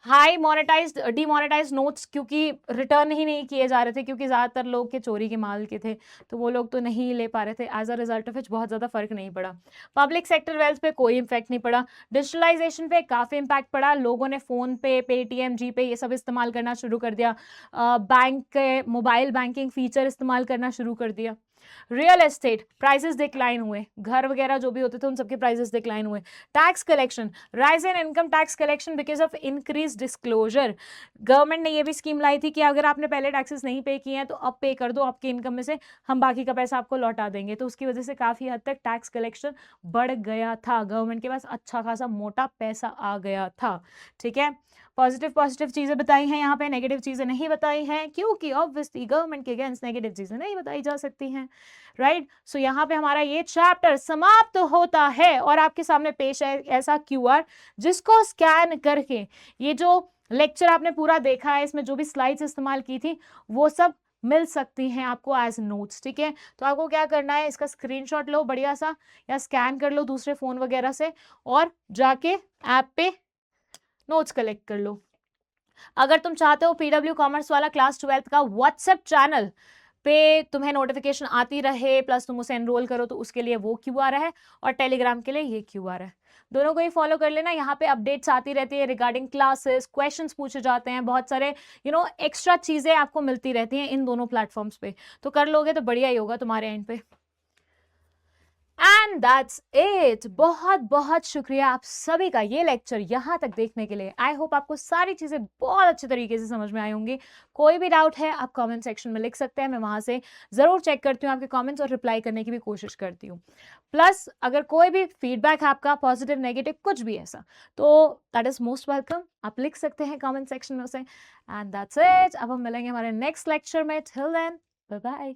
[SPEAKER 1] हाई मोनेटाइज्ड डीमोनेटाइज्ड नोट्स क्योंकि रिटर्न ही नहीं किए जा रहे थे, क्योंकि ज्यादातर लोग के चोरी के माल के थे, तो वो लोग तो नहीं ले पा रहे थे। As a result of each बहुत ज्यादा फर्क नहीं पड़ा। पब्लिक सेक्टर वेल्थ पे कोई इम्पैक्ट नहीं पड़ा। डिजिटलाइजेशन पे काफी इम्पैक्ट पड़ा, लोगों ने फोन पे, पेटीएम, जीपे ये सब इस्तेमाल करना शुरू कर दिया, बैंक के मोबाइल बैंकिंग फीचर इस्तेमाल करना शुरू कर दिया। रियल एस्टेट प्राइसेस डिक्लाइन हुए, घर वगैरह जो भी होते थे उन सबके प्राइसेस डिक्लाइन हुए। Tax collection, rise in income tax collection because of increase disclosure. Government ने ये भी स्कीम लाई थी कि अगर आपने पहले टैक्सेस नहीं पे किए हैं तो अब पे कर दो, आपकी इनकम में से हम बाकी का पैसा आपको लौटा देंगे। तो उसकी वजह से काफी हद तक टैक्स कलेक्शन बढ़ गया था, गवर्नमेंट के पास अच्छा खासा मोटा पैसा आ गया था। ठीक है, पॉजिटिव पॉजिटिव चीजें बताई हैं यहाँ पे, नेगेटिव चीजें नहीं बताई हैं, क्योंकि ऑब्वियसली गवर्नमेंट के अगेंस्ट नेगेटिव चीजें नहीं बताई जा सकती हैं, राइट। सो यहाँ पे हमारा ये चैप्टर समाप्त होता है, और आपके सामने पेश है ऐसा क्यूआर जिसको स्कैन करके ये जो लेक्चर आपने पूरा देखा है, इसमें जो भी स्लाइड्स इस्तेमाल की थी वो सब मिल सकती हैं आपको एज नोट्स। ठीक है, तो आपको क्या करना है, इसका स्क्रीनशॉट लो बढ़िया सा, या स्कैन कर लो दूसरे फोन वगैरह से, और जाके ऐप पे नोट्स कलेक्ट कर लो। अगर तुम चाहते हो पीडब्ल्यू कॉमर्स वाला क्लास 12th का व्हाट्सएप चैनल पे तुम्हें नोटिफिकेशन आती रहे, प्लस तुम उसे एनरोल करो, तो उसके लिए वो क्यूआर है, और टेलीग्राम के लिए ये क्यूआर है। दोनों को ही फॉलो कर लेना, यहाँ पे अपडेट्स आती रहती है रिगार्डिंग क्लासेस, क्वेश्चंस पूछे जाते हैं, बहुत सारे एक्स्ट्रा चीजें आपको मिलती रहती हैं इन दोनों प्लेटफॉर्म्स पे। तो कर लोगे तो बढ़िया ही होगा तुम्हारे एंड पे। And that's it. बहुत बहुत शुक्रिया आप सभी का ये लेक्चर यहाँ तक देखने के लिए। आई होप आपको सारी चीजें बहुत अच्छे तरीके से समझ में आई होंगी। कोई भी डाउट है आप कमेंट सेक्शन में लिख सकते हैं, मैं वहां से जरूर चेक करती हूँ आपके कमेंट्स और रिप्लाई करने की भी कोशिश करती हूँ। प्लस अगर कोई भी फीडबैक है आपका, पॉजिटिव नेगेटिव कुछ भी ऐसा, तो दैट इज मोस्ट वेलकम, आप लिख सकते हैं कमेंट सेक्शन में उसे। एंड दैट्स इट, अब हम मिलेंगे हमारे नेक्स्ट लेक्चर में। Till then, bye bye.